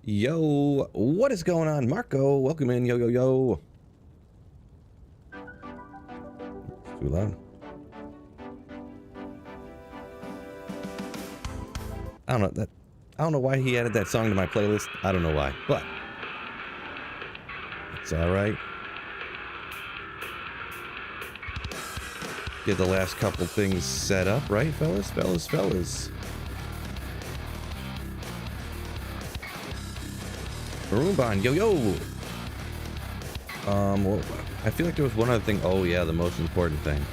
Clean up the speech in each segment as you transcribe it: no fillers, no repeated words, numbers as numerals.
Yo, what is going on? Marco, welcome in. Yo, yo, yo. Too loud. I don't know that. I don't know why he added that song to my playlist. I don't know why, but it's all right. Get the last couple things set up, right, fellas? Rune, yo, yo. Well, I feel like there was one other thing. Oh yeah, the most important thing.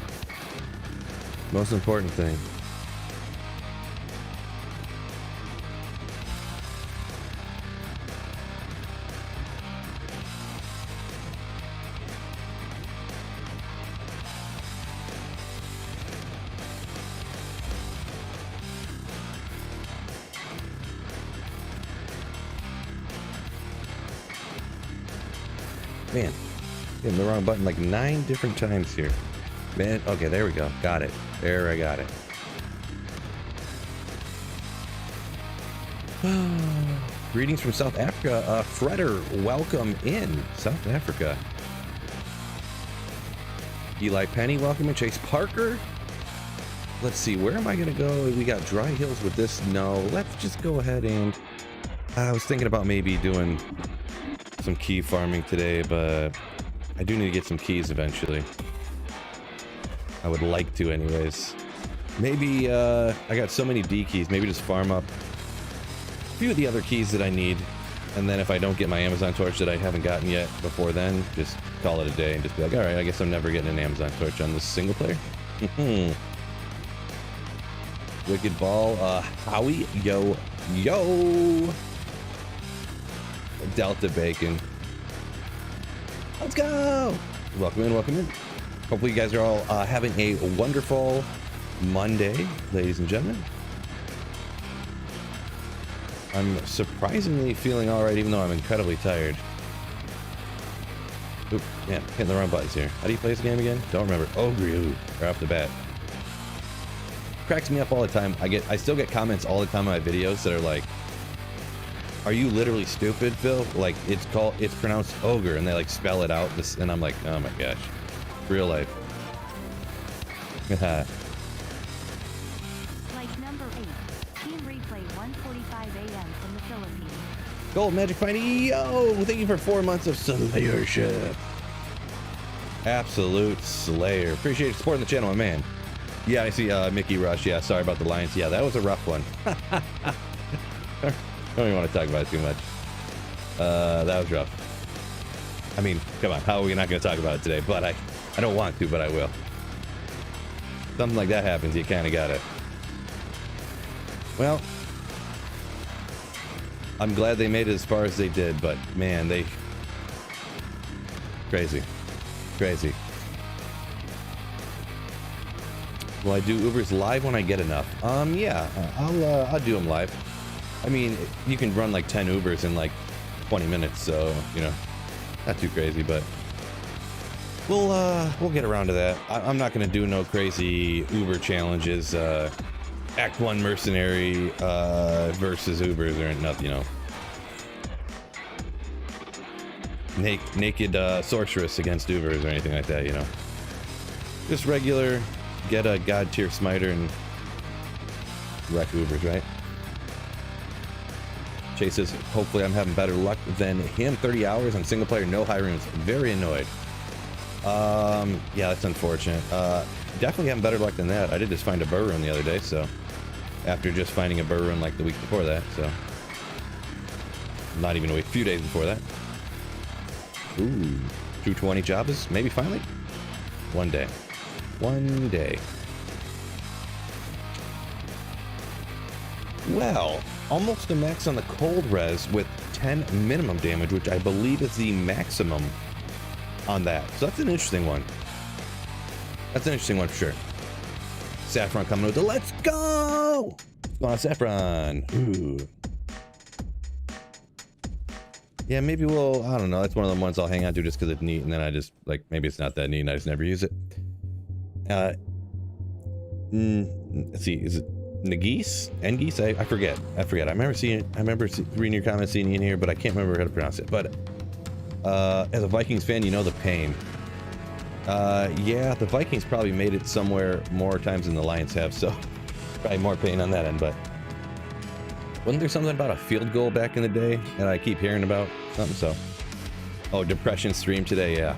Man, hitting the wrong button like 9 different times here. Man, okay, there we go. Got it. There, I got it. Greetings from South Africa. Fredder, welcome in. South Africa. Eli Penny, welcome in. Chase Parker. Let's see, where am I going to go? We got Dry Hills with this. No, let's just go ahead and... I was thinking about maybe doing some key farming today, but I do need to get some keys eventually. I would like to anyways. Maybe I got so many D keys, maybe just farm up a few of the other keys that I need, and then if I don't get my Amazon torch that I haven't gotten yet before then, just call it a day and just be like, alright, I guess I'm never getting an Amazon torch on this single player. Wicked Ball, Howie, yo, yo! Delta Bacon. Let's go! Welcome in, welcome in. Hopefully you guys are all having a wonderful Monday, ladies and gentlemen. I'm surprisingly feeling alright, even though I'm incredibly tired. Oop, man, hitting the wrong buttons here. How do you play this game again? Don't remember. Ogre, right off the bat. Cracks me up all the time. I still get comments all the time on my videos that are like, are you literally stupid, Phil? Like, it's pronounced ogre, and they like spell it out, and I'm like, oh my gosh. Real life. Like number 8, team replay 1:45 a.m. from the Philippines. Gold Magic Finey, yo! Thank you for 4 months of Slayership. Absolute Slayer. Appreciate you supporting the channel, my man. Yeah, I see Mickey Rush. Yeah, sorry about the Lions. Yeah, that was a rough one. I don't even want to talk about it too much. That was rough. I mean, come on, how are we not going to talk about it today? But I don't want to, but I will. Something like that happens, you kind of got it. Well, I'm glad they made it as far as they did, but man, crazy. Will I do Ubers live when I get enough? Yeah, I'll do them live. I mean, you can run like 10 Ubers in like 20 minutes, so, you know, not too crazy, but we'll get around to that. I'm not going to do no crazy Uber challenges, Act 1 Mercenary versus Ubers or nothing, you know. Naked Sorceress against Ubers or anything like that, you know. Just regular, get a God tier smiter and wreck Ubers, right? Chase says, hopefully I'm having better luck than him. 30 hours on single player, no high runes. Very annoyed. Yeah, that's unfortunate. Definitely having better luck than that. I did just find a burr rune the other day, so after just finding a burr rune like the week before that, so not even a week, few days before that. Ooh, 220 Jabas, maybe finally? One day. Well, almost a max on the cold res with 10 minimum damage, which I believe is the maximum on that. So that's an interesting one. That's an interesting one for sure. Saffron coming with the let's go! What's going on, Saffron? Ooh. Yeah, maybe we'll, I don't know. That's one of the ones I'll hang on to just because it's neat, and then I just, like, maybe it's not that neat and I just never use it. Let's see, is it Nagis? Engis? I forget. I remember reading your comments, seeing you in here, but I can't remember how to pronounce it. But as a Vikings fan, you know the pain. Yeah, the Vikings probably made it somewhere more times than the Lions have, so probably more pain on that end. But wasn't there something about a field goal back in the day that I keep hearing about? Something so. Oh, depression stream today, yeah.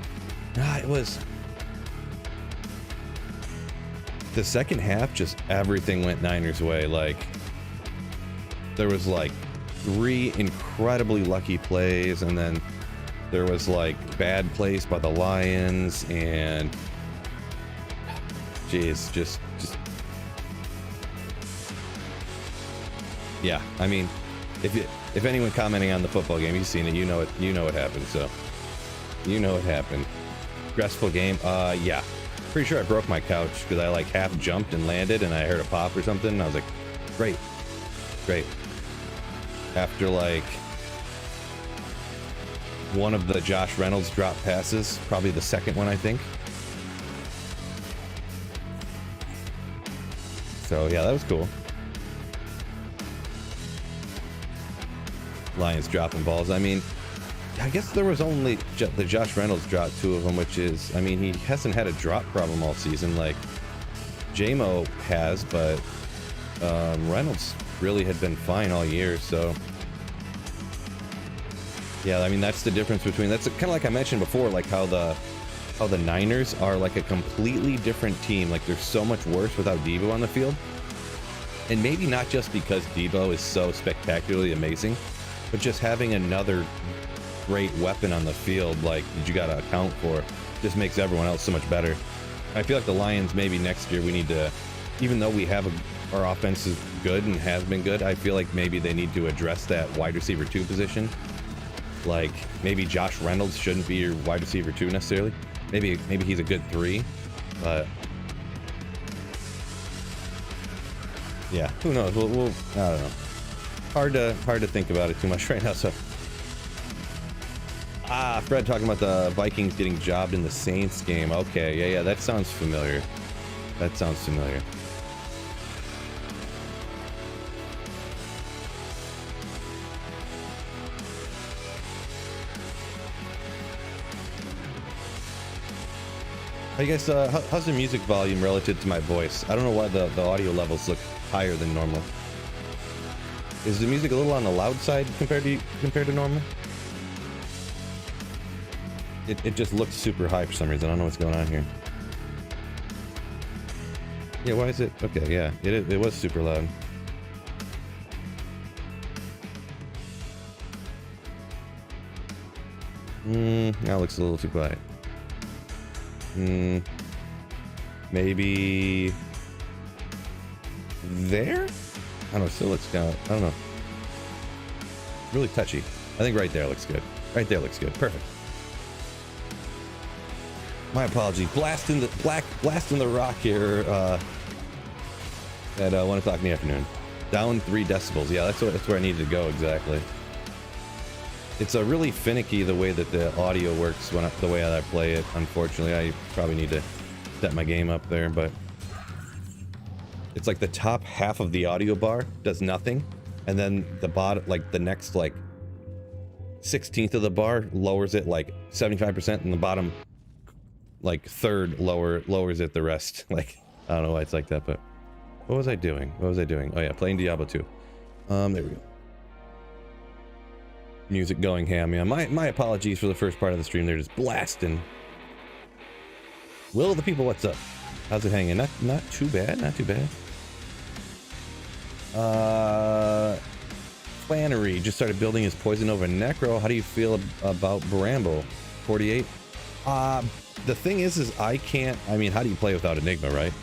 Nah, it was... The second half, just everything went Niners' way. Like, there was like 3 incredibly lucky plays, and then there was like bad plays by the Lions, and jeez, just yeah. I mean, if anyone commenting on the football game, you've seen it, you know what happened. So you know what happened. Stressful game. Yeah. Pretty sure I broke my couch because I like half jumped and landed, and I heard a pop or something, and I was like, great. After like one of the Josh Reynolds drop passes, probably the second one, I think. So yeah, that was cool. Lions dropping balls. I mean, I guess there was only the Josh Reynolds dropped 2 of them, which is, I mean, he hasn't had a drop problem all season like JMO has, but Reynolds really had been fine all year. So yeah, I mean, that's the difference between, that's kind of like I mentioned before, like how the Niners are like a completely different team. Like they're so much worse without Debo on the field, and maybe not just because Debo is so spectacularly amazing, but just having another great weapon on the field, like, that you got to account for, just makes everyone else so much better. I feel like the Lions, maybe next year we need to, even though we have our offense is good and has been good, I feel like maybe they need to address that wide receiver 2 position. Like maybe Josh Reynolds shouldn't be your wide receiver 2 necessarily. Maybe he's a good 3, but yeah, who knows? We'll I don't know. Hard to think about it too much right now. So Fred talking about the Vikings getting jobbed in the Saints game. Okay, yeah, that sounds familiar. Hey guys, how's the music volume relative to my voice? I don't know why the audio levels look higher than normal. Is the music a little on the loud side compared to normal? It just looks super high for some reason. I don't know what's going on here. Yeah, why is it? Okay, yeah, it was super loud. Now it looks a little too quiet. Maybe there? I don't know, still looks kind of, I don't know. Really touchy. I think right there looks good. Right there looks good. Perfect. My apologies. Blasting the rock here at 1 o'clock in the afternoon. Down 3 decibels. Yeah, that's where I needed to go exactly. It's really finicky the way that the audio works the way I play it. Unfortunately, I probably need to set my game up there, but it's like the top half of the audio bar does nothing, and then the bottom, like the next like 16th of the bar lowers it like 75%, and the bottom like third lowers it the rest. Like, I don't know why it's like that, but what was I doing? Oh yeah, playing Diablo 2. There we go. Music going ham. Yeah, my apologies for the first part of the stream. They're just blasting. Will the people, what's up? How's it hanging? Not too bad. Flannery just started building his Poison over Necro. How do you feel about Bramble? 48. The thing is I can't. I mean, how do you play without Enigma, right?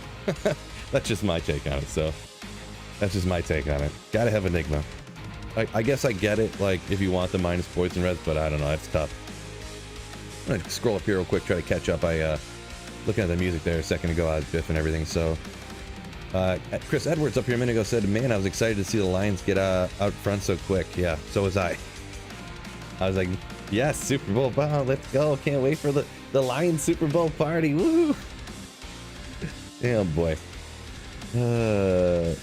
That's just my take on it. So that's just my take on it. Gotta have Enigma. I guess I get it, like, if you want the minus poison res, but I don't know, that's tough. I'm gonna scroll up here real quick, try to catch up. I looking at the music there a second ago, I was Biff and everything. So Chris Edwards up here a minute ago said, man, I was excited to see the Lions get out front so quick. Yeah, so was I. I was like, yes, Super Bowl, wow, let's go. Can't wait for the Lions Super Bowl party. Woo! Oh boy. And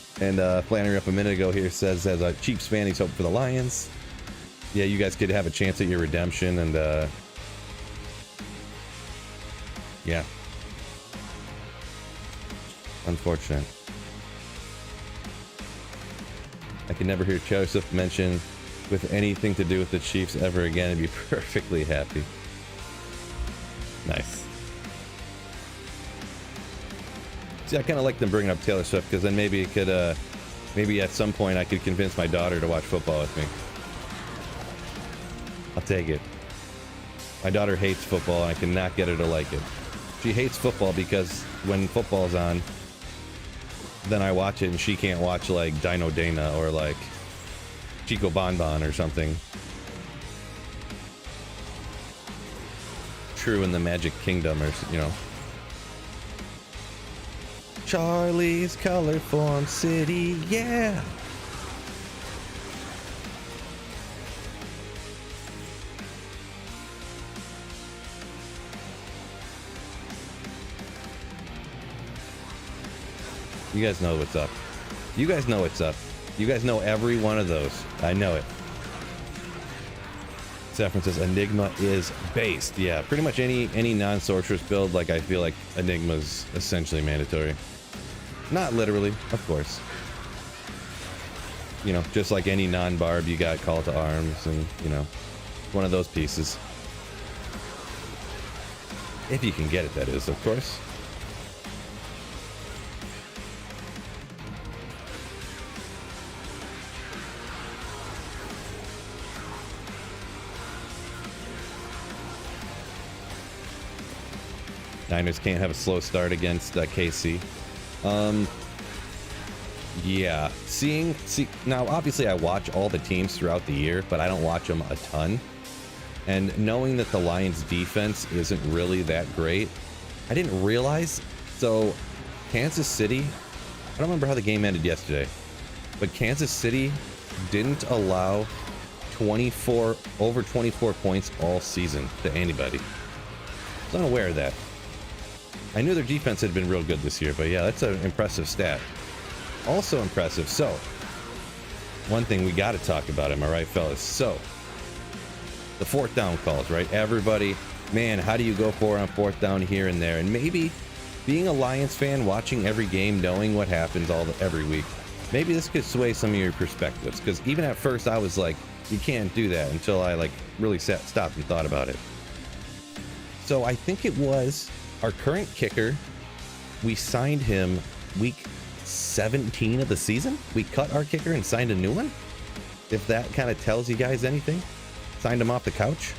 Flannery up a minute ago here says, as a Chiefs fan, he's hoping for the Lions. Yeah, you guys could have a chance at your redemption, and yeah. Unfortunate. I can never hear Joseph mention with anything to do with the Chiefs ever again and be perfectly happy. Nice. See, I kind of like them bringing up Taylor Swift, because then maybe it could, maybe at some point I could convince my daughter to watch football with me. I'll take it. My daughter hates football, and I cannot get her to like it. She hates football because when football's on, then I watch it and she can't watch like Dino Dana or like Chico Bon Bon or something. True in the Magic Kingdom, or, you know. Charlie's Color Form City, yeah! You guys know what's up. You guys know what's up. You guys know every one of those. I know it. Saffron says Enigma is based. Yeah, pretty much any non-sorceress build, like, I feel like Enigma's essentially mandatory. Not literally, of course. You know, just like any non-barb, you got Call to Arms and, you know, one of those pieces. If you can get it, that is, of course. Niners can't have a slow start against KC. Yeah. See, now obviously I watch all the teams throughout the year, but I don't watch them a ton. And knowing that the Lions defense isn't really that great, I didn't realize. So Kansas City, I don't remember how the game ended yesterday, but Kansas City didn't allow over 24 points all season to anybody. I was unaware of that. I knew their defense had been real good this year, but yeah, that's an impressive stat. Also impressive. So, one thing we got to talk about, am I right, fellas? So, the fourth down calls, right? Everybody, man, how do you go for it on fourth down here and there? And maybe being a Lions fan, watching every game, knowing what happens every week, maybe this could sway some of your perspectives. Because even at first, I was like, you can't do that, until I like really stopped and thought about it. So I think it was our current kicker. We signed him week 17 of the season. We cut our kicker and signed a new one. If that kind of tells you guys anything. Signed him off the couch.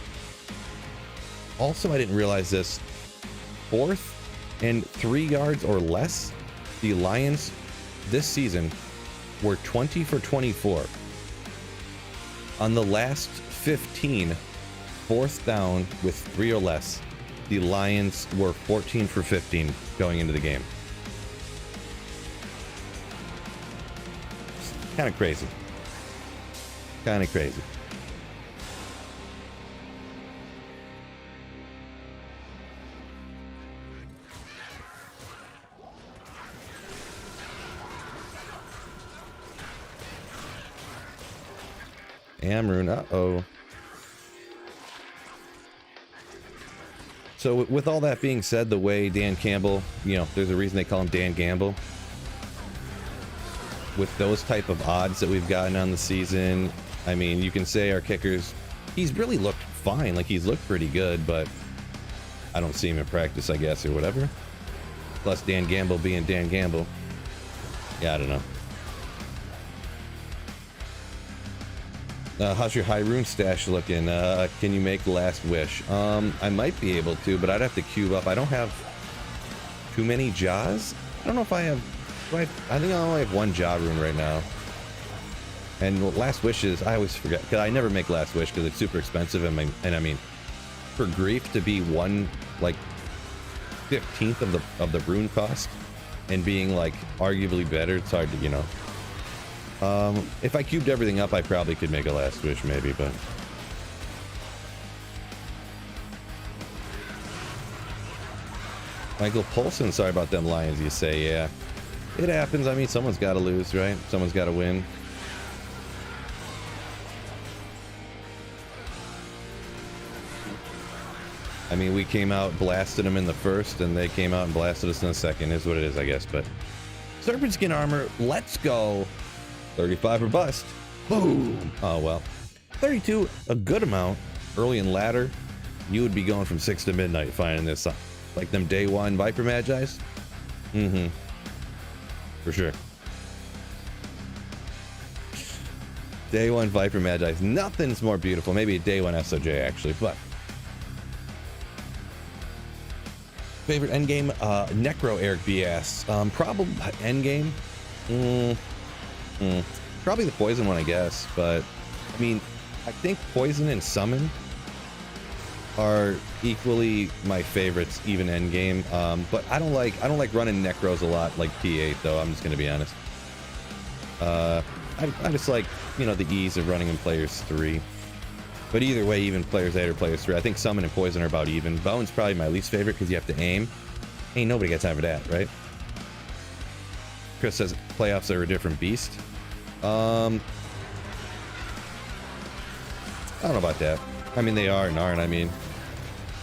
Also, I didn't realize this. 4th and 3 yards or less, the Lions this season were 20 for 24. On the last 15 4th down with 3 or less, the Lions were 14 for 15 going into the game. Kind of crazy. Kind of crazy. Rune, uh-oh. So with all that being said, the way Dan Campbell, you know, there's a reason they call him Dan Gamble. With those type of odds that we've gotten on the season, I mean, you can say our kickers, he's really looked fine. Like, he's looked pretty good, but I don't see him in practice, I guess, or whatever. Plus Dan Gamble being Dan Gamble. Yeah, I don't know. How's your high rune stash looking? Can you make Last Wish? I might be able to, but I'd have to queue up. I don't have too many Jaws. I don't know if I have... I think I only have 1 Jaw rune right now. And Last Wish is... I always forget, because I never make Last Wish because it's super expensive. And I mean, for Grief to be 1, like, 15th of the rune cost and being, like, arguably better, it's hard to, you know... if I cubed everything up, I probably could make a Last Wish, maybe, but... Michael Polson, sorry about them Lions, you say, yeah. It happens. I mean, someone's got to lose, right? Someone's got to win. I mean, we came out, blasted them in the first, and they came out and blasted us in the second, is what it is, I guess. But serpent skin armor, let's go. 35 or bust. Boom. Oh, well. 32, a good amount. Early and ladder, you would be going from 6 to midnight finding this. Like them day one Viper Magi's. Mm-hmm. For sure. Day one Viper Magi's. Nothing's more beautiful. Maybe a day one SOJ, actually, but... Favorite endgame? Necro, Eric B. asks. Probably endgame? Probably the poison one, I guess. But, I mean, I think poison and summon are equally my favorites, even endgame. But I don't like running Necros a lot, like P8 though. I'm just gonna be honest. I just like, you know, the ease of running in players 3. But either way, even players 8 or players 3, I think summon and poison are about even. Bone's probably my least favorite because you have to aim. Ain't nobody got time for that, right? Chris says playoffs are a different beast. I don't know about that. I mean, they are and aren't. I mean,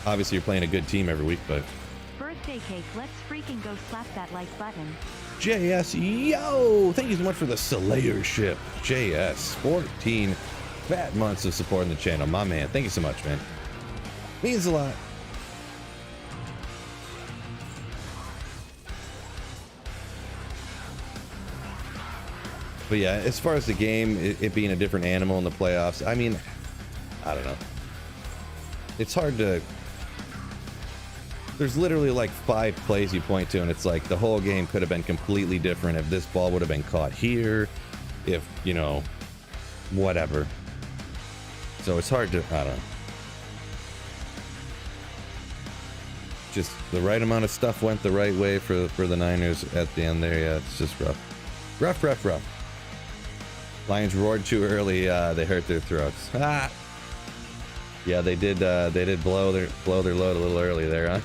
obviously you're playing a good team every week, but... Birthday cake, let's freaking go slap that like button. JS, yo! Thank you so much for the Slayership. JS, 14 fat months of supporting the channel. My man, thank you so much, man. Means a lot. But yeah, as far as the game, it being a different animal in the playoffs, I mean, I don't know. It's hard to... There's literally like 5 plays you point to, and it's like the whole game could have been completely different if this ball would have been caught here, if, you know, whatever. So it's hard to... I don't know. Just the right amount of stuff went the right way for the Niners at the end there. Yeah, it's just rough. Rough. Lions roared too early. They hurt their throats. Ah! Yeah, they did blow their load a little early there, huh?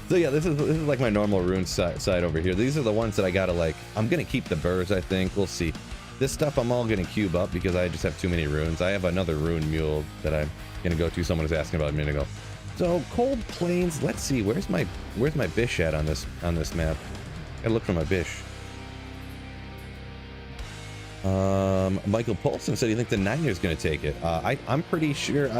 So yeah, this is like my normal rune side over here. These are the ones that I gotta like. I'm gonna keep the burrs, I think. We'll see. This stuff I'm all gonna cube up because I just have too many runes. I have another rune mule that I'm gonna go to. Someone was asking about a minute ago. So Cold Plains. Let's see. Where's my bish at on this map? Gotta look for my bish. Michael Polson said he thinks the Niners gonna take it. I'm pretty sure.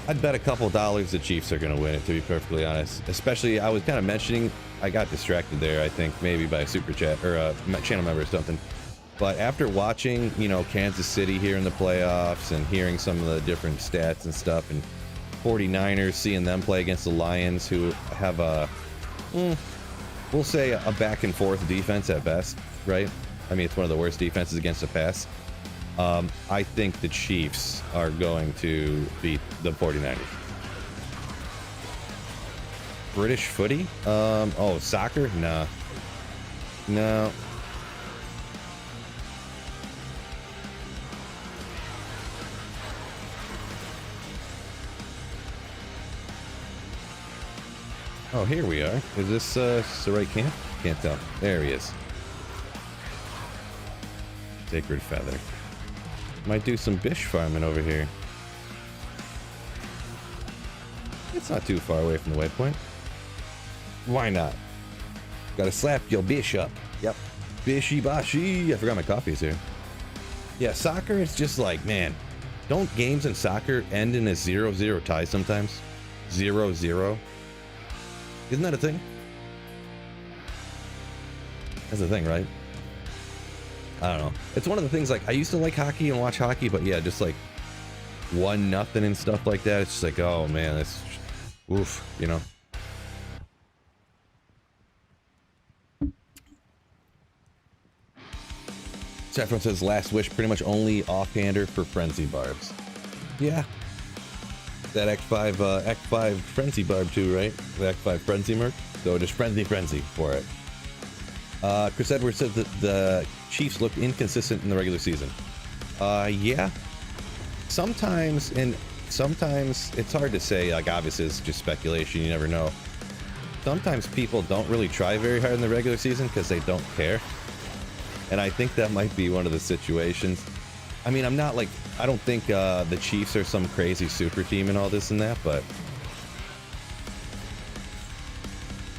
I'd bet a couple dollars the Chiefs are gonna win it, to be perfectly honest. Especially, I was kind of mentioning, I got distracted there, I think, maybe by a super chat or a channel member or something. But after watching, you know, Kansas City here in the playoffs and hearing some of the different stats and stuff, and 49ers, seeing them play against the Lions, who have a, we'll say a back and forth defense at best, right? I mean, it's one of the worst defenses against the pass. I think the Chiefs are going to beat the 49ers. British footy? Oh, soccer? Nah. No. Oh, here we are. Is this the right camp? Can't tell. There he is. Sacred Feather. Might do some bish farming over here. It's not too far away from the waypoint. Why not? Gotta slap your bish up. Yep. Bishy bashy. I forgot my coffee's here. Yeah, soccer is just like, man, don't games in soccer end in a 0-0 tie sometimes? 0-0. Isn't that a thing? That's the thing, right? I don't know. It's one of the things, like, I used to like hockey and watch hockey, but yeah, just like 1-0 and stuff like that. It's just like, oh man, that's oof, you know. Saffron says last wish pretty much only offhander for frenzy barbs. Yeah. That X5 frenzy barb too, right? The X5 frenzy merc. So just frenzy for it. Chris Edwards said that the Chiefs looked inconsistent in the regular season. Yeah. Sometimes it's hard to say. Like, obviously, it's just speculation. You never know. sometimes people don't really try very hard in the regular season because they don't care. And I think that might be one of the situations. I mean, I'm not like, I don't think the Chiefs are some crazy super team and all this and that, but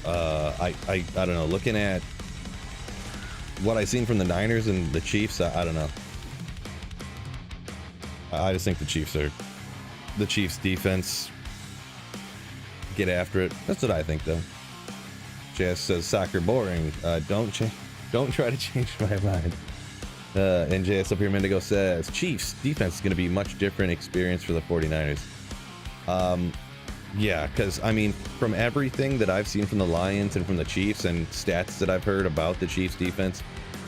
I don't know. Looking at what I've seen from the Niners and the Chiefs, I don't know. I just think the Chiefs defense get after it. That's what I think, though. JS says soccer boring. Don't try to change my mind. And JS up here Mendigo says Chiefs defense is going to be much different experience for the 49ers. Yeah, because I mean, from everything that I've seen from the Lions and from the Chiefs and stats that I've heard about the Chiefs defense,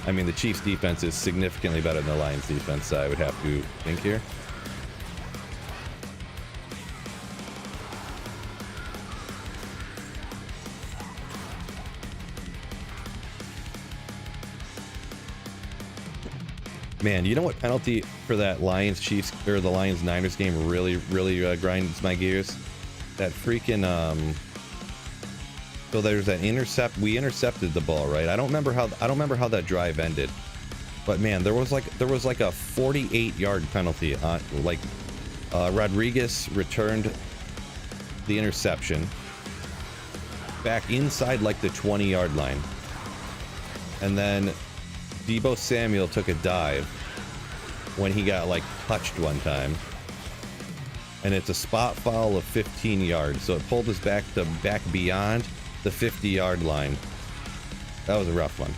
I mean, the Chiefs defense is significantly better than the Lions defense, I would have to think here. Man, you know what penalty for that Lions Chiefs or the Lions Niners game really grinds my gears? That freaking so there's that intercept. We intercepted the ball, right? I don't remember how that drive ended, but man, there was like a 48-yard penalty on Rodriguez returned the interception back inside like the 20-yard line, and then Deebo Samuel took a dive when he got like touched one time, and it's a spot foul of 15 yards, so it pulled us back beyond the 50-yard line. That was a rough one.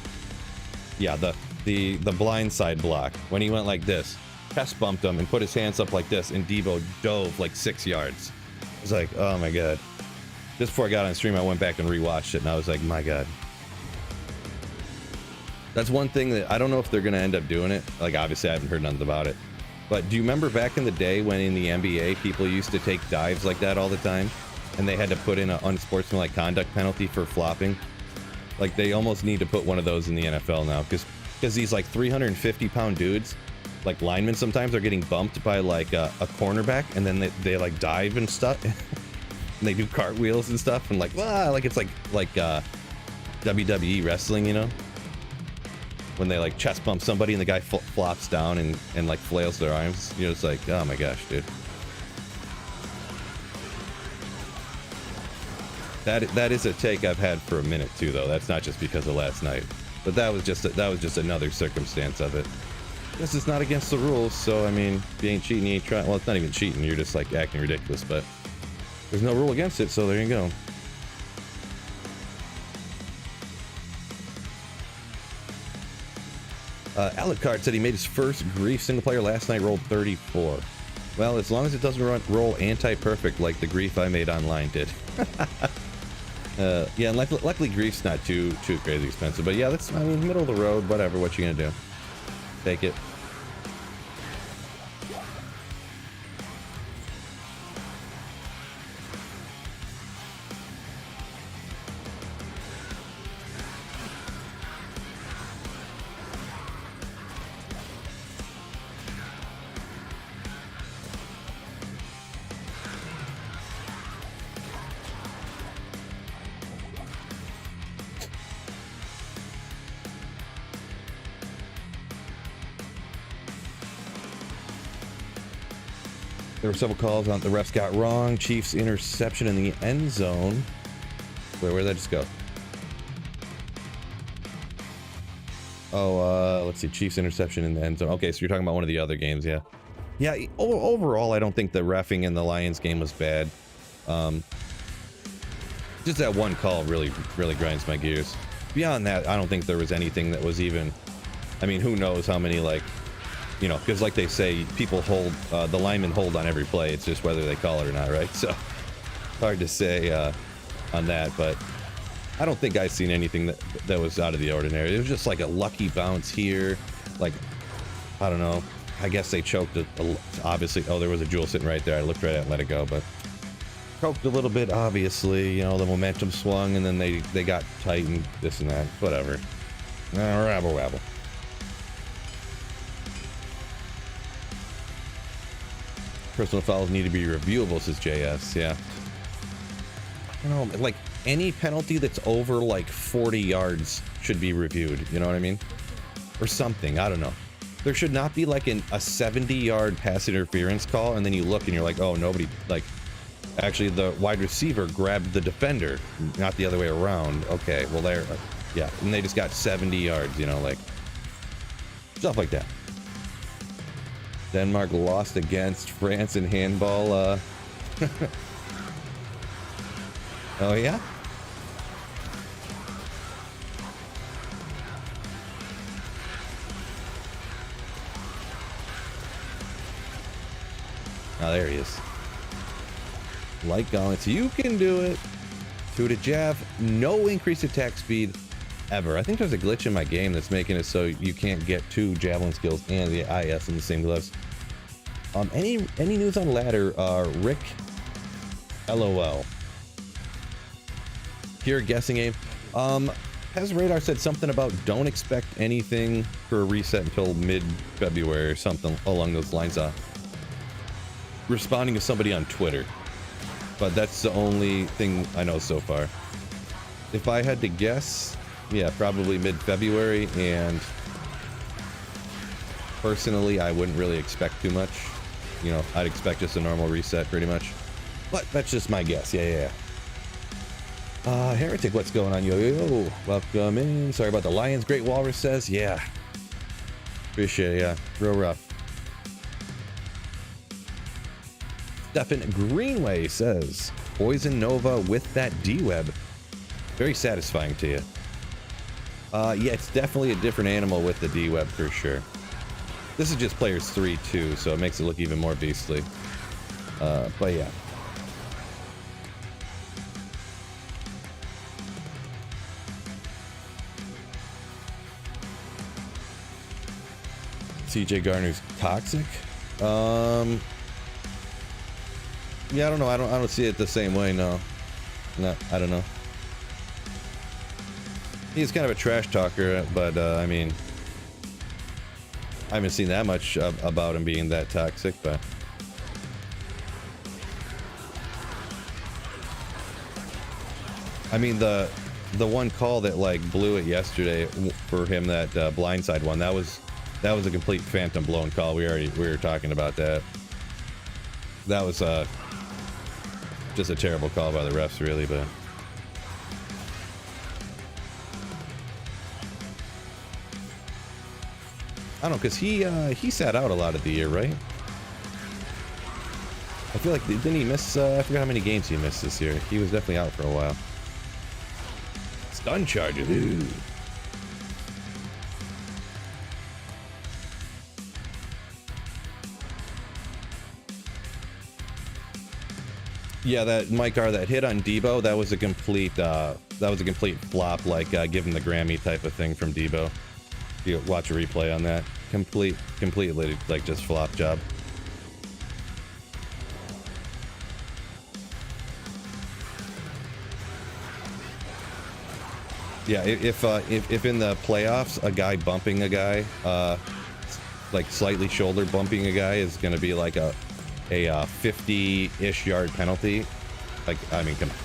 Yeah, the blind side block when he went like this, chest bumped him and put his hands up like this, and Deebo dove like 6 yards. I was like, oh my god. Just before I got on stream, I went back and rewatched it, and I was like, my god. That's one thing that I don't know if they're going to end up doing it. Like, obviously, I haven't heard nothing about it. But do you remember back in the day when in the NBA, people used to take dives like that all the time? And they had to put in an unsportsmanlike conduct penalty for flopping? Like, they almost need to put one of those in the NFL now. Because these, like, 350-pound dudes, like linemen sometimes, are getting bumped by, like, a cornerback. And then they like, dive and stuff. And they do cartwheels and stuff. And, like, it's like WWE wrestling, you know? When they like chest bump somebody and the guy flops down and like flails their arms, you know, it's like, oh my gosh, dude. That is a take I've had for a minute too, though. That's not just because of last night, but that was just another circumstance of it. This is not against the rules, so I mean, if you ain't cheating, you ain't trying. Well, it's not even cheating. You're just like acting ridiculous, but there's no rule against it, so there you go. Alucard said he made his first Grief single player last night, rolled 34. Well, as long as it doesn't roll anti-perfect like the Grief I made online did. Yeah, and luckily Grief's not too crazy expensive, but yeah, that's, I mean, middle of the road, whatever, what you gonna do? Take it. There were several calls on the refs got wrong. Chiefs interception in the end zone. Wait, where did that just go? Oh, let's see. Chiefs interception in the end zone. Okay, so you're talking about one of the other games, yeah. Yeah, overall, I don't think the reffing in the Lions game was bad. Just that one call really grinds my gears. Beyond that, I don't think there was anything that was even... I mean, who knows how many, like... You know, because like they say, people hold, the linemen hold on every play. It's just whether they call it or not, right? So, hard to say on that, but I don't think I've seen anything that was out of the ordinary. It was just like a lucky bounce here. Like, I don't know. I guess they choked it, obviously. Oh, there was a jewel sitting right there. I looked right at it and let it go, but choked a little bit, obviously. You know, the momentum swung, and then they got tight and this and that. Whatever. Rabble, rabble. Personal fouls need to be reviewable, says JS. Yeah. You know, like, any penalty that's over like 40 yards should be reviewed. You know what I mean? Or something. I don't know. There should not be like a 70-yard pass interference call, and then you look and you're like, oh, nobody, like, actually the wide receiver grabbed the defender, not the other way around. Okay, well, there, yeah, and they just got 70 yards, you know, like, stuff like that. Denmark lost against France in handball. Oh, yeah? Oh, there he is. Light gauntlets, you can do it. Two to jab, no increased attack speed ever. I think there's a glitch in my game that's making it so you can't get two javelin skills and the IS in the same gloves. Any news on ladder? Rick, LOL. Pure guessing game. Has Radar said something about don't expect anything for a reset until mid-February or something along those lines. Responding to somebody on Twitter, but that's the only thing I know so far. If I had to guess, yeah, probably mid-February, and personally I wouldn't really expect too much. You know, I'd expect just a normal reset pretty much, but that's just my guess. Yeah. Heretic, what's going on? Yo, welcome in. Sorry about the Lions. Great Walrus says, yeah, appreciate it. Yeah, real rough. Stephen Greenway says, Poison Nova with that D-Web. Very satisfying to you. Yeah, it's definitely a different animal with the D-Web for sure. This is just players 3 too, so it makes it look even more beastly. But yeah. CJ Garner's toxic. Yeah, I don't know. I don't see it the same way. No, I don't know. He's kind of a trash talker, but I mean, I haven't seen that much about him being that toxic. But I mean, the one call that like blew it yesterday for him, that blindside one, that was a complete phantom blown call. We were talking about that. That was just a terrible call by the refs, really. But I don't know, because he sat out a lot of the year, right? I feel like, didn't he miss? I forgot how many games he missed this year. He was definitely out for a while. Stun charges. Ooh. Yeah, that Mike R, that hit on Debo, that was a complete flop, like give him the Grammy type of thing from Debo. You watch a replay on that, completely like just flop job. Yeah, if in the playoffs a guy bumping a guy, like slightly shoulder bumping a guy is going to be like a 50-ish yard penalty. Like, I mean, come on.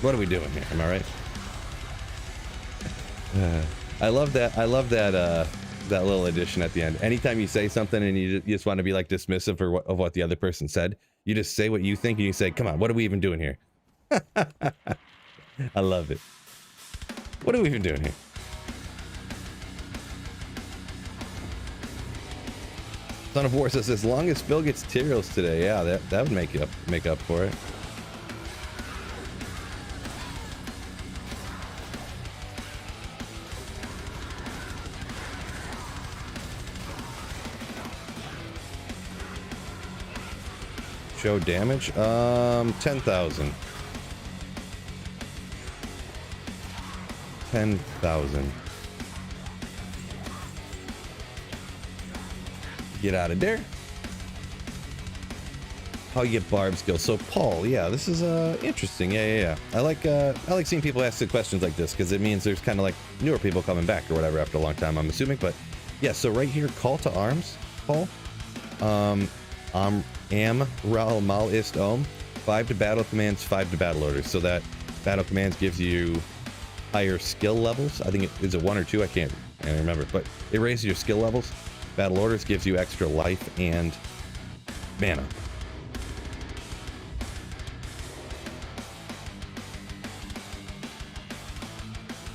What are we doing here? Am I right? I love that little addition at the end. Anytime you say something and you just want to be like dismissive of what the other person said, you just say what you think and you say, come on, what are we even doing here? I love it. What are we even doing here? Son of War says, as long as Phil gets Tyraos today, yeah, that would make up for it. Show damage, 10,000. 10,000. Get out of there. How you get barb skills. So Paul, yeah, this is interesting. Yeah. I like seeing people ask the questions like this, because it means there's kind of like newer people coming back or whatever after a long time, I'm assuming. But yeah, so right here, call to arms, Paul. Am Ral Mal Ist Om. 5 to battle commands, 5 to battle orders. So that Battle Commands gives you higher skill levels. I think is it 1 or 2? I can't remember, but it raises your skill levels. Battle Orders gives you extra life and mana.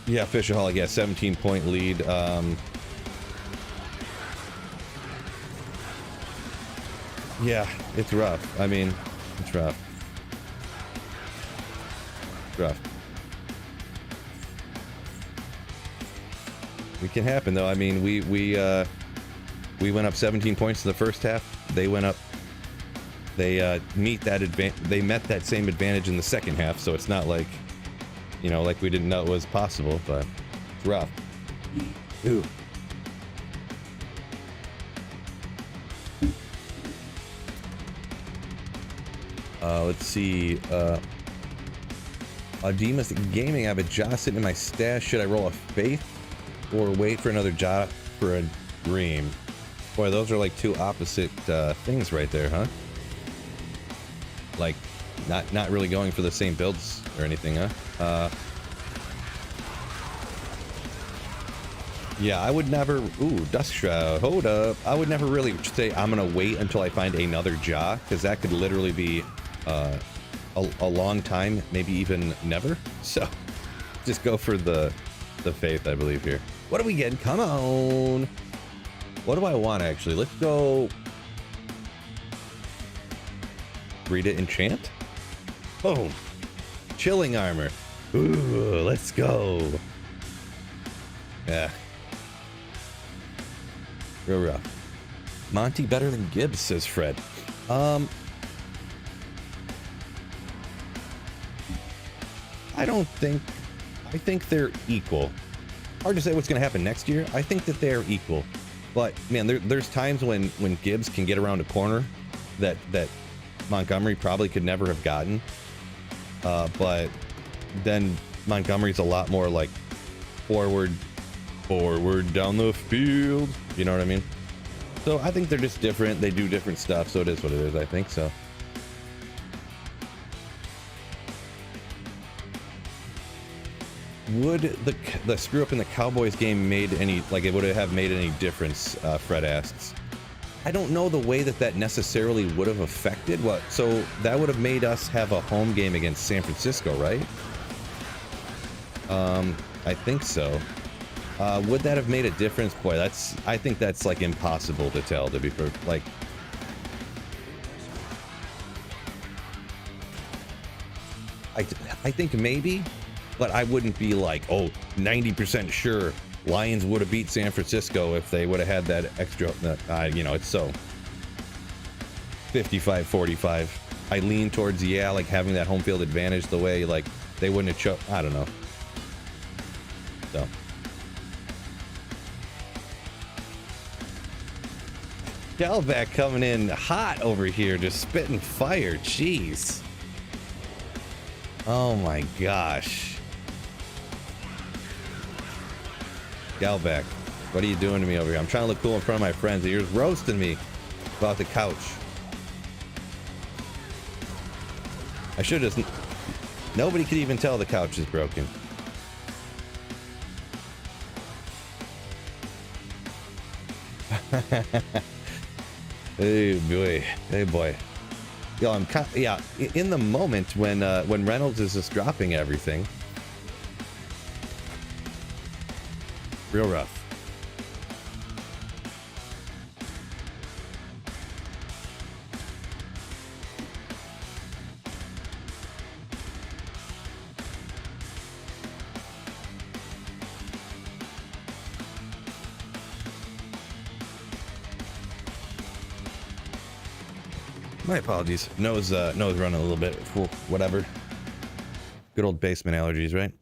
Yeah, Fishaholic, yeah, 17-point lead. Yeah, it's rough. I mean, it's rough. It's rough. It can happen though. I mean, we went up 17 points in the first half. They went up. They They met that same advantage in the second half. So it's not like, you know, like we didn't know it was possible. But it's rough. Ooh. Let's see. Audimus Gaming. I have a jaw sitting in my stash. Should I roll a faith or wait for another jaw for a dream? Boy, those are like two opposite things right there, huh? Like, not really going for the same builds or anything, huh? Yeah, I would never. Ooh, Dusk Shroud. Hold up. I would never really say I'm gonna wait until I find another jaw, because that could literally be a long time, maybe even never. So just go for the faith, I believe, here. What are we getting? Come on. What do I want, actually? Let's go. Read it, enchant. Boom. Chilling armor. Ooh, let's go. Yeah. Real rough. Monty better than Gibbs, says Fred. I don't think. I think they're equal. Hard to say what's going to happen next year. I think that they're equal. But man, there's times when Gibbs can get around a corner that Montgomery probably could never have gotten. But then Montgomery's a lot more like forward down the field. You know what I mean? So I think they're just different. They do different stuff. So it is what it is, I think so. Would the screw up in the Cowboys game made any, like, it would have made any difference? Fred asks. I don't know the way that necessarily would have affected what. So that would have made us have a home game against San Francisco, right? I think so. Would that have made a difference? Boy, I think that's like impossible to tell, to be like. I think maybe. But I wouldn't be like, oh, 90% sure Lions would have beat San Francisco if they would have had that extra, you know, it's so 55-45. I lean towards, yeah, like having that home field advantage the way, like, they wouldn't have I don't know. So. Galvac coming in hot over here, just spitting fire. Jeez. Oh my gosh. Galvac, what are you doing to me over here? I'm trying to look cool in front of my friends. You're roasting me about the couch. I should just. Nobody could even tell the couch is broken. Hey boy, hey boy. Yo, I'm yeah. In the moment when Reynolds is just dropping everything. Real rough. My apologies. Nose running a little bit. Whatever. Good old basement allergies, right?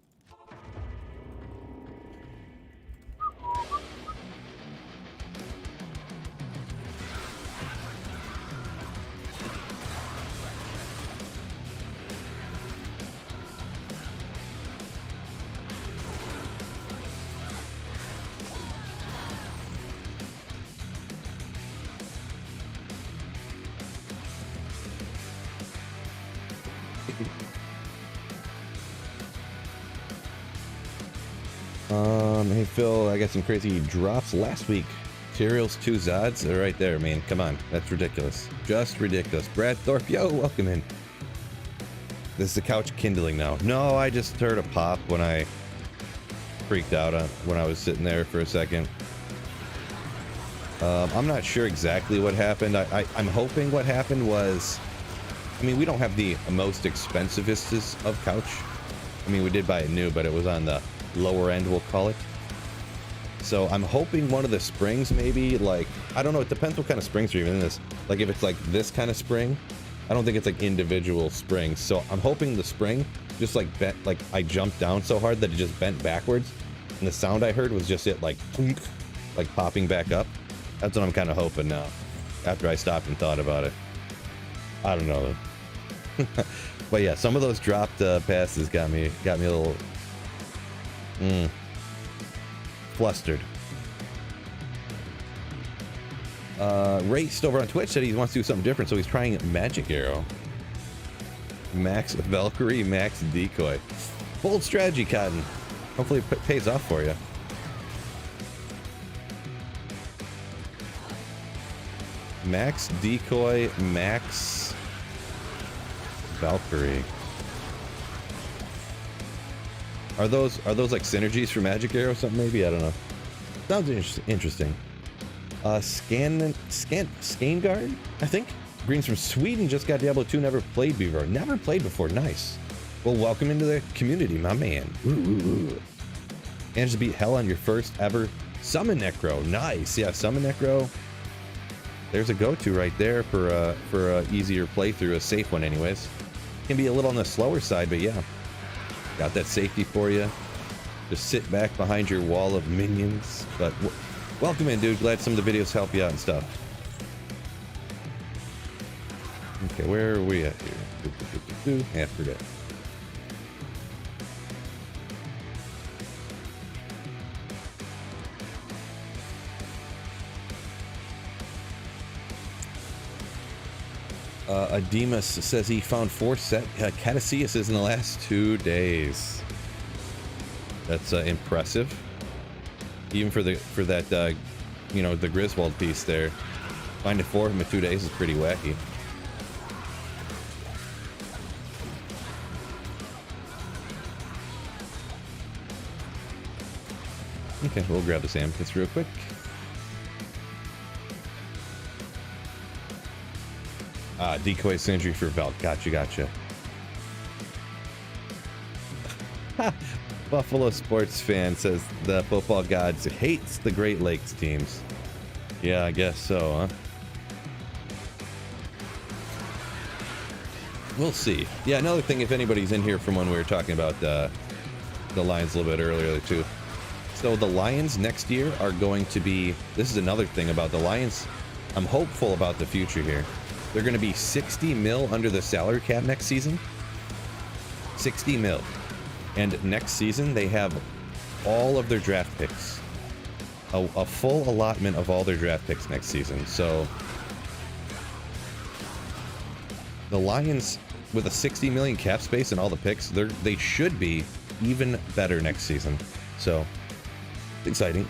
Hey Phil, I got some crazy drops last week. Materials 2 Zods. They're right there, man. Come on. That's ridiculous. Just ridiculous. Brad Thorpe, yo, welcome in. This is the couch kindling now. No, I just heard a pop when I freaked out when I was sitting there for a second. I'm not sure exactly what happened. I'm hoping what happened was, I mean, we don't have the most expensivest of couch. I mean, we did buy it new, but it was on the lower end, we'll call it. So I'm hoping one of the springs, maybe, like, I don't know, it depends what kind of springs are even in this. Like, if it's like this kind of spring, I don't think it's like individual springs. So I'm hoping the spring just like bent, like I jumped down so hard that it just bent backwards. And the sound I heard was just it like popping back up. That's what I'm kind of hoping now, after I stopped and thought about it. I don't know. But yeah, some of those dropped passes got me a little flustered. Raced over on Twitch said he wants to do something different, so he's trying Magic Arrow. Max Valkyrie, Max Decoy. Bold strategy, Cotton. Hopefully it pays off for you. Max Decoy, Max Valkyrie. Are those like synergies for Magic Arrow or something maybe? I don't know. Sounds interesting. Skangard, I think. Greens from Sweden just got Diablo 2, never played before. Never played before, nice. Well, welcome into the community, my man. Managed to beat hell on your first ever Summon Necro. Nice, yeah, Summon Necro. There's a go-to right there for a easier playthrough, a safe one anyways. Can be a little on the slower side, but yeah. Got that safety for you. Just sit back behind your wall of minions. But welcome in, dude. Glad some of the videos help you out and stuff. Okay, where are we at here? Yeah, forget. Ademus says he found 4 Caduceus in the last 2 days. That's impressive. Even for that, you know, the Griswold piece there. Finding 4 of them in 2 days is pretty wacky. Okay, we'll grab the Samkits real quick. Decoy Sentry for Belt. Gotcha. Buffalo sports fan says the football gods hates the Great Lakes teams. Yeah, I guess so, huh? We'll see. Yeah, another thing, if anybody's in here from when we were talking about the Lions a little bit earlier too. So the Lions next year are going to be, this is another thing about the Lions. I'm hopeful about the future here. They're going to be 60 mil under the salary cap next season. 60 mil. And next season, they have all of their draft picks. A full allotment of all their draft picks next season. So the Lions, with a 60 million cap space and all the picks, they should be even better next season. So, it's exciting.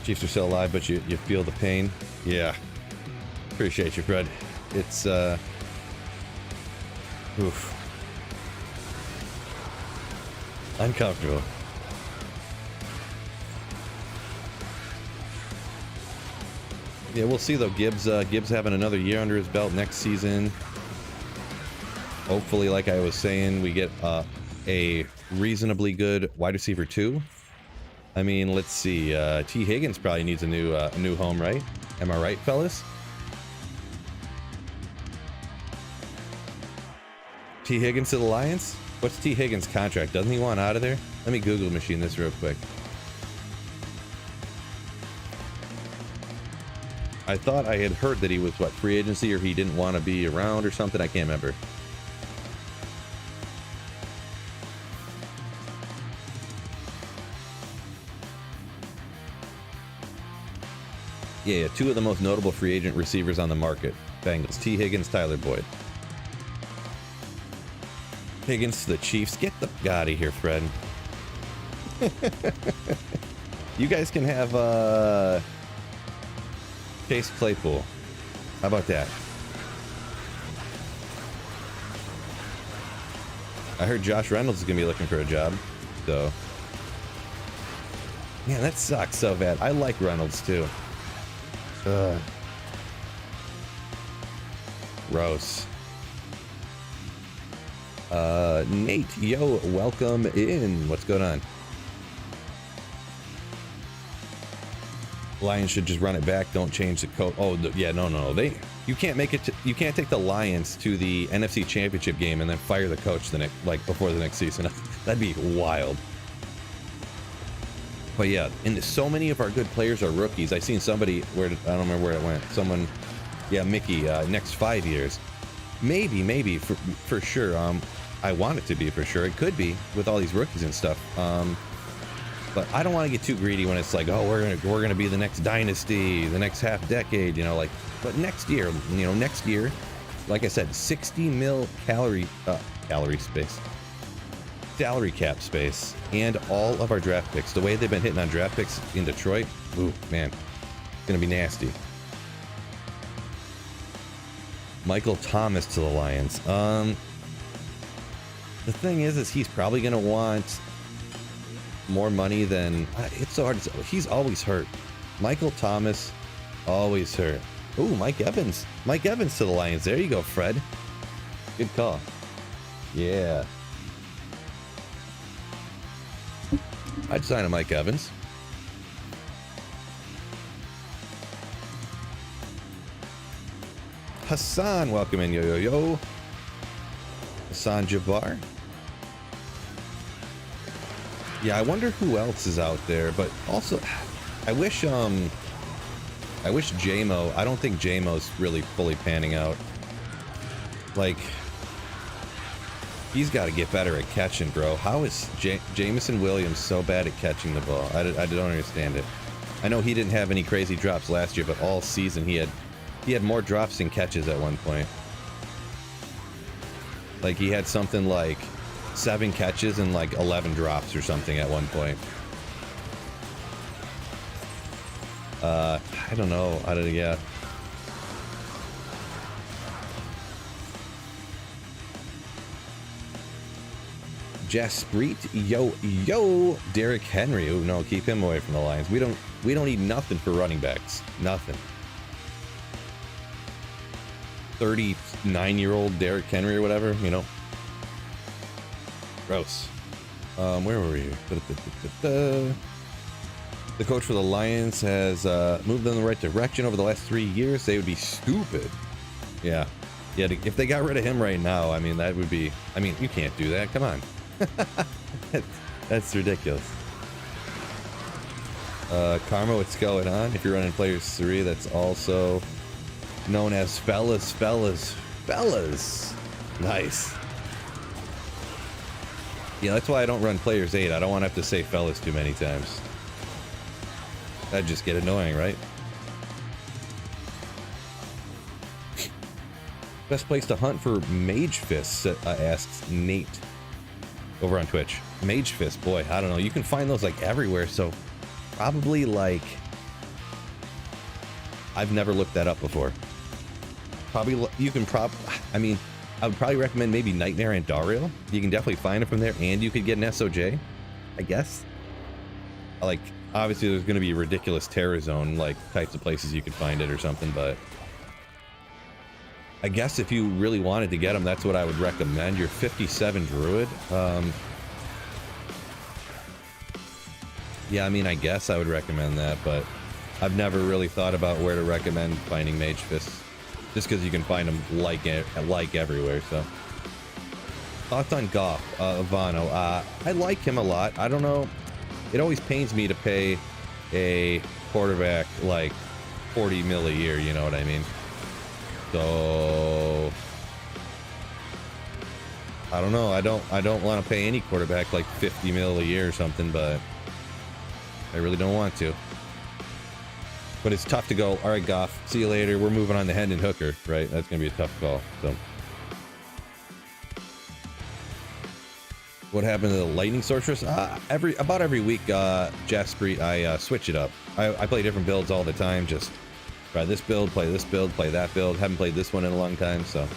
Chiefs are still alive, but you feel the pain. Yeah. Appreciate you, Fred. It's, oof. Uncomfortable. Yeah, we'll see though. Gibbs having another year under his belt next season. Hopefully, like I was saying, we get a reasonably good wide receiver 2. I mean, let's see. T. Higgins probably needs a new home, right? Am I right, fellas? T. Higgins to the Lions? What's T. Higgins' contract? Doesn't he want out of there? Let me Google machine this real quick. I thought I had heard that he was, what, free agency, or he didn't want to be around or something? I can't remember. Yeah, two of the most notable free agent receivers on the market. Bengals. T. Higgins, Tyler Boyd. Higgins to the Chiefs. Get the out of here, Fred. You guys can have Chase Claypool. How about that? I heard Josh Reynolds is gonna be looking for a job, so man, that sucks so bad. I like Reynolds too. Gross. Nate, yo, welcome in. What's going on? Lions should just run it back. Don't change the coach. Oh, yeah, no. You can't make it. You can't take the Lions to the NFC Championship game and then fire the coach before the next season. That'd be wild. But yeah, and so many of our good players are rookies. I seen somebody I don't remember where it went. Someone, yeah, Mickey. Next 5 years, maybe for sure. I want it to be for sure. It could be with all these rookies and stuff. But I don't want to get too greedy when it's like, oh, we're gonna be the next dynasty, the next half decade, you know, like. But next year, like I said, 60 mil salary cap space, and all of our draft picks. The way they've been hitting on draft picks in Detroit, ooh man, it's gonna be nasty. Michael Thomas to the Lions. The thing is he's probably gonna want more money than it's so hard to say. He's always hurt. Michael Thomas always hurt. Ooh, Mike Evans to the Lions. There you go, Fred. Good call. Yeah, I'd sign a Mike Evans. Hassan, welcome in. Yo. Hassan Jabbar. Yeah, I wonder who else is out there, but also I wish J-Mo, I don't think J-Mo's really fully panning out. Like, he's got to get better at catching, bro. How is Jameson Williams so bad at catching the ball? I don't understand it. I know he didn't have any crazy drops last year, but all season he had more drops than catches at one point. Like, he had something like 7 catches and like 11 drops or something at one point. I don't know. Yeah. Jasprit, yo, Derrick Henry. Oh no, keep him away from the Lions. We don't need nothing for running backs. Nothing. 39-year-old Derrick Henry or whatever, you know. Gross. Where were we? The coach for the Lions has moved in the right direction over the last 3 years. They would be stupid. Yeah. If they got rid of him right now, I mean, that would be. I mean, you can't do that. Come on. That's ridiculous. Karma, what's going on? If you're running Players 3, that's also known as Fellas. Nice. Yeah, that's why I don't run Players 8. I don't want to have to say Fellas too many times. That'd just get annoying, right? Best place to hunt for Mage Fists, asks Nate over on Twitch. Mage Fist, boy, I don't know. You can find those like everywhere, so probably like... I've never looked that up before. Probably, I mean, I would probably recommend maybe Nightmare and Dario. You can definitely find it from there, and you could get an SOJ, I guess. Like, obviously there's going to be ridiculous terror zone, like, types of places you could find it or something, but I guess if you really wanted to get them, that's what I would recommend. Your 57 Druid. Yeah, I mean, I guess I would recommend that, but I've never really thought about where to recommend finding Mage Fists, just because you can find them like everywhere. So, thoughts on Goff, Ivano? I like him a lot. I don't know. It always pains me to pay a quarterback like 40 mil a year. You know what I mean? So I don't know. I don't want to pay any quarterback like 50 mil a year or something, but I really don't want to. But it's tough to go, all right, Goff, see you later. We're moving on to Hendon Hooker, right? That's going to be a tough call. So, what happened to the Lightning Sorceress? About every week, Jasper, I switch it up. I play different builds all the time. Just try this build, play that build. Haven't played this one in a long time, so.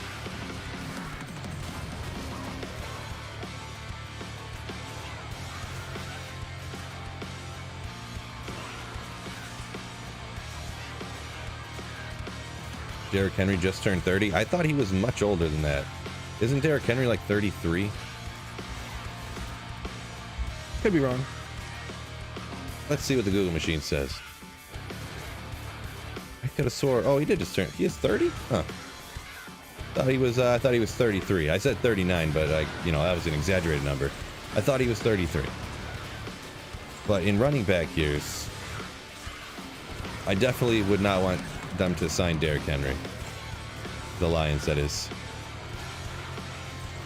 Derrick Henry just turned 30. I thought he was much older than that. Isn't Derrick Henry like 33? Could be wrong. Let's see what the Google machine says. I could have swore. Oh, he did just turn. He is 30? Huh. Thought he was 33. I said 39, but that was an exaggerated number. I thought he was 33. But in running back years, I definitely would not want them to sign Derrick Henry. The Lions, that is.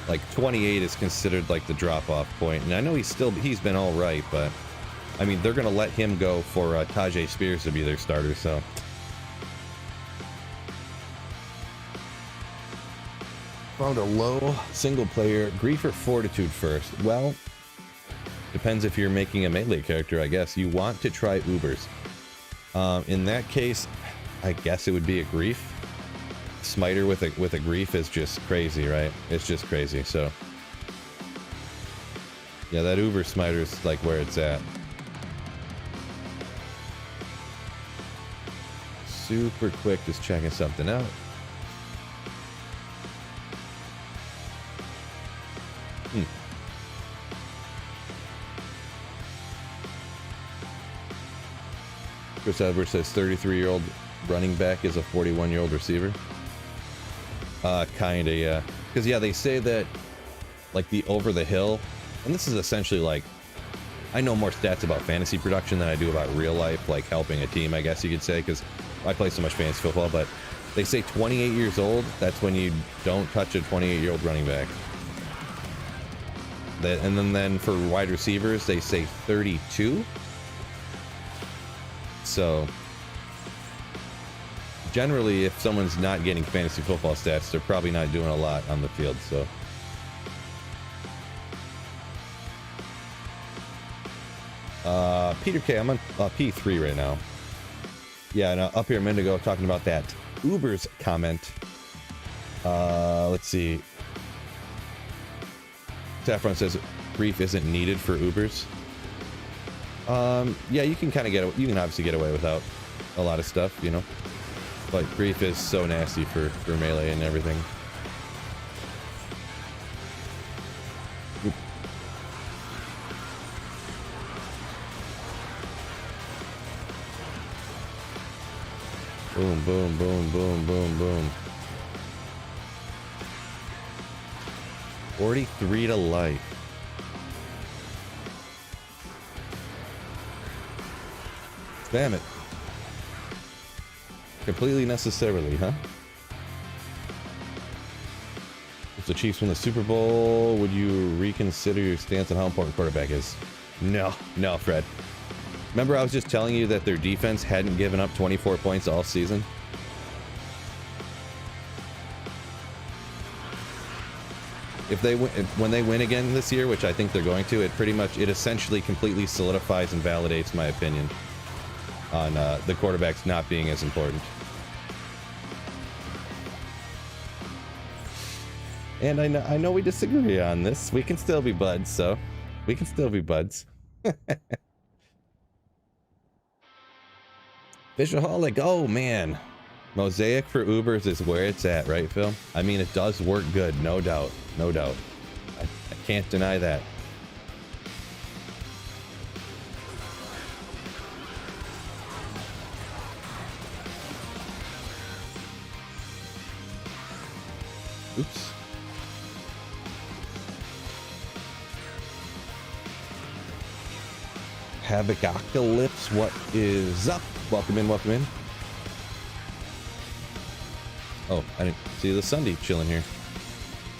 Like 28 is considered like the drop-off point, and I know he's been all right, but I mean they're gonna let him go for Tajay Spears to be their starter. So found a low single player grief or fortitude first. Well, depends if you're making a melee character. I guess you want to try Ubers. In that case, I guess it would be a grief. Smiter with a grief is just crazy, right? It's just crazy. So yeah, that Uber Smiter is like where it's at. Super quick, just checking something out. Chris Edwards says 33-year-old running back is a 41-year-old receiver. Kinda, yeah. Because yeah, they say that like the over the hill, and this is essentially like, I know more stats about fantasy production than I do about real life, like helping a team, I guess you could say, because I play so much fantasy football. But they say 28 years old, that's when you don't touch a 28-year-old running back. And then for wide receivers, they say 32. So generally, if someone's not getting fantasy football stats, they're probably not doing a lot on the field. So Peter K, I'm on P3 right now. Yeah, and up here a minute ago talking about that Uber's comment. Let's see. Saffron says grief isn't needed for Ubers. Yeah, you can kind of you can obviously get away without a lot of stuff, you know. But grief is so nasty for melee and everything. Oop. Boom, boom, boom, boom, boom, boom. 43 to life. Spam it. Completely necessarily, huh? If the Chiefs win the Super Bowl, would you reconsider your stance on how important quarterback is? No, Fred. Remember I was just telling you that their defense hadn't given up 24 points all season? When they win again this year, which I think they're going to, it essentially completely solidifies and validates my opinion on the quarterbacks not being as important. And I know we disagree on this. We can still be buds, so we can still be buds. Fishaholic, oh man. Mosaic for Ubers is where it's at, right, Phil? I mean, it does work good, no doubt. No doubt. I can't deny that. Oops. Havocacalypse, what is up? Welcome in, welcome in. Oh, I didn't see the Sunday chilling here.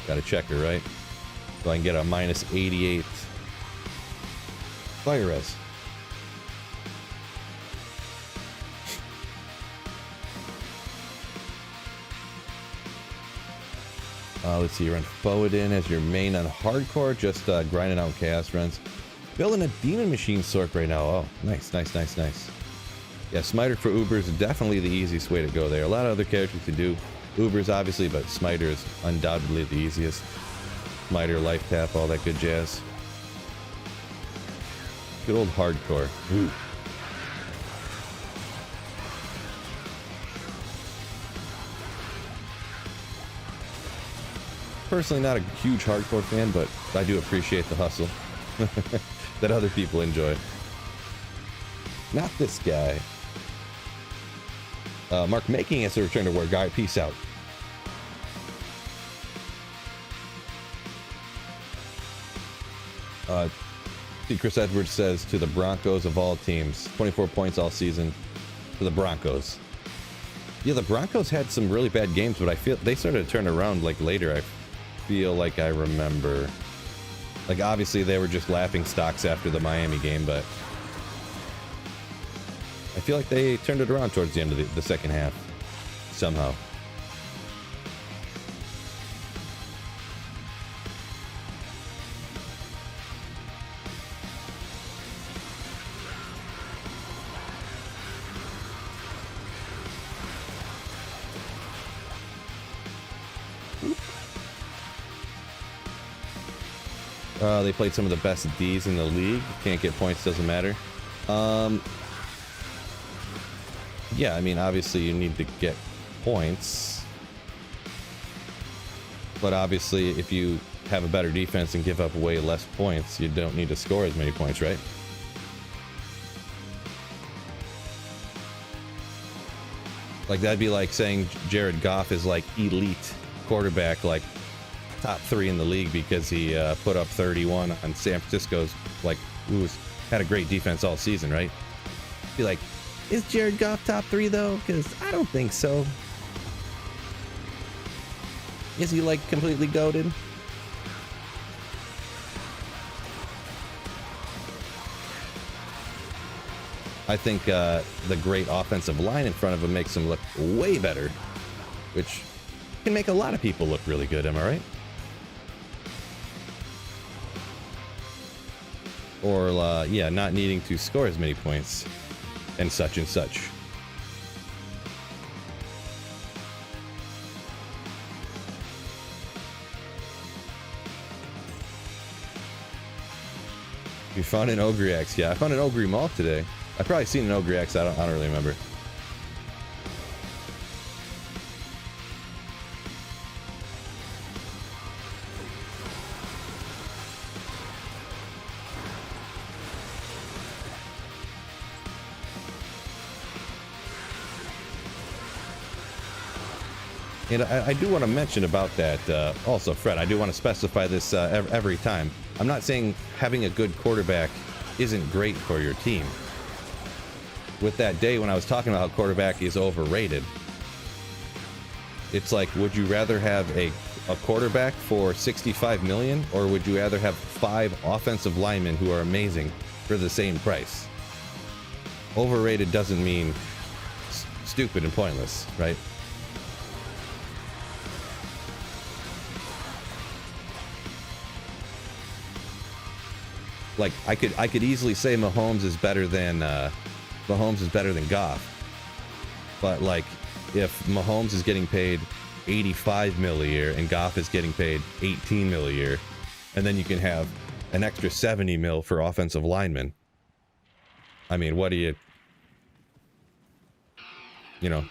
Gotta check her, right? So I can get a minus 88 fire res. Let's see, you run forward in as your main on hardcore, just grinding out chaos runs. Building a demon machine sork right now. Oh, nice, nice, nice, nice. Yeah, Smiter for Ubers is definitely the easiest way to go there. A lot of other characters can do Ubers, obviously, but Smiter is undoubtedly the easiest. Smiter, life tap, all that good jazz. Good old hardcore. Ooh. Personally, not a huge hardcore fan, but I do appreciate the hustle that other people enjoy. Not this guy. Mark making us a return to work. Guy, peace out. See, Chris Edwards says to the Broncos of all teams, 24 points all season to the Broncos. Yeah, the Broncos had some really bad games, but I feel they started to turn around like later. I feel like I remember. Like, obviously they were just laughing stocks after the Miami game, but I feel like they turned it around towards the end of the second half somehow. They played some of the best Ds in the league. Can't get points, doesn't matter. Yeah, I mean, obviously you need to get points. But obviously, if you have a better defense and give up way less points, you don't need to score as many points, right? Like, that'd be like saying Jared Goff is like elite quarterback, like top 3 in the league because he put up 31 on San Francisco's, like, who's had a great defense all season, right? Be like, is Jared Goff top 3 though? Because I don't think so. Is he like completely goated? I think the great offensive line in front of him makes him look way better, which can make a lot of people look really good, am I right? Or, yeah, not needing to score as many points and such and such. You found an Ogre Axe. Yeah, I found an Ogre Maul today. I've probably seen an Ogre Axe. I don't really remember. And I do want to mention about that also, Fred, I do want to specify this every time. I'm not saying having a good quarterback isn't great for your team. With that day when I was talking about how quarterback is overrated, it's like, would you rather have a quarterback for 65 million, or would you rather have 5 offensive linemen who are amazing for the same price? Overrated doesn't mean stupid and pointless, right? Like, I could easily say Mahomes is better than Goff, but like, if Mahomes is getting paid 85 mil a year and Goff is getting paid 18 mil a year, and then you can have an extra 70 mil for offensive linemen. I mean, what do you know? Do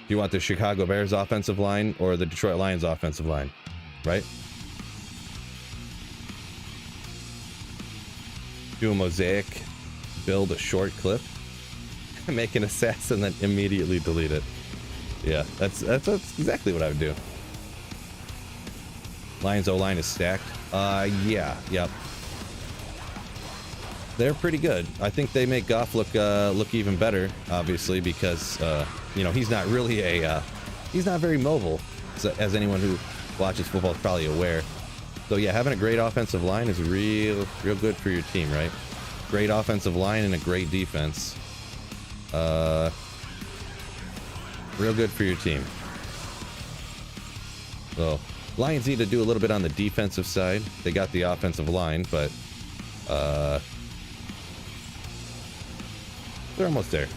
you want the Chicago Bears offensive line or the Detroit Lions offensive line, right? Do a mosaic, build a short clip, make an assassin, then immediately delete it. Yeah, that's exactly what I would do. Lions O-line is stacked. Yeah, yep. They're pretty good. I think they make Goff look even better, obviously, because you know, he's not really he's not very mobile, as anyone who watches football is probably aware. So yeah, having a great offensive line is real good for your team, right? Great offensive line and a great defense. Real good for your team. So Lions need to do a little bit on the defensive side. They got the offensive line, but they're almost there.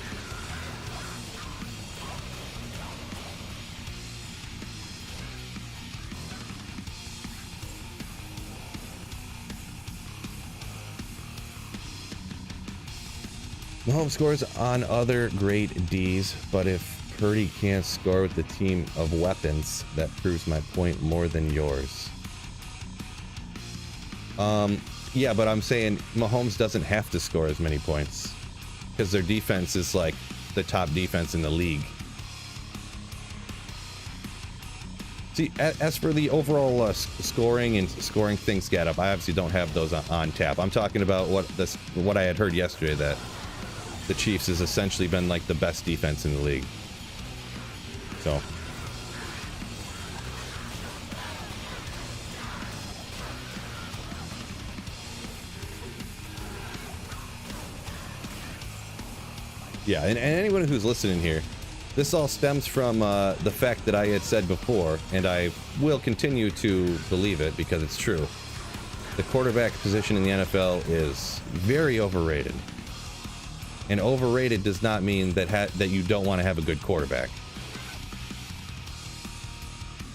Mahomes scores on other great Ds, but if Purdy can't score with the team of weapons, that proves my point more than yours. Yeah, but I'm saying Mahomes doesn't have to score as many points because their defense is like the top defense in the league. See, as for the overall scoring and scoring things get up, I obviously don't have those on tap. I'm talking about what I had heard yesterday, that the Chiefs has essentially been like the best defense in the league. So yeah, and anyone who's listening here, this all stems from the fact that I had said before, and I will continue to believe it because it's true. The quarterback position in the NFL is very overrated. And overrated does not mean that you don't want to have a good quarterback.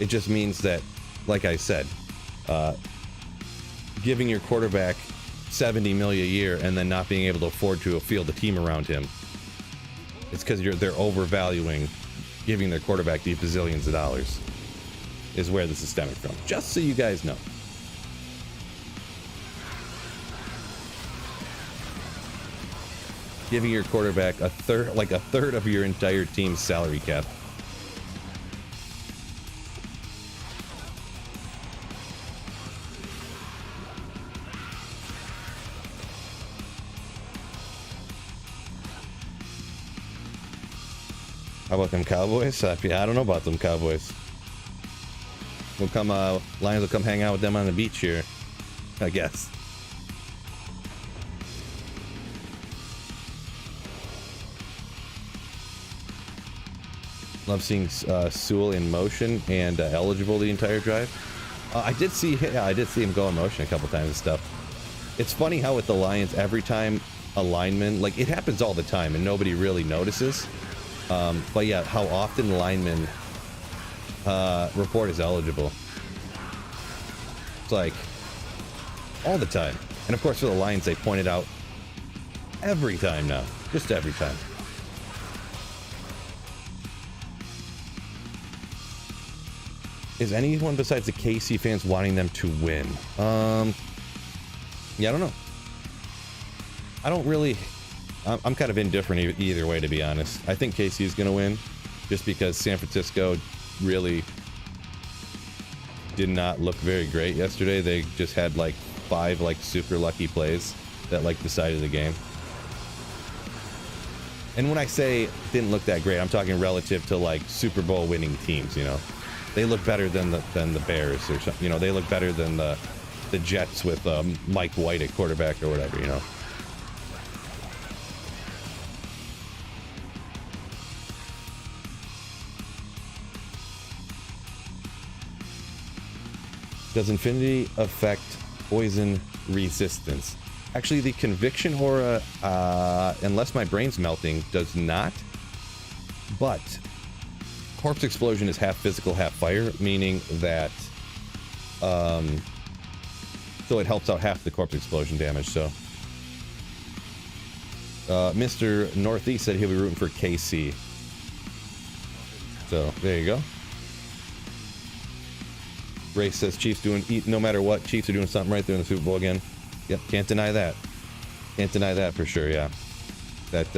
It just means that, like I said, giving your quarterback $70 million a year and then not being able to afford to field a team around him, it's because they're overvaluing giving their quarterback these bazillions of dollars, is where this is stemming from. Just so you guys know. Giving your quarterback a third of your entire team's salary cap. How about them Cowboys? I don't know about them Cowboys. We'll come, Lions will come hang out with them on the beach here, I guess. Love seeing Sewell in motion and eligible the entire drive. I did see him go in motion a couple times and stuff. It's funny how with the Lions, every time a lineman, like it happens all the time and nobody really notices. But yeah, how often linemen report as eligible. It's like all the time. And of course for the Lions, they point it out every time now. Just every time. Is anyone besides the KC fans wanting them to win? Yeah, I don't know. I don't really... I'm kind of indifferent either way, to be honest. I think KC is going to win just because San Francisco really did not look very great yesterday. They just had like 5 like super lucky plays that like decided the game. And when I say didn't look that great, I'm talking relative to like Super Bowl winning teams, you know. They look better than the Bears or something, you know. They look better than the Jets with Mike White at quarterback or whatever, you know. Does Infinity affect poison resistance? Actually, the Conviction Aura, unless my brain's melting, does not. But Corpse Explosion is half physical, half fire, meaning that so it helps out half the Corpse Explosion damage. So Mr. Northeast said he'll be rooting for KC. So there you go. Ray says Chiefs doing, no matter what, Chiefs are doing something right there in the Super Bowl again. Yep, can't deny that. Can't deny that for sure, yeah. That,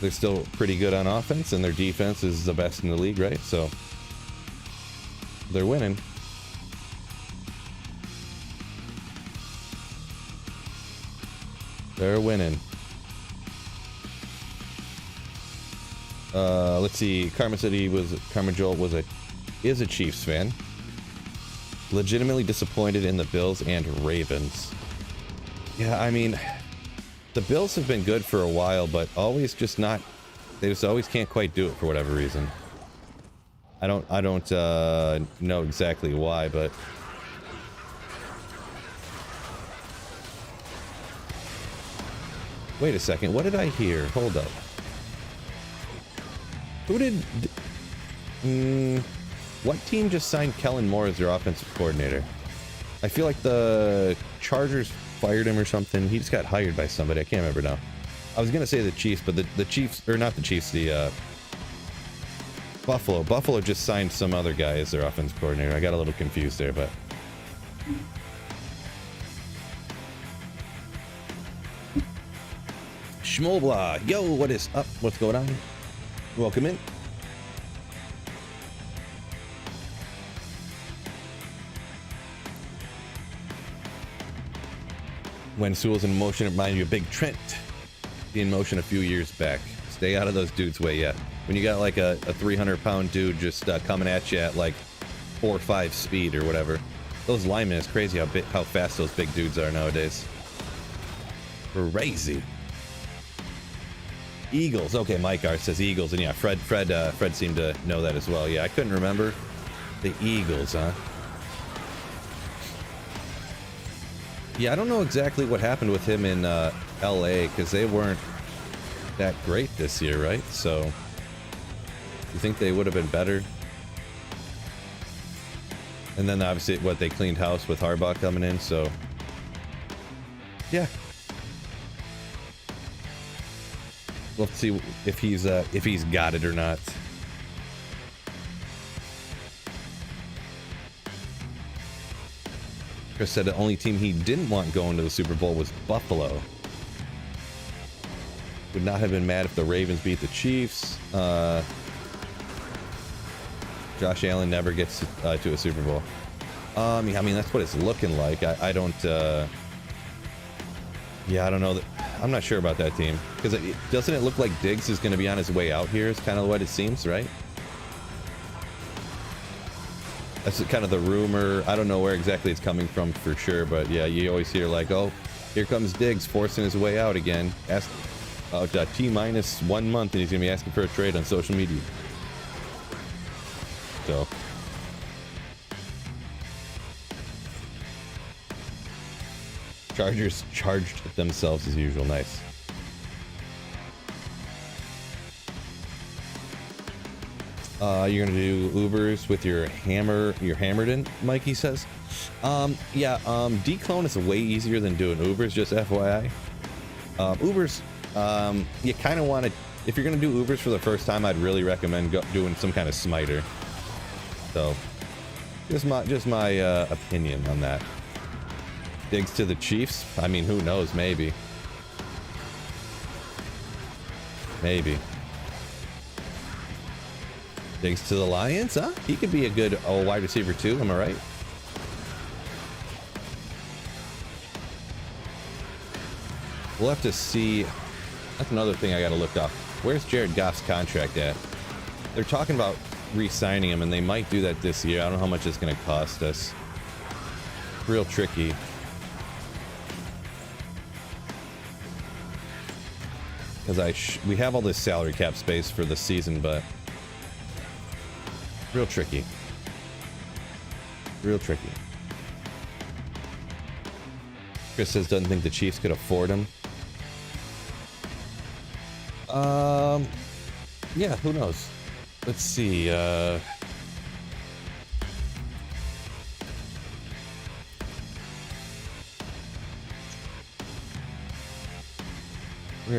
they're still pretty good on offense, and their defense is the best in the league, right? So, they're winning. They're winning. Let's see. Karma Joel is a Chiefs fan. Legitimately disappointed in the Bills and Ravens. Yeah, I mean, the Bills have been good for a while, but always just not. They just always can't quite do it for whatever reason. I don't know exactly why, but wait a second. What did I hear? Hold up. Who did? What team just signed Kellen Moore as their offensive coordinator? I feel like the Chargers fired him or something. He just got hired by somebody. I can't remember now. I was gonna say the Chiefs, but the Chiefs, or not the Chiefs, the Buffalo. Buffalo just signed some other guy as their offensive coordinator. I got a little confused there, but Schmolbla, yo, what is up? What's going on? Welcome in. When Sewell's in motion, it reminds you of Big Trent in motion a few years back. Stay out of those dudes' way yet. When you got like a 300-pound dude just coming at you at like 4 or 5 speed or whatever. Those linemen, is crazy how fast those big dudes are nowadays. Crazy. Eagles. Okay, Mike R says Eagles, and yeah, Fred seemed to know that as well. Yeah, I couldn't remember the Eagles, huh? Yeah, I don't know exactly what happened with him in LA because they weren't that great this year, right? So you think they would have been better? And then obviously what they cleaned house with Harbaugh coming in, so yeah. We'll see if he's got it or not. Chris said the only team he didn't want going to the Super Bowl was Buffalo. Would not have been mad if the Ravens beat the Chiefs. Josh Allen never gets to a Super Bowl. I mean that's what it's looking like. I don't. Yeah, I don't know. I'm not sure about that team because doesn't it look like Diggs is going to be on his way out here? Is kind of what it seems, right? That's kind of the rumor. I don't know where exactly it's coming from for sure, but yeah, you always hear like, oh, here comes Diggs forcing his way out again. Ask T-minus 1 month and he's gonna be asking for a trade on social media. So Chargers charged themselves as usual. Nice. You're gonna do Ubers with your Hammerton, Mikey says. Yeah, declone is way easier than doing Ubers, just FYI. Ubers, you kind of want to, if you're gonna do Ubers for the first time, I'd really recommend doing some kind of smiter. So, just my opinion on that. Diggs to the Chiefs. I mean, who knows? Maybe. Diggs to the Lions, huh? He could be a good wide receiver too. Am I right? We'll have to see. That's another thing I got to look up. Where's Jared Goff's contract at? They're talking about re-signing him, and they might do that this year. I don't know how much it's going to cost us. Real tricky. Because we have all this salary cap space for the season, but real tricky. Chris says doesn't think the Chiefs could afford him. Yeah, who knows? Let's see. Where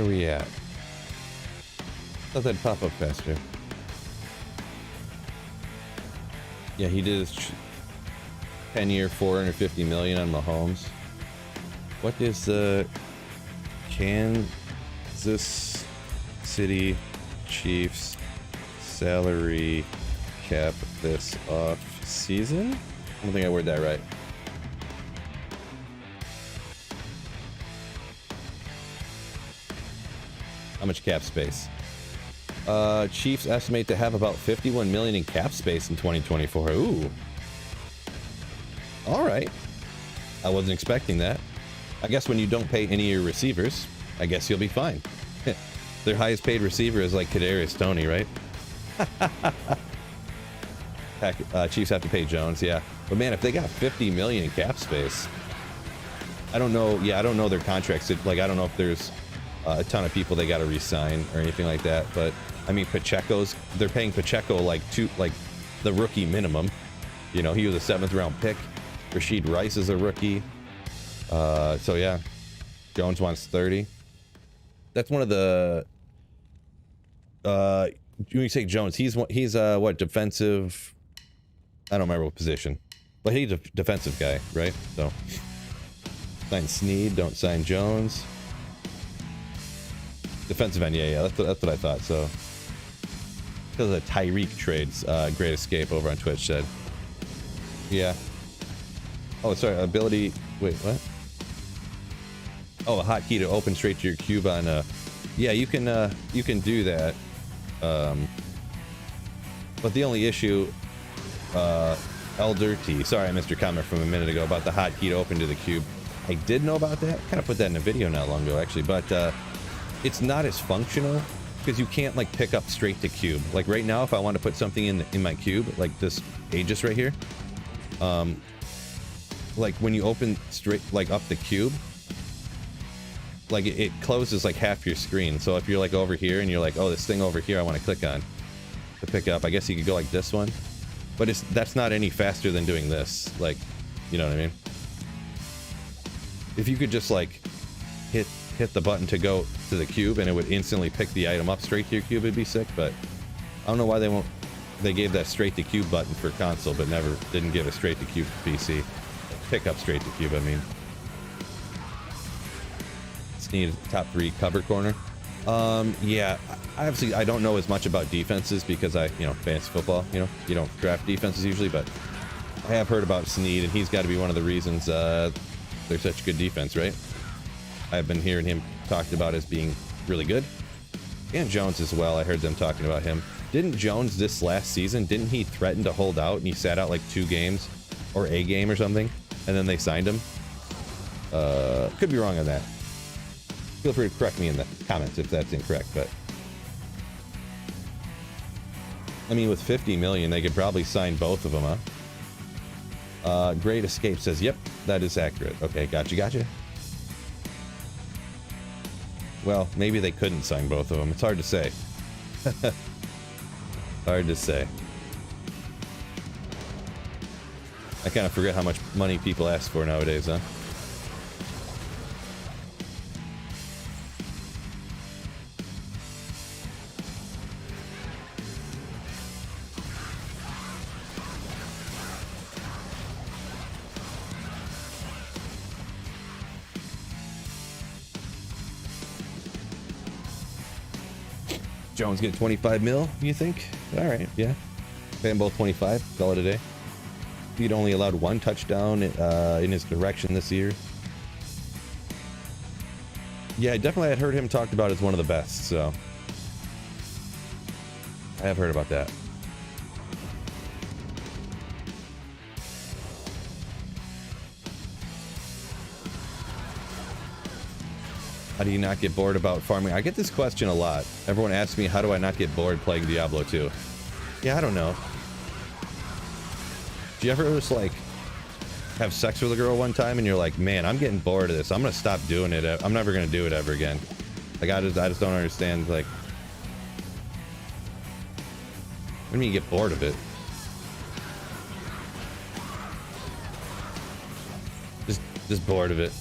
are we at? Thought that'd pop up faster. Yeah, he did his 10-year, $450 million on Mahomes. What is the Kansas City Chiefs salary cap this off season? I don't think I worded that right. How much cap space? Chiefs estimate to have about 51 million in cap space in 2024. Ooh. All right. I wasn't expecting that. I guess when you don't pay any of your receivers, I guess you'll be fine. Their highest paid receiver is like Kadarius Toney, right? Chiefs have to pay Jones, yeah. But man, if they got 50 million in cap space, I don't know. Yeah, I don't know their contracts. Like, I don't know if there's a ton of people they got to re-sign or anything like that. But I mean, they're paying Pacheco like the rookie minimum. You know, he was a 7th round pick. Rashid Rice is a rookie. So yeah, Jones wants 30. That's one of the. When you say Jones, he's what, defensive? I don't remember what position, but he's a defensive guy, right? So sign Snead, don't sign Jones. Defensive end, yeah, that's what I thought. So because of the Tyreek trades, Great Escape over on Twitch said, yeah. Oh, sorry, ability. Wait, what? Oh, a hotkey to open straight to your cube on. Yeah, you can do that. But the only issue, Elder T. Sorry, I missed your comment from a minute ago about the hotkey to open to the cube. I did know about that. Kind of put that in a video not long ago, actually. But it's not as functional because you can't like pick up straight to cube. Like right now, if I want to put something in my cube, like this Aegis right here, like when you open straight like up the cube, like it closes like half your screen. So if you're like over here and you're like, oh, this thing over here I want to click on to pick up, I guess you could go like this one, but that's not any faster than doing this. Like, you know what I mean? If you could just like hit the button to go to the cube and it would instantly pick the item up straight to your cube, it'd be sick. But I don't know why they gave that straight to cube button for console but didn't give a straight to cube for PC. Pick up straight to cube, I mean. Need top 3 cover corner. Yeah, obviously I don't know as much about defenses because fantasy football, you don't draft defenses usually, but I have heard about Snead and he's got to be one of the reasons they're such good defense, right? I've been hearing him talked about as being really good. And Jones as well. I heard them talking about him. Didn't Jones this last season, didn't he threaten to hold out and he sat out like 2 games or a game or something and then they signed him? Could be wrong on that. Feel free to correct me in the comments if that's incorrect, but I mean, with 50 million, they could probably sign both of them, huh? Great Escape says, yep, that is accurate. Okay, gotcha. Well, maybe they couldn't sign both of them. It's hard to say. Hard to say. I kind of forget how much money people ask for nowadays, huh? Jones get 25 mil, you think? All right, yeah. Pay them both 25, call it a day. He'd only allowed 1 touchdown in his direction this year. Yeah, I definitely had heard him talked about as one of the best, so I have heard about that. How do you not get bored about farming? I get this question a lot. Everyone asks me, how do I not get bored playing Diablo 2? Yeah, I don't know. Do you ever just like have sex with a girl one time and you're like, man, I'm getting bored of this. I'm gonna stop doing it. I'm never gonna do it ever again. Like I just don't understand. Like, what do you mean you get bored of it? Just bored of it.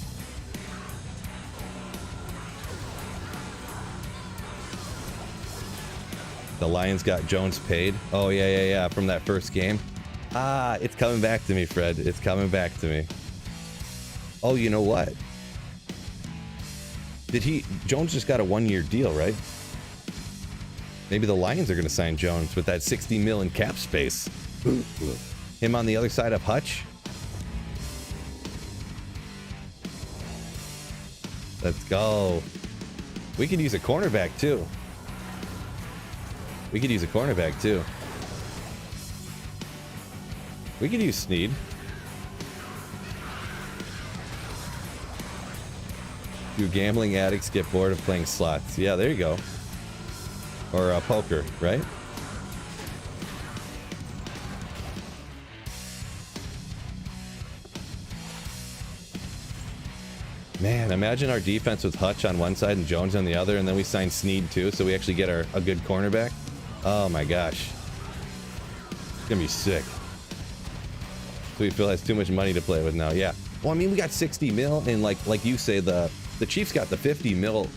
The Lions got Jones paid. Oh, yeah, from that first game. Ah, it's coming back to me, Fred. It's coming back to me. Oh, you know what? Jones just got a 1-year deal, right? Maybe the Lions are going to sign Jones with that 60 mil in cap space. Him on the other side of Hutch. Let's go. We could use a cornerback, too. We could use a cornerback, too. We could use Snead. Do gambling addicts get bored of playing slots? Yeah, there you go. Or poker, right? Man, imagine our defense with Hutch on one side and Jones on the other, and then we sign Snead too, so we actually get a good cornerback. Oh my gosh. It's gonna be sick. Sweet Phil has too much money to play with now. Yeah. Well, I mean, we got 60 mil, and like you say, the Chiefs got the 50 mil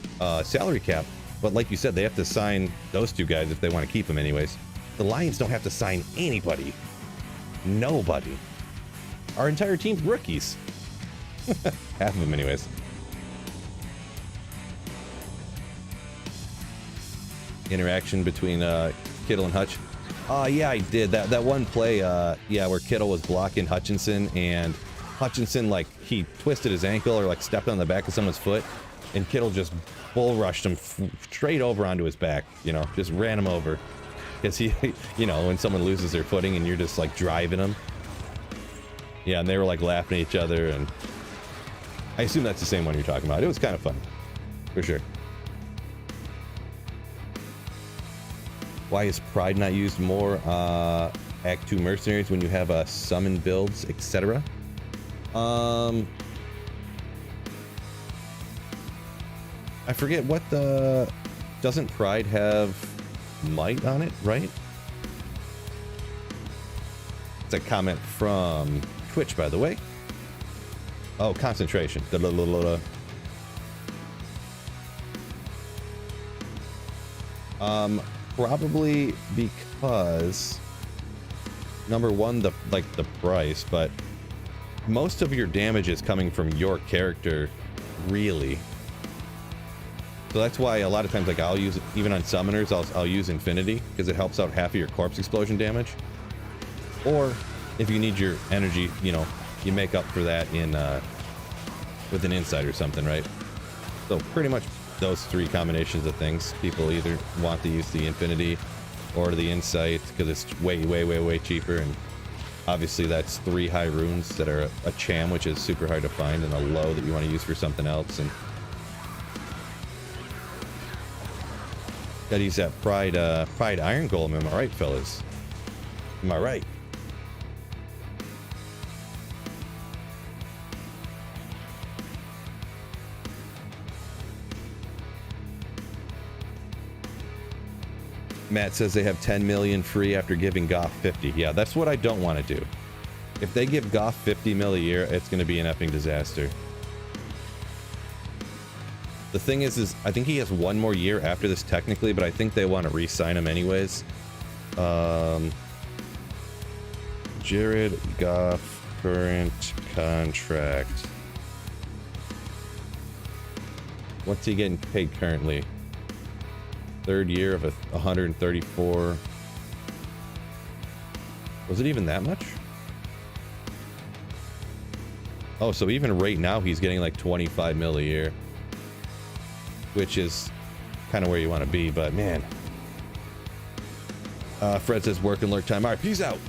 salary cap, but like you said, they have to sign those two guys if they want to keep them anyways. The Lions don't have to sign anybody. Nobody. Our entire team's rookies. Half of them anyways. Interaction between Kittle and Hutch. Yeah, I did. That one play, yeah, where Kittle was blocking Hutchinson, and Hutchinson, like, he twisted his ankle or, like, stepped on the back of someone's foot, and Kittle just bull rushed him straight over onto his back, you know, just ran him over. Because he, you know, when someone loses their footing and you're just, like, driving them. Yeah, and they were, like, laughing at each other, and I assume that's the same one you're talking about. It was kind of fun, for sure. Why is Pride not used more? Act 2 mercenaries when you have summon builds, etc. I forget what the... Doesn't Pride have might on it, right? It's a comment from Twitch, by the way. Oh, concentration. Probably because number one, the price, but most of your damage is coming from your character, really. So that's why a lot of times, like, I'll use, even on summoners, I'll use Infinity because it helps out half of your corpse explosion damage. Or if you need your energy, you know, you make up for that in with an insight or something, right? So pretty much those three combinations of things. People either want to use the Infinity or the insight because it's way cheaper, and obviously that's 3 high runes that are a cham, which is super hard to find, and a low that you want to use for something else. And gotta use that Pride Iron Golem. Am I right, fellas? Am I right? Matt says they have 10 million free after giving Goff 50. Yeah, that's what I don't want to do. If they give Goff 50 mil a year, it's going to be an epic disaster. The thing is I think he has 1 more year after this technically, but I think they want to re-sign him anyways. Jared Goff current contract. What's he getting paid currently? 3rd year of 134. Was it even that much? Oh, so even right now he's getting like 25 mil a year, which is kind of where you want to be, but man. Fred says work and lurk time. All right, peace out.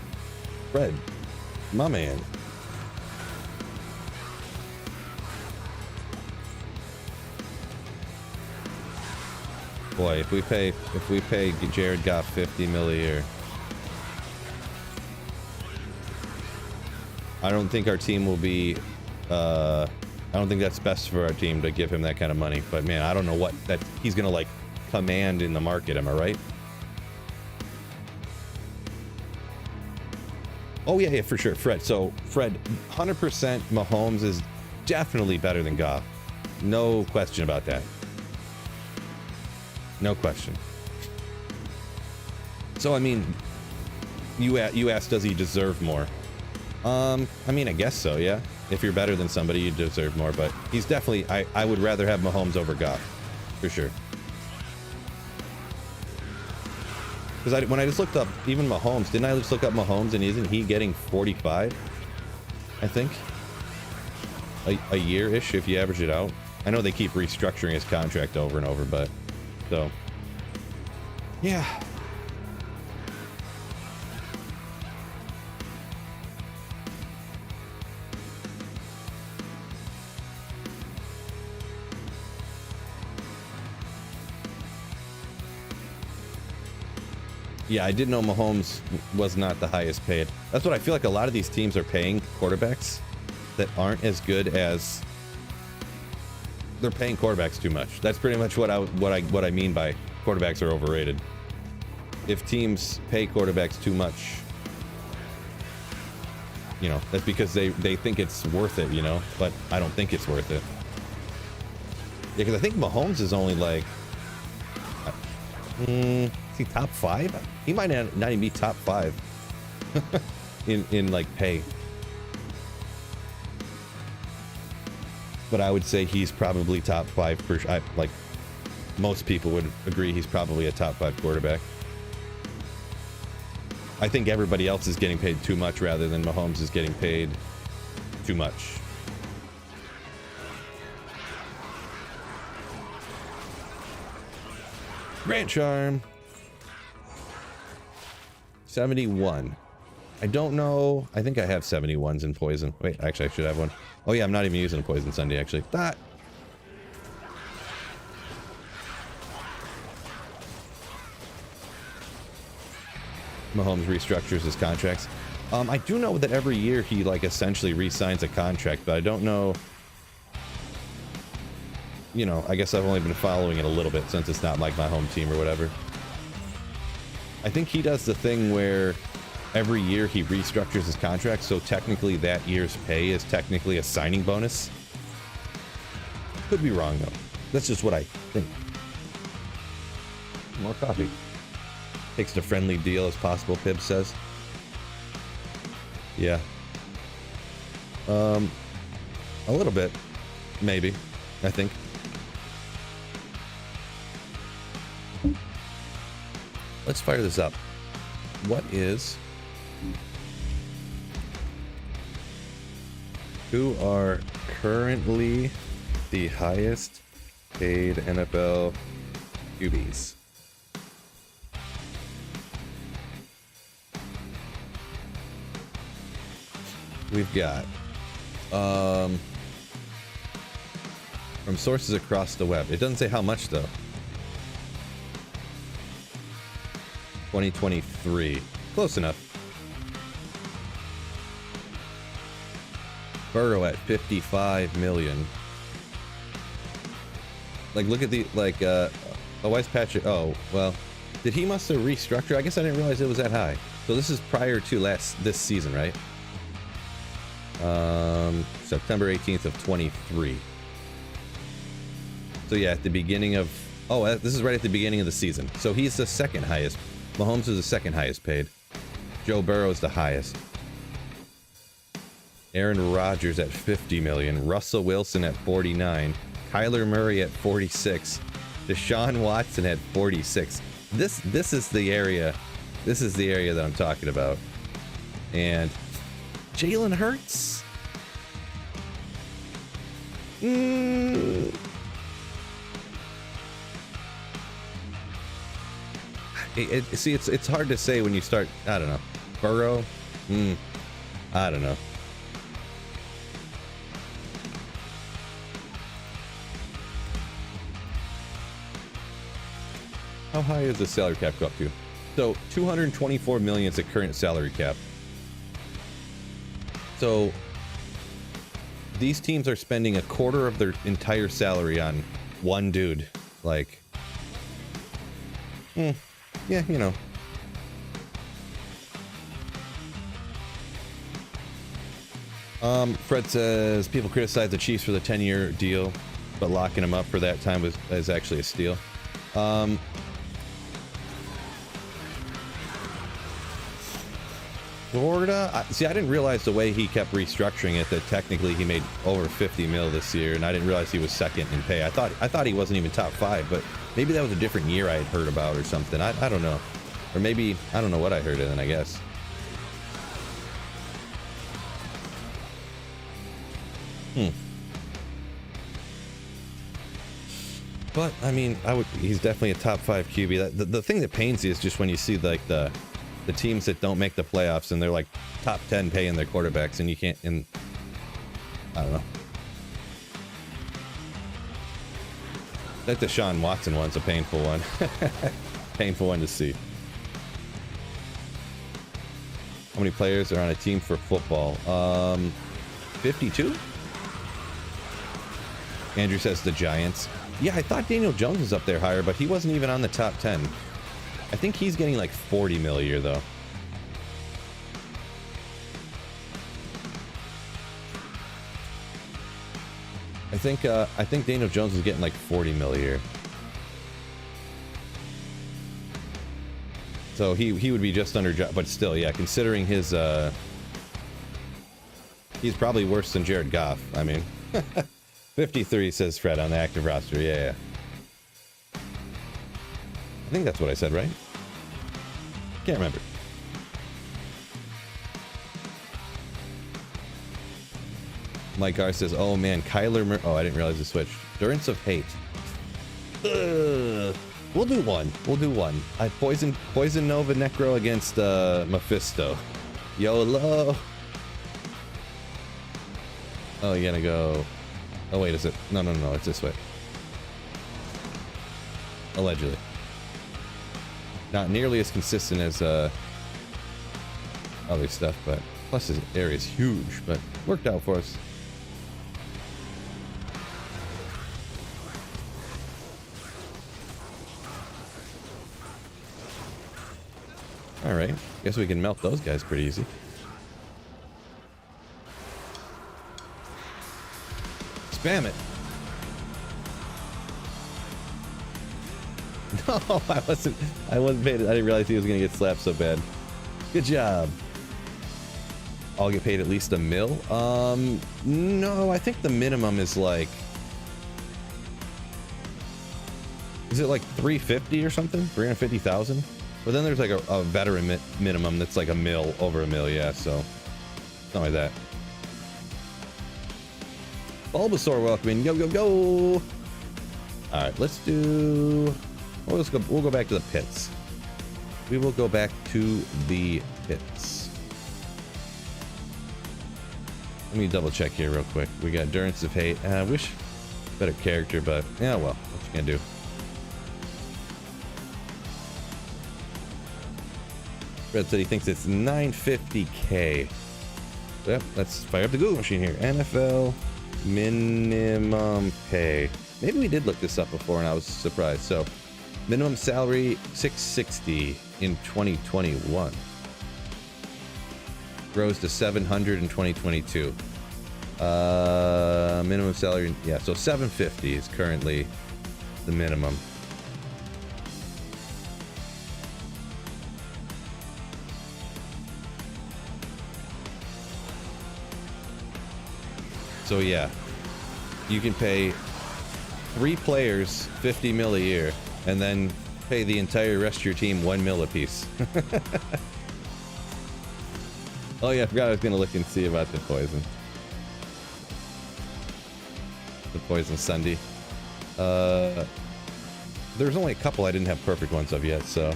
Fred, my man. Boy, if we pay Jared Goff 50 mil a year, I don't think our team will be. I don't think that's best for our team to give him that kind of money. But man, I don't know what that he's gonna like command in the market. Am I right? Oh yeah, for sure, Fred. So Fred, 100% Mahomes is definitely better than Goff. No question about that. No question. So I mean, you asked, does he deserve more? I mean, I guess so, yeah. If you're better than somebody, you deserve more, but he's definitely, I would rather have Mahomes over Goff, for sure. Because when I just looked up even Mahomes, didn't I just look up Mahomes, and isn't he getting 45? I think a year-ish if you average it out. I know they keep restructuring his contract over and over, but so yeah. Yeah, I did know Mahomes was not the highest paid. That's what I feel like a lot of these teams are paying quarterbacks that aren't as good as they're paying quarterbacks too much. That's pretty much what I mean by quarterbacks are overrated. If teams pay quarterbacks too much, you know, that's because they think it's worth it, you know, but I don't think it's worth it. Yeah, because I think Mahomes is only like, is he top 5? He might not even be top 5 in like pay. But I would say he's probably top 5 for sure. Like most people would agree he's probably a top 5 quarterback. I think everybody else is getting paid too much rather than Mahomes is getting paid too much. Grant Charm. 71. I don't know. I think I have 71s in poison. Wait, actually I should have one. Oh yeah, I'm not even using a poison Sunday actually. That. Mahomes restructures his contracts. I do know that every year he like essentially re-signs a contract, but I don't know. You know, I guess I've only been following it a little bit since it's not like my home team or whatever. I think he does the thing where every year he restructures his contract, so technically that year's pay is technically a signing bonus. Could be wrong though. That's just what I think. More coffee. Takes the friendly deal as possible, Pib says. Yeah. A little bit. Maybe. I think. Let's fire this up. What is... Who are currently the highest paid NFL QBs? We've got from sources across the web. It doesn't say how much though. 2023. Close enough. Burrow at 55 million. Like look at the like oh why is Patrick, oh well, did he must have restructured? I guess I didn't realize it was that high. So this is prior to this season, right? September 18th of 23. So yeah, at the beginning of, oh, this is right at the beginning of the season. So he's the second highest. Mahomes is the second highest paid. Joe Burrow is the highest. Aaron Rodgers at 50 million. Russell Wilson at 49. Kyler Murray at 46. Deshaun Watson at 46. This is the area. This is the area that I'm talking about. And Jalen Hurts? See, it's hard to say when you start. I don't know. Burrow? I don't know. How high is the salary cap go up to? So 224 million is the current salary cap. So these teams are spending a quarter of their entire salary on one dude. Like, yeah, you know. Fred says people criticize the Chiefs for the 10-year deal, but locking them up for that time is actually a steal. Florida, see, I didn't realize the way he kept restructuring it that technically he made over 50 mil this year, and I didn't realize he was second in pay. I thought he wasn't even top 5, but maybe that was a different year I had heard about or something. I don't know, or maybe I don't know what I heard in, I guess. But I mean, he's definitely a top 5 QB. The thing that pains you is just when you see like the teams that don't make the playoffs and they're like top 10 paying their quarterbacks, and you can't, and I don't know. That Deshaun Watson one's a painful one. Painful one to see. How many players are on a team for football? 52? Andrew says the Giants. Yeah, I thought Daniel Jones was up there higher, but he wasn't even on the top 10. I think he's getting like 40 mil a year, though. I think Daniel Jones is getting like 40 mil a year. So he would be just under, but still, yeah, considering his, he's probably worse than Jared Goff. I mean, 53 says Fred on the active roster. Yeah. I think that's what I said, right? Can't remember. Mike R says, oh man, Kyler oh, I didn't realize the switch. Endurance of Hate. Ugh. We'll do one. I Poison Nova Necro against Mephisto. YOLO. Oh, you're gonna go. Oh wait, is it? No, it's this way. Allegedly. Not nearly as consistent as other stuff, but plus his area is huge, but worked out for us. Alright, guess we can melt those guys pretty easy. Spam it! No, I wasn't paid. I didn't realize he was gonna get slapped so bad. Good job. I'll get paid at least $1 mil. No, I think the minimum is like... Is it like 350 or something? 350,000? But then there's like a veteran minimum that's like $1 mil, over $1 mil, yeah, so something like that. Bulbasaur, welcome in. Go. Alright, let's do... Well, we'll go back to the pits. We will go back to the pits. Let me double check here real quick. We got Endurance of Hate. I wish better character, but yeah, well, what you gonna do? Fred said he thinks it's 950K. Yep, let's fire up the Google machine here. NFL minimum pay. Maybe we did look this up before and I was surprised. So, minimum salary $660 in 2021. Grows to $700 in 2022. Minimum salary, yeah, so $750 is currently the minimum. So yeah, you can pay 3 players 50 mil a year and then pay the entire rest of your team 1 mil a piece. Oh yeah, I forgot I was gonna look and see about the poison. The poison Sunday. There's only a couple I didn't have perfect ones of yet, so.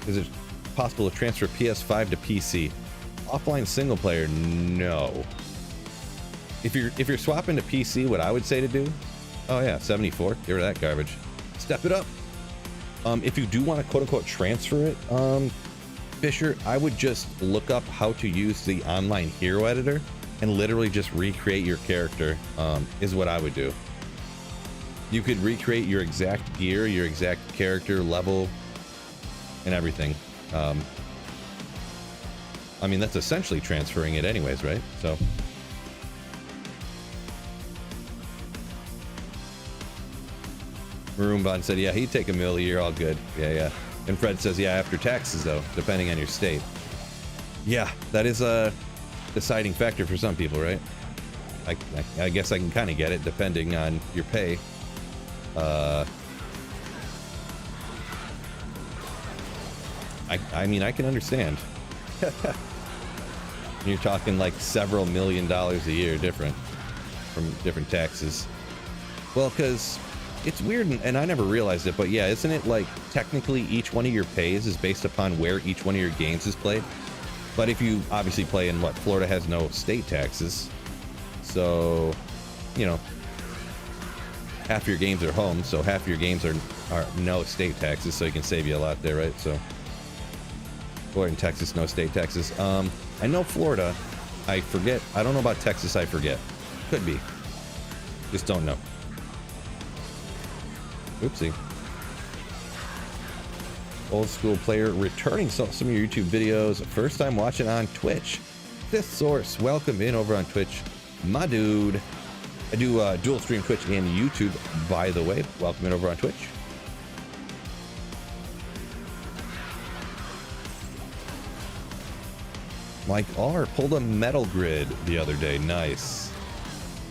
Is it possible to transfer PS5 to PC? Offline single player, no. If you're swapping to PC, what I would say to do, oh yeah, 74, get rid of that garbage. Step it up. If you do want to quote unquote transfer it, Fisher, I would just look up how to use the online hero editor and literally just recreate your character, is what I would do. You could recreate your exact gear, your exact character level, and everything. I mean, that's essentially transferring it anyways, right? So. Maroonbon said, yeah, he'd take $1 mil a year, all good. Yeah. And Fred says, yeah, after taxes, though, depending on your state. Yeah, that is a deciding factor for some people, right? I guess I can kind of get it, depending on your pay. I mean, I can understand. You're talking like several $1 million a year different from different taxes. Well, because it's weird, and I never realized it, but yeah, isn't it like technically each one of your pays is based upon where each one of your games is played? But if you obviously play in what, Florida has no state taxes, so, you know, half your games are home, so half your games are no state taxes, so you can save you a lot there, right? So, or in Texas, no state taxes. I know Florida, I forget. I don't know about Texas. I forget. Could be. Just don't know. Oopsie. Old school player returning some of your YouTube videos. First time watching on Twitch. Fifth Source, welcome in over on Twitch, my dude. I do dual stream Twitch and YouTube, by the way. Welcome in over on Twitch. Mike R pulled a metal grid the other day. Nice.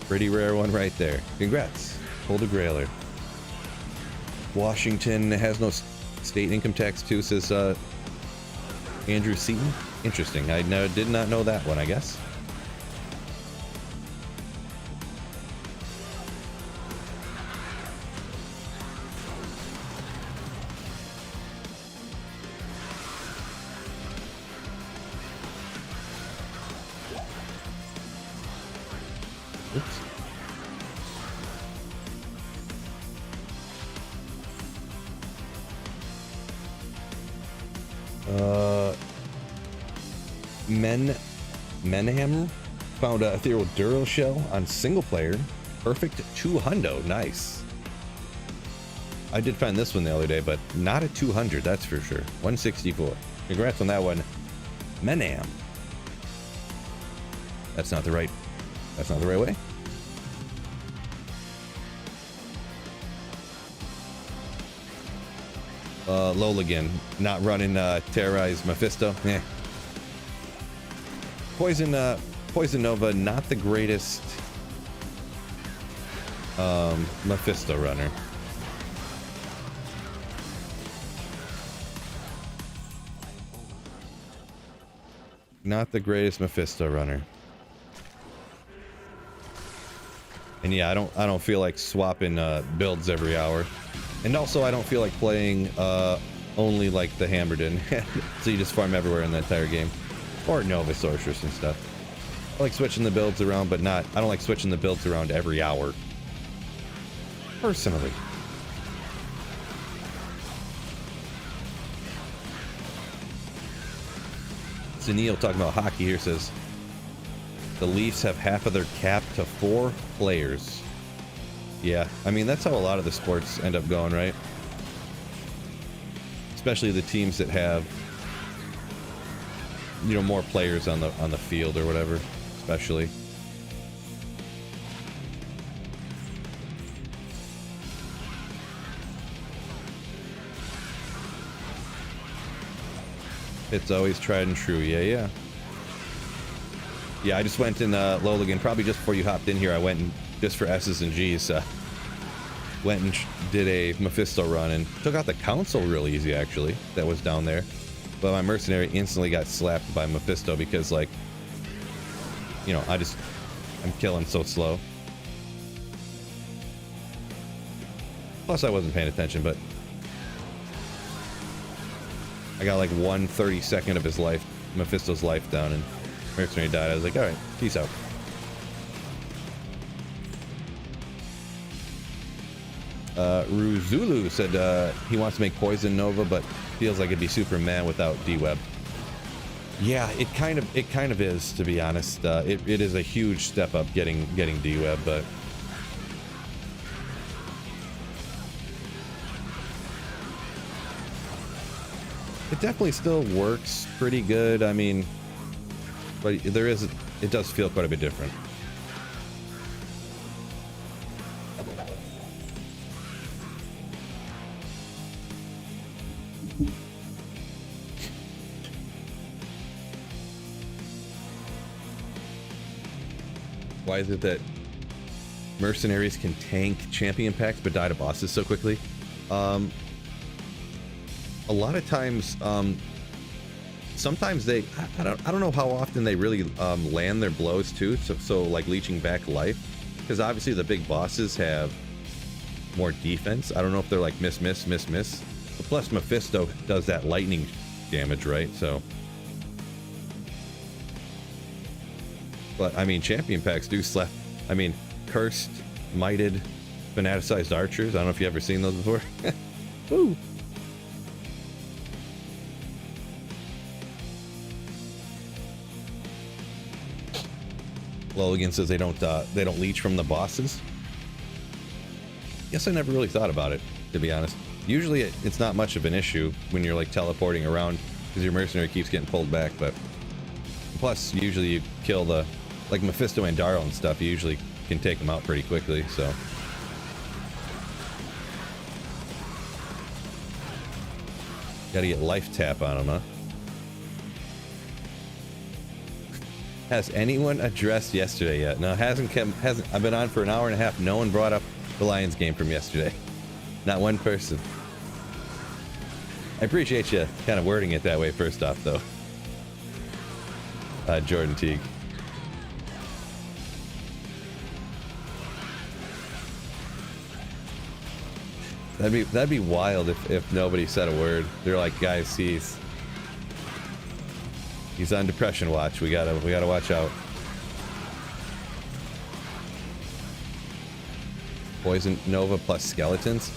Pretty rare one right there. Congrats. Pulled a grailer. Washington has no state income tax too, says Andrew Seaton. Interesting. I did not know that one, I guess. Oops. Menham found a ethereal Duro shell on single player. Perfect 200. Nice. I did find this one the other day, but not a 200, that's for sure. 164. Congrats on that one, Menham. That's not the right way. Loligan, not running Terrorize Mephisto. Eh. Poison Nova, not the greatest Mephisto runner. Not the greatest Mephisto runner. And yeah, I don't feel like swapping builds every hour. And also I don't feel like playing only like the Hammerden. So you just farm everywhere in the entire game. Or Nova Sorceress and stuff. I like switching the builds around, but I don't like switching the builds around every hour. Personally. Neil talking about hockey here says the Leafs have half of their cap to 4 players. Yeah, I mean that's how a lot of the sports end up going, right? Especially the teams that have, you know, more players on the field or whatever, especially. It's always tried and true. Yeah. I just went in Loligan, probably just before you hopped in here. I went and just for S's and G's, went and did a Mephisto run and took out the council real easy, actually, that was down there. But my mercenary instantly got slapped by Mephisto because, like, you know, I'm killing so slow. Plus, I wasn't paying attention, but I got like 1/32 of his life, Mephisto's life down, and mercenary died. I was like, all right, peace out. Ruzulu said he wants to make Poison Nova, but feels like it'd be Superman without D-Web. Yeah, it kind of is, to be honest. It is a huge step up getting D-Web, but it definitely still works pretty good. I mean, but it does feel quite a bit different. Why is it that mercenaries can tank champion packs but die to bosses so quickly? A lot of times, sometimes I don't know how often they really land their blows too. So like leeching back life, because obviously the big bosses have more defense. I don't know if they're like miss. But plus Mephisto does that lightning damage, right? So, but I mean, champion packs do slap. I mean, cursed, mighted, fanaticized archers. I don't know if you've ever seen those before. Woo. Logan says they don't leech from the bosses. Guess I never really thought about it, to be honest. Usually it's not much of an issue when you're like teleporting around because your mercenary keeps getting pulled back, but plus usually you kill the, like Mephisto and Darl and stuff, you usually can take them out pretty quickly, so. Gotta get life tap on them, huh? Has anyone addressed yesterday yet? No, hasn't. I've been on for an hour and a half. No one brought up the Lions game from yesterday. Not one person. I appreciate you kind of wording it that way first off, though. Jordan Teague. That'd be wild if nobody said a word. They're like, guys, he's on depression watch. We gotta watch out. Poison Nova plus skeletons.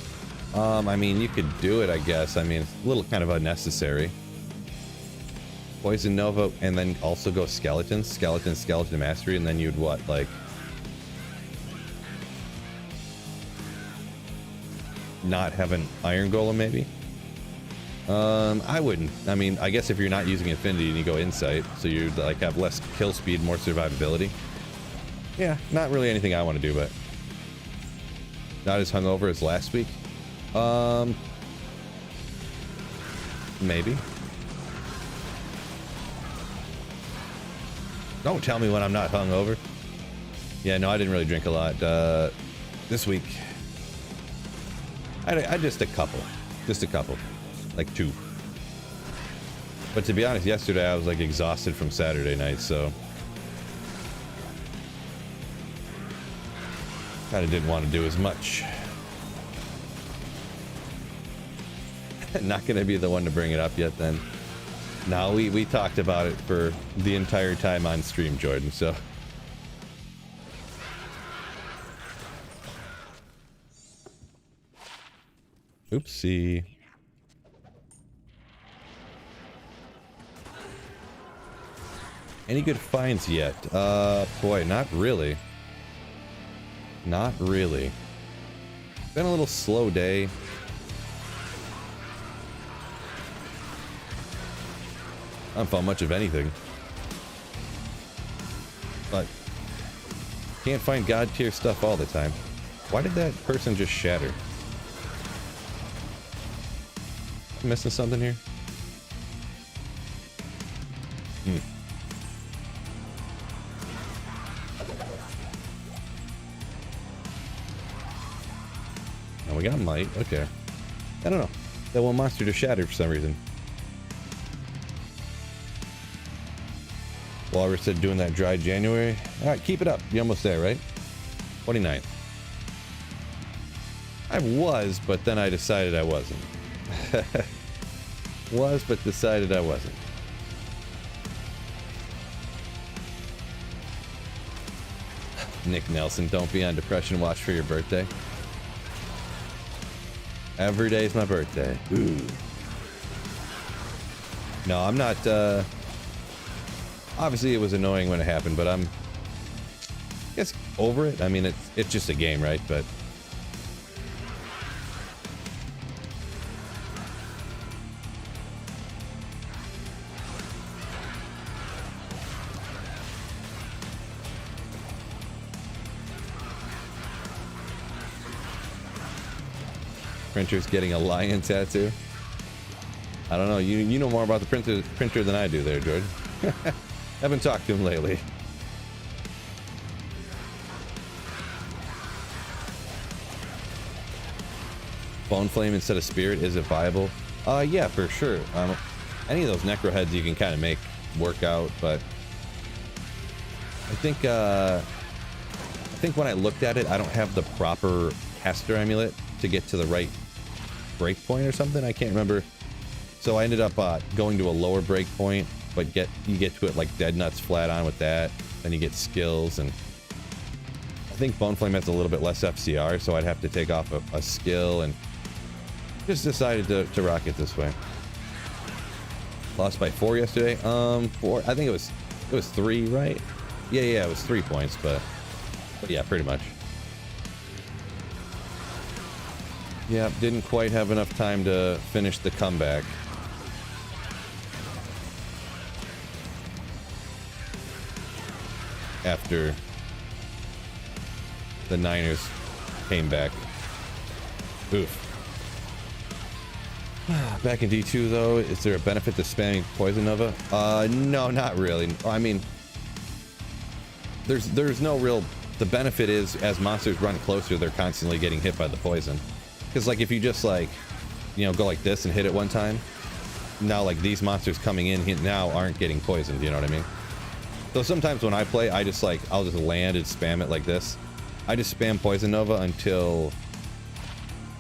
I mean, you could do it, I guess. I mean, it's a little kind of unnecessary. Poison Nova and then also go skeletons, skeleton mastery, and then you'd what, like not have an iron golem maybe? I wouldn't. I mean, I guess if you're not using Infinity and you go Insight, so you like have less kill speed, more survivability. Yeah, not really anything I want to do, but not as hungover as last week. Maybe. Don't tell me when I'm not hungover. Yeah, no, I didn't really drink a lot this week. I just a couple, like 2. But to be honest, yesterday I was like exhausted from Saturday night, so kind of didn't want to do as much. Not gonna be the one to bring it up yet then. No, we talked about it for the entire time on stream, Jordan, so. Oopsie. Any good finds yet? Boy, not really. Not really. Been a little slow day. I haven't found much of anything. But can't find god tier stuff all the time. Why did that person just shatter? I'm missing something here? Oh, we got might. Okay. I don't know. That one monster just shattered for some reason. Walrus said doing that dry January. Alright, keep it up. You're almost there, right? 29th. I was, but then I decided I wasn't. Was, but decided I wasn't. Nick Nelson, don't be on depression watch for your birthday. Every day's my birthday. Ooh. No, I'm not, obviously it was annoying when it happened, but I'm, I guess, over it. I mean, it's just a game, right? But Printer's getting a lion tattoo. I don't know. You know more about the printer than I do there, Jordan. Haven't talked to him lately. Bone Flame instead of Spirit, is it viable? Yeah, for sure. Any of those Necro heads you can kind of make work out, but I think when I looked at it, I don't have the proper caster amulet to get to the right breakpoint or something. I can't remember. So I ended up going to a lower breakpoint, but you get to it like dead nuts flat on with that. Then you get skills, and I think Bone Flame has a little bit less FCR, so I'd have to take off a skill, and just decided to rock it this way. Lost by 4 yesterday. 4. I think it was 3, right? Yeah, it was 3 points, but yeah, pretty much. Yeah, didn't quite have enough time to finish the comeback. After the Niners came back. Oof. Back in D2 though, is there a benefit to spamming Poison Nova? No, not really. I mean, there's no real... The benefit is, as monsters run closer, they're constantly getting hit by the poison. Because, like, if you just, like, you know, go like this and hit it one time, now, like, these monsters coming in now aren't getting poisoned, you know what I mean? So sometimes when I play, I just, like, I'll just land and spam it like this. I just spam Poison Nova until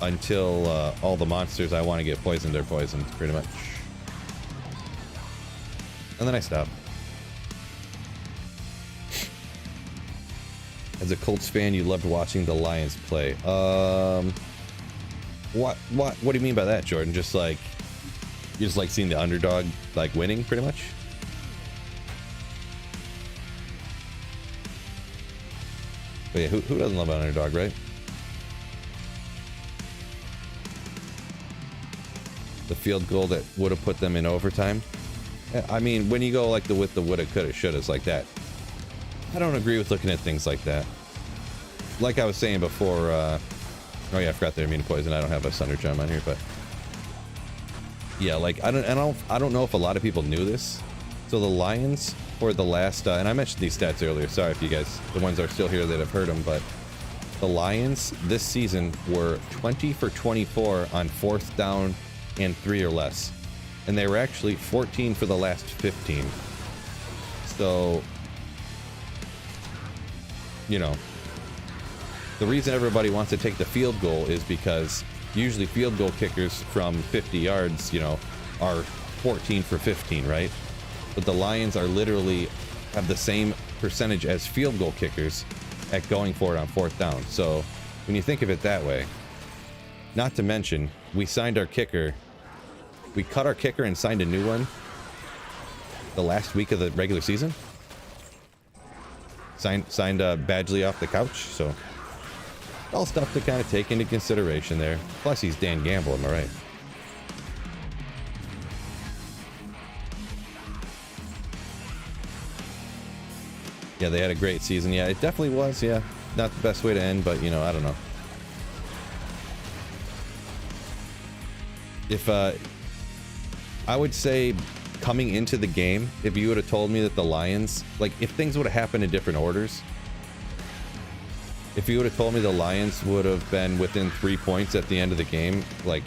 all the monsters I want to get poisoned are poisoned, pretty much. And then I stop. As a Colts fan, you loved watching the Lions play. What do you mean by that, Jordan? Just like, you just like seeing the underdog like winning, pretty much? But yeah, who doesn't love an underdog, right? The field goal that would have put them in overtime. I mean, when you go like with the woulda, coulda, shouldas like that, I don't agree with looking at things like that. Like I was saying before, oh yeah, I forgot they didn't mean to poison. I don't have a Thunder Gem on here, but yeah, like I don't know if a lot of people knew this. So the Lions for the last, and I mentioned these stats earlier. Sorry if you guys, the ones that are still here that have heard them, but the Lions this season were 20 for 24 on 4th down and 3 or less, and they were actually 14 for the last 15. So, you know, the reason everybody wants to take the field goal is because usually field goal kickers from 50 yards, you know, are 14 for 15, right? But the Lions are literally have the same percentage as field goal kickers at going for it on 4th down. So when you think of it that way, not to mention, we signed our kicker. We cut our kicker and signed a new one the last week of the regular season. Signed Badgley off the couch, so all stuff to kind of take into consideration there. Plus, he's Dan Gamble, am I right? Yeah, they had a great season. Yeah, it definitely was. Yeah, not the best way to end, but you know, I don't know. If I would say coming into the game, if you would have told me that the Lions, like if things would have happened in different orders, if you would have told me the Lions would have been within 3 points at the end of the game, like,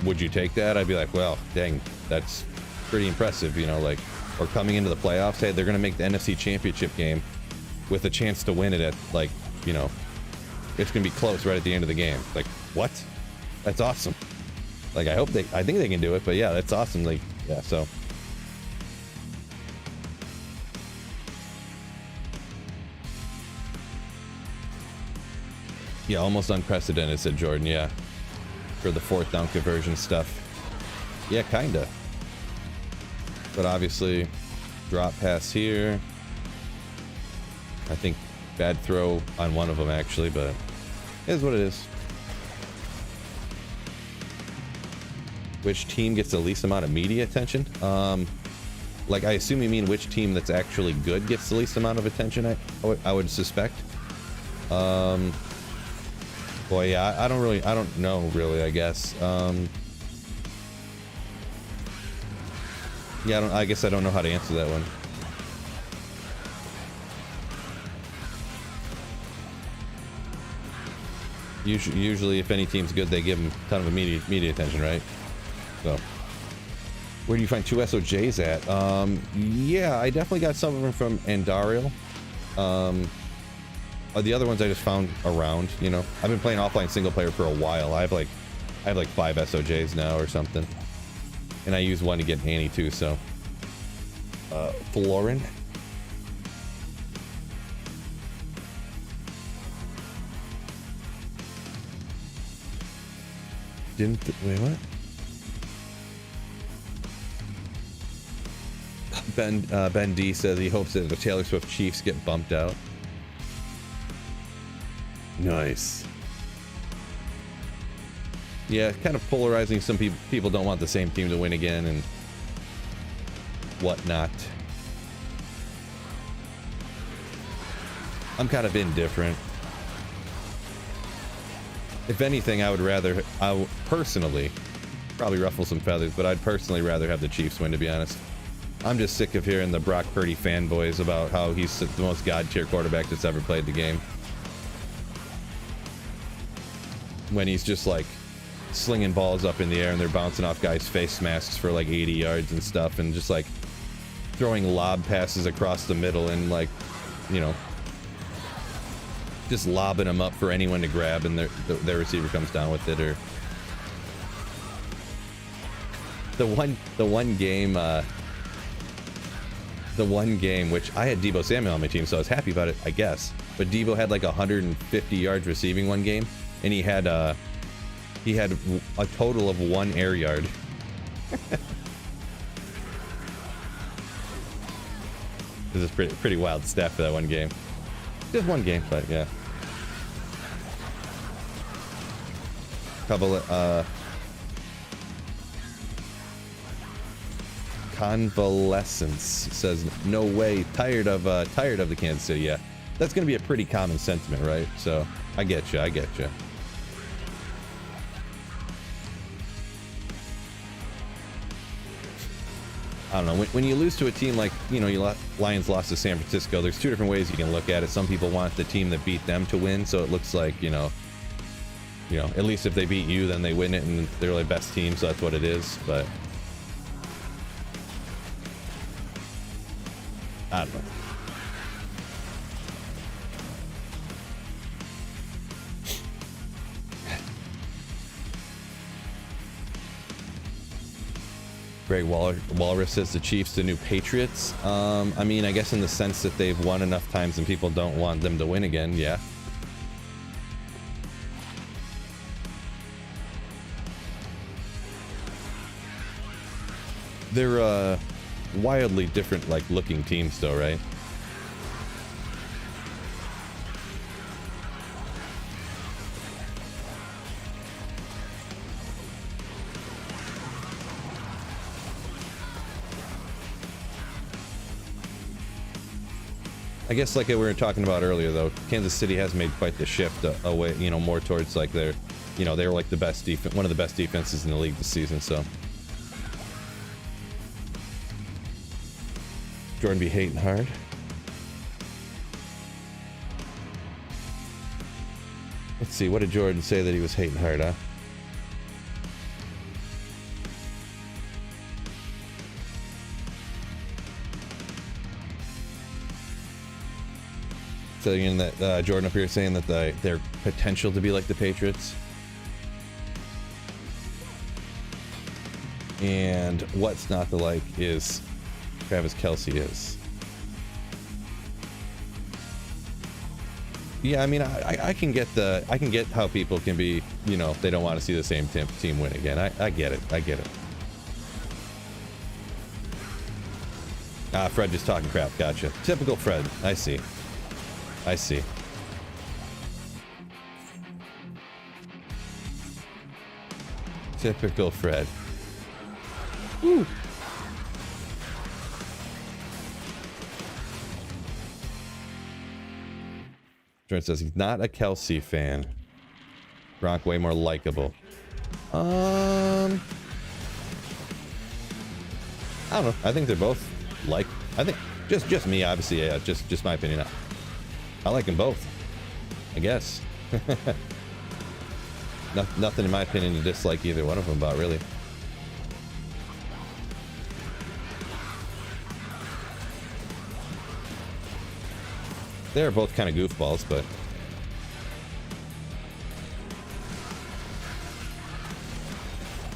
would you take that? I'd be like, well, dang, that's pretty impressive, you know, like, or coming into the playoffs, hey, they're going to make the NFC Championship game with a chance to win it at, like, you know, it's going to be close right at the end of the game. Like, what? That's awesome. Like, I think they can do it, but yeah, that's awesome. Like, yeah, so. Yeah, almost unprecedented, said Jordan, yeah. For the 4th down conversion stuff. Yeah, kinda. But obviously, drop pass here. I think bad throw on one of them, actually, but it is what it is. Which team gets the least amount of media attention? Like, I assume you mean which team that's actually good gets the least amount of attention, I would suspect. Boy, yeah, I don't know, really, I guess. Yeah, I guess I don't know how to answer that one. Usually, if any team's good, they give them a ton of media attention, right? So, where do you find 2 SOJs at? Yeah, I definitely got some of them from Andariel. The other ones I just found around, you know. I've been playing offline single player for a while. I have like 5 SOJs now or something. And I use one to get Annie too, so. Florin. Wait, what? Ben D says he hopes that the Taylor Swift Chiefs get bumped out. Nice. Yeah, kind of polarizing. Some people don't want the same team to win again and whatnot. I'm kind of indifferent. If anything, I would personally, probably ruffle some feathers, but I'd personally rather have the Chiefs win, to be honest. I'm just sick of hearing the Brock Purdy fanboys about how he's the most god-tier quarterback that's ever played the game. When he's just like slinging balls up in the air and they're bouncing off guys' face masks for like 80 yards and stuff, and just like throwing lob passes across the middle and like, you know, just lobbing them up for anyone to grab, and their receiver comes down with it. Or the one game which I had Deebo Samuel on my team, so I was happy about it, I guess. But Deebo had like 150 yards receiving one game, and he had a total of 1 air yard. This is pretty wild stat for that one game. Just one game, but yeah. Couple Convalescence says, no way, tired of the Kansas City. Yeah, that's gonna be a pretty common sentiment, right? So I get you. I don't know, when you lose to a team like, you know, Lions lost to San Francisco, there's two different ways you can look at it. Some people want the team that beat them to win, so it looks like, you know, at least if they beat you, then they win it, and they're the best team, so that's what it is. But I don't know. Greg Walrus says the Chiefs the new Patriots. I mean, I guess in the sense that they've won enough times and people don't want them to win again, yeah. They're wildly different, like, looking teams though, right? I guess like we were talking about earlier though, Kansas City has made quite the shift away, you know, more towards like they're like the best defense, one of the best defenses in the league this season, so. Jordan be hating hard. Let's see, what did Jordan say that he was hating hard, huh? Saying that Jordan up here saying that their potential to be like the Patriots, and what's not to like is Travis Kelce is. Yeah, I mean, I can get how people can be, you know, they don't want to see the same team win again. I get it. Fred just talking crap. Gotcha. Typical Fred. I see. Typical Fred. Woo. Jordan says he's not a Kelce fan. Gronk way more likable. I don't know. I think they're both like. I think just me, obviously. Yeah, just my opinion. I like them both, I guess. Nothing in my opinion to dislike either one of them about, really. They're both kind of goofballs, but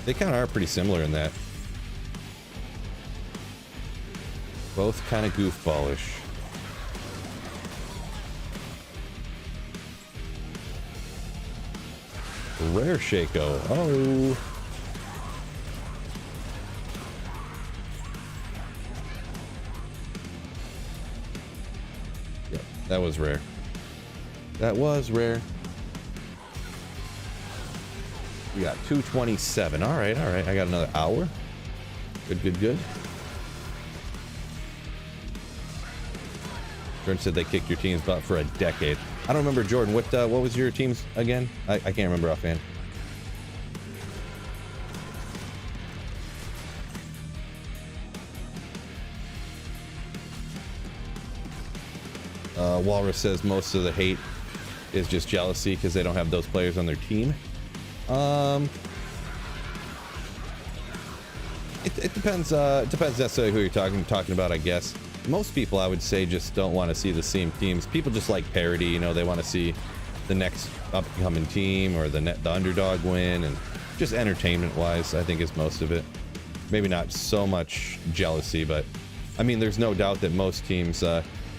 they kind of are pretty similar in that. Both kind of goofballish. Rare Shaco. Oh. That was rare. That was rare. We got 227. All right, all right. I got another hour. Good, good, good. Jordan said they kicked your team's butt for a decade. I don't remember, Jordan. What was your team's again? I can't remember offhand. Walrus says most of the hate is just jealousy because they don't have those players on their team. It depends. It depends necessarily who you're talking about, I guess. Most people, I would say, just don't want to see the same teams. People just like parity. You know, they want to see the next upcoming team or the underdog win, and just entertainment-wise, I think is most of it. Maybe not so much jealousy, but I mean, there's no doubt that most teams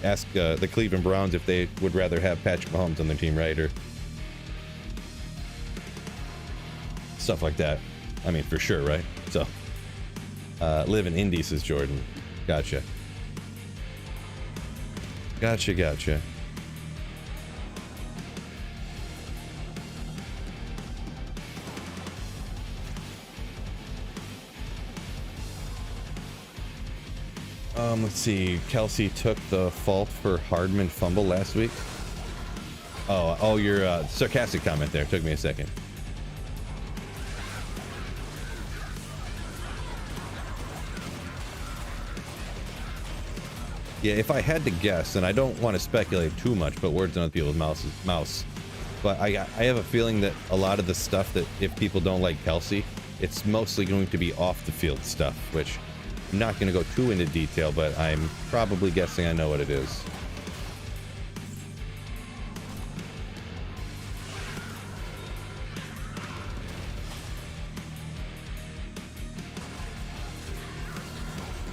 ask the Cleveland Browns if they would rather have Patrick Mahomes on their team, right? Or stuff like that. I mean, for sure, right? So, live in Indy, says Jordan. Gotcha. Gotcha, gotcha. Let's see. Kelsey took the fault for Hardman fumble last week. Oh, your sarcastic comment there. Took me a second. Yeah, if I had to guess, and I don't want to speculate too much, but words on other people's mouths. But I have a feeling that a lot of the stuff that if people don't like Kelsey, it's mostly going to be off the field stuff, which I'm not going to go too into detail, but I'm probably guessing I know what it is.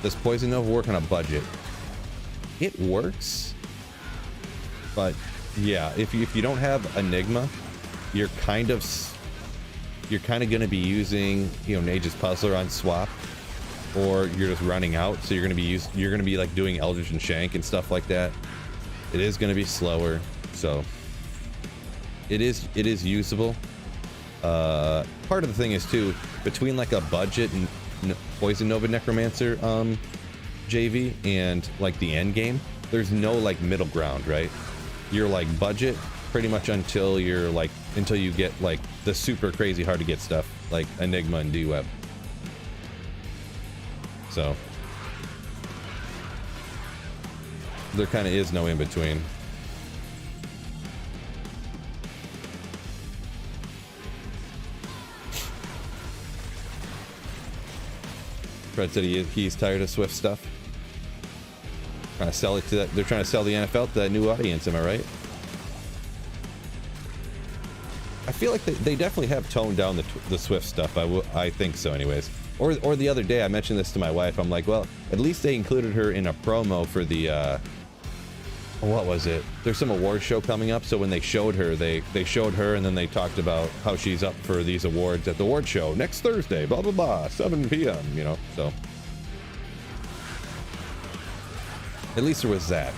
Does Poison Nova work on a budget? It works, but yeah, if you don't have Enigma, you're kind of going to be using, you know, Nage's Puzzler on swap, or you're just running out. So you're going to be like doing Eldritch and Shank and stuff like that. It is going to be slower, so it is usable. Part of the thing is too, between like a budget and Poison Nova Necromancer JV and like the end game, there's no like middle ground, right? You're like budget pretty much until you get like the super crazy hard to get stuff like Enigma and D-Web. So there kind of is no in between. Fred said he's tired of Swift stuff. Trying to sell it to that. They're trying to sell the NFL to that new audience. Am I right? I feel like they definitely have toned down the Swift stuff. I think so, anyways. Or the other day I mentioned this to my wife. I'm like, well, at least they included her in a promo for the what was it? There's some award show coming up. So when they showed her, they showed her, and then they talked about how she's up for these awards at the award show next Thursday. Blah blah blah. 7 p.m. You know, so. At least there was that.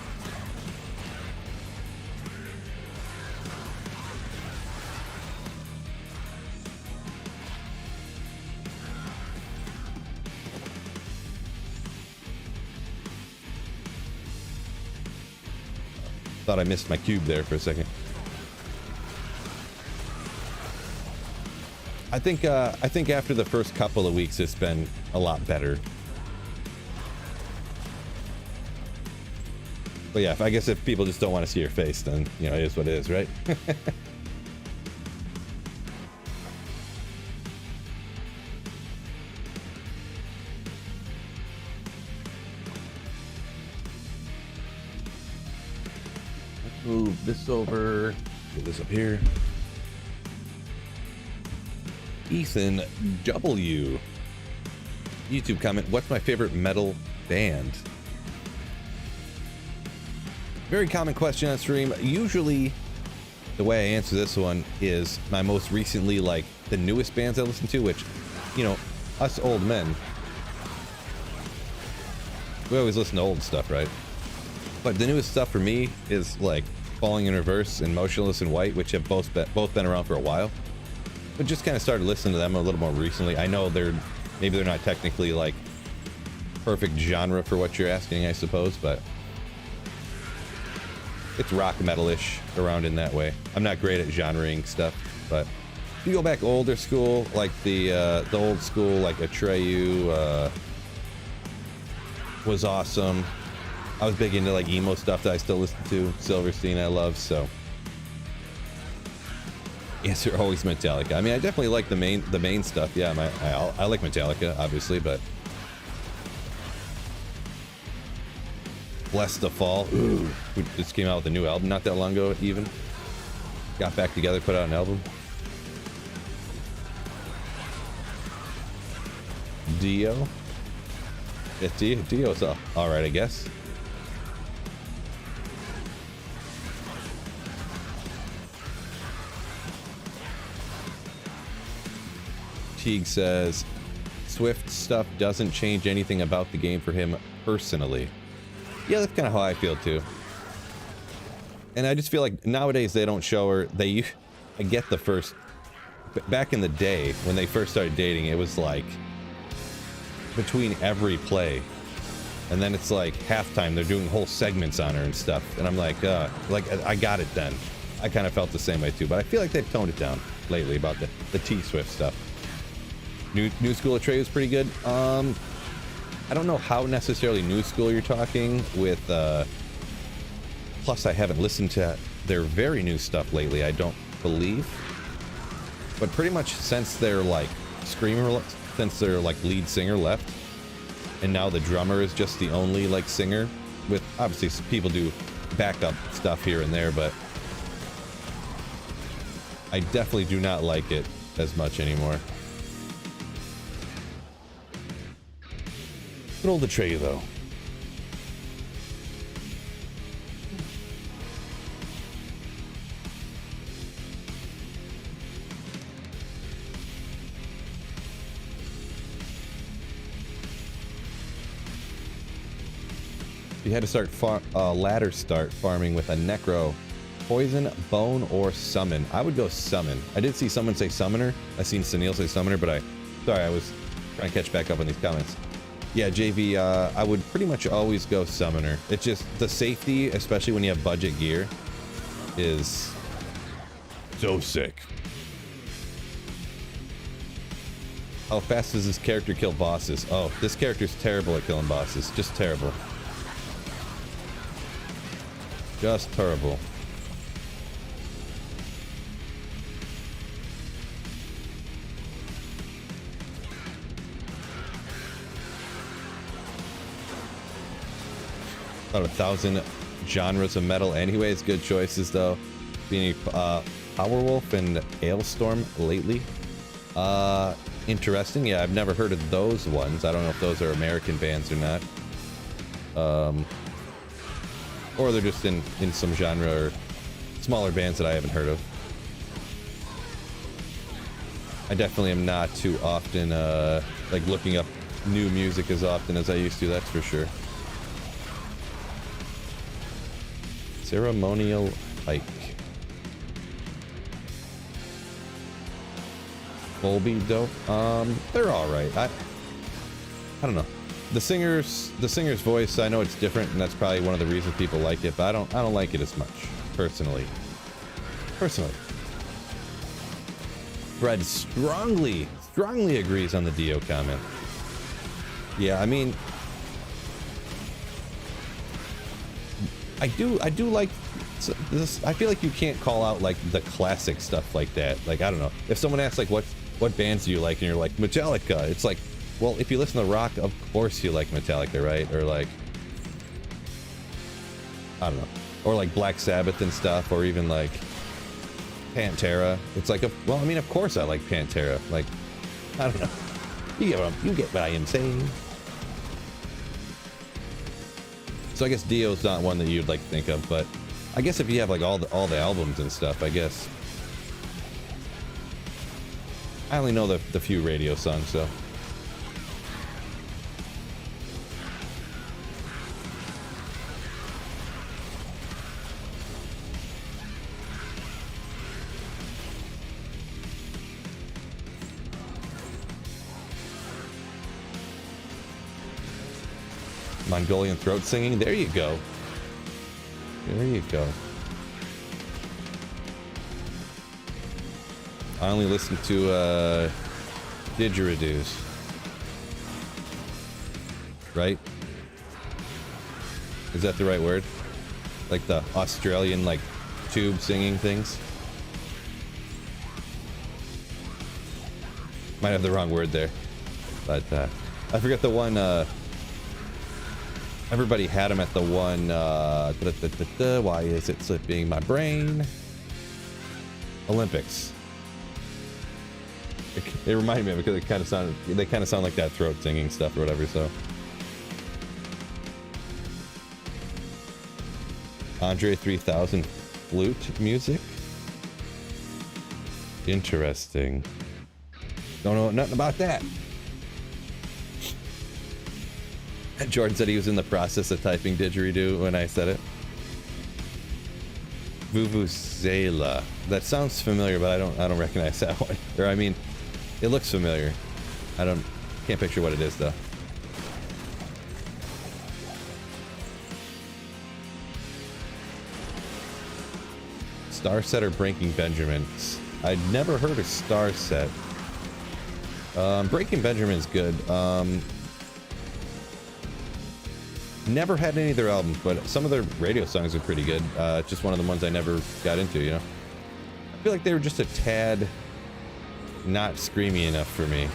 Thought I missed my cube there for a second. I think after the first couple of weeks, it's been a lot better. But yeah, I guess if people just don't want to see your face, then, you know, it is what it is, right? Let's move this over. Put this up here. Ethan W. YouTube comment, what's my favorite metal band? Very common question on stream. Usually the way I answer this one is my most recently, like the newest bands I listen to, which, you know, us old men, we always listen to old stuff, right? But the newest stuff for me is like Falling in Reverse and Motionless in White, which have both been around for a while. But just kind of started listening to them a little more recently. I know maybe they're not technically like perfect genre for what you're asking, I suppose, but it's rock metal-ish around in that way. I'm not great at genreing stuff, but if you go back older school, like the old school, like Atreyu was awesome. I was big into like emo stuff that I still listen to. Silverstein I love, so answer always Metallica. I mean, I definitely like the main stuff. Yeah, I like Metallica, obviously, but Bless the Fall. Ooh, who just came out with a new album not that long ago. Even got back together, put out an album. Dio. Yeah, Dio's all right, I guess. Teague says Swift stuff doesn't change anything about the game for him personally. Yeah, that's kind of how I feel too. And I just feel like nowadays they don't show her. I get the first. Back in the day when they first started dating, it was like between every play, and then it's like halftime. They're doing whole segments on her and stuff, and I'm like I got it then. I kind of felt the same way too, but I feel like they've toned it down lately about the T-Swift stuff. New school Atreyu is pretty good. I don't know how necessarily new school you're talking with. Plus, I haven't listened to their very new stuff lately. I don't believe, but pretty much since they're like screamer, since their like lead singer left, and now the drummer is just the only like singer. With obviously people do backup stuff here and there, but I definitely do not like it as much anymore. Good old Atreyu, though. You had to start ladder start farming with a Necro, Poison, Bone, or Summon. I would go Summon. I did see someone say Summoner. I seen Sunil say Summoner, but I was trying to catch back up on these comments. Yeah, JV, I would pretty much always go Summoner. It's just the safety, especially when you have budget gear, is so sick. How fast does this character kill bosses? Oh, this character's terrible at killing bosses. Just terrible. Just terrible. About 1,000 genres of metal anyways. Good choices though. Being Powerwolf and Ailstorm lately. Interesting. Yeah, I've never heard of those ones. I don't know if those are American bands or not. Or they're just in some genre or smaller bands that I haven't heard of. I definitely am not too often like looking up new music as often as I used to, that's for sure. Ceremonial Hike. Volby dope. They're all right. I don't know. The singer's voice, I know it's different, and that's probably one of the reasons people like it, but I don't like it as much personally. Fred strongly agrees on the Dio comment. Yeah, I mean, I do like this. I feel like you can't call out like the classic stuff like that. Like, I don't know, if someone asks like what bands do you like, and you're like Metallica, it's like, well, if you listen to rock, of course you like Metallica, right? Or like, I don't know, or like Black Sabbath and stuff, or even like Pantera. It's like, well, I mean, of course I like Pantera. Like, I don't know, you get what I am saying. So I guess Dio's not one that you'd like to think of, but I guess if you have like all the albums and stuff, I guess. I only know the few radio songs, so. Mongolian throat singing. There you go. There you go. I only listen to didgeridoos. Right? Is that the right word? Like the Australian, like, tube singing things? Might have the wrong word there. But, I forget the one, everybody had them at the one, why is it slipping my brain? Olympics. It reminded me of it because they kind of sound like that throat singing stuff or whatever, so. Andre 3000 flute music? Interesting. Don't know nothing about that. Jordan said he was in the process of typing didgeridoo when I said it. Vuvuzela. That sounds familiar, but I don't recognize that one. Or I mean, it looks familiar. Can't picture what it is though. Starset or Breaking Benjamins? I'd never heard of Starset. Breaking Benjamin's good. Never had any of their albums, but some of their radio songs are pretty good. Just one of the ones I never got into, you know? I feel like they were just a tad not screamy enough for me.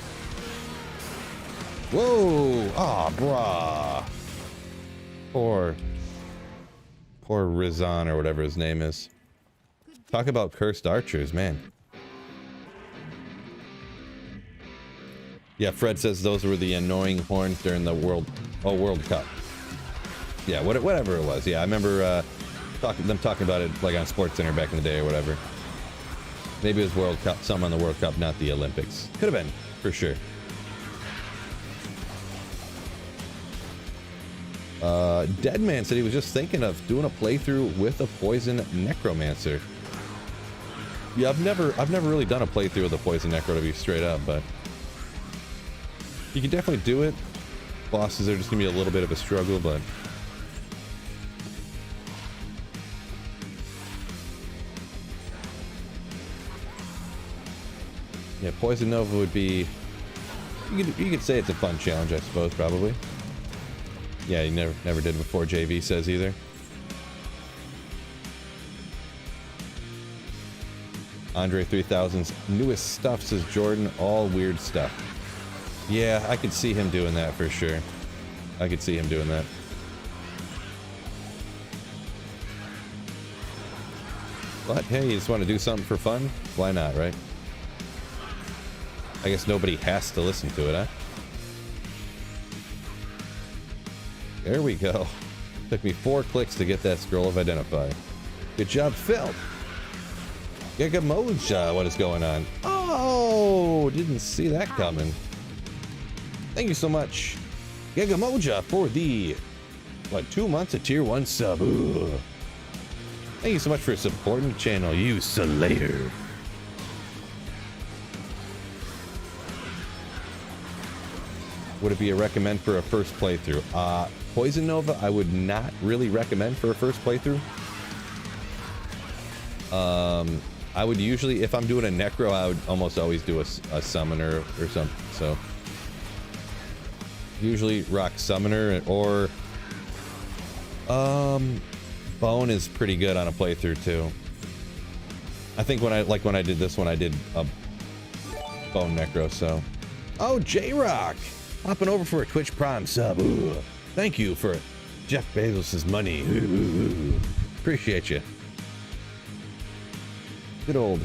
Whoa! Ah, brah. Poor Rizan or whatever his name is. Talk about cursed archers, man. Yeah, Fred says those were the annoying horns during the World Cup. Yeah, whatever it was. Yeah, I remember them talking about it like on SportsCenter back in the day or whatever. Maybe it was World Cup, some on the World Cup, not the Olympics. Could have been, for sure. Deadman said he was just thinking of doing a playthrough with a poison necromancer. Yeah, I've never really done a playthrough with a poison necro, to be straight up, but you can definitely do it. Bosses are just gonna be a little bit of a struggle, but yeah, Poison Nova would be, you could say it's a fun challenge, I suppose, probably. Yeah, you never did before, JV says either. Andre 3000's newest stuff, says Jordan, all weird stuff. Yeah, I could see him doing that for sure. I could see him doing that. But hey, you just want to do something for fun? Why not, right? I guess nobody has to listen to it, huh? There we go. Took me 4 clicks to get that scroll of identify. Good job, Phil. Gigamoja, what is going on? Oh, didn't see that coming. Thank you so much, Gigamoja, for the 2 months of tier 1 sub. Ugh. Thank you so much for supporting the channel, you Slayer. Would it be a recommend for a first playthrough? Poison Nova, I would not really recommend for a first playthrough. I would usually, if I'm doing a Necro, I would almost always do a Summoner or something, so. Usually rock Summoner, or Bone is pretty good on a playthrough too. I think when I did this one, I did a Bone Necro, so. Oh, J-Rock! Hopping over for a Twitch Prime sub. Ooh. Thank you for Jeff Bezos' money. Ooh. Appreciate you. Good old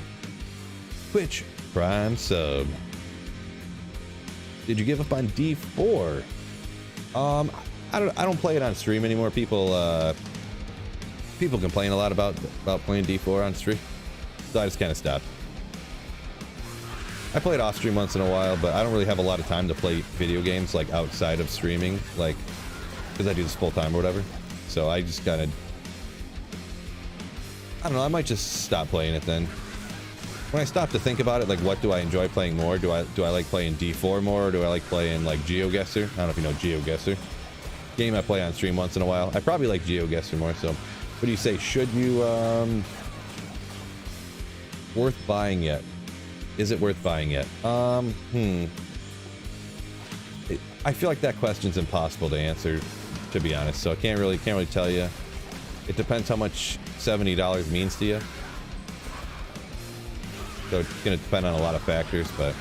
Twitch Prime sub. Did you give up on D4? I don't play it on stream anymore. People complain a lot about playing D4 on stream, so I just kind of stopped. I played off stream once in a while, but I don't really have a lot of time to play video games like outside of streaming, like because I do this full time or whatever. So I just kind of, I don't know, I might just stop playing it then. When I stop to think about it, like what do I enjoy playing more? Do I like playing D4 more, or do I like playing like GeoGuessr? I don't know if you know GeoGuessr. game I play on stream once in a while. I probably like GeoGuessr more. So, what do you say? Should you worth buying yet? Is it worth buying yet? I feel like that question's impossible to answer, to be honest. So I can't really tell you. It depends how much $70 means to you. So it's going to depend on a lot of factors, but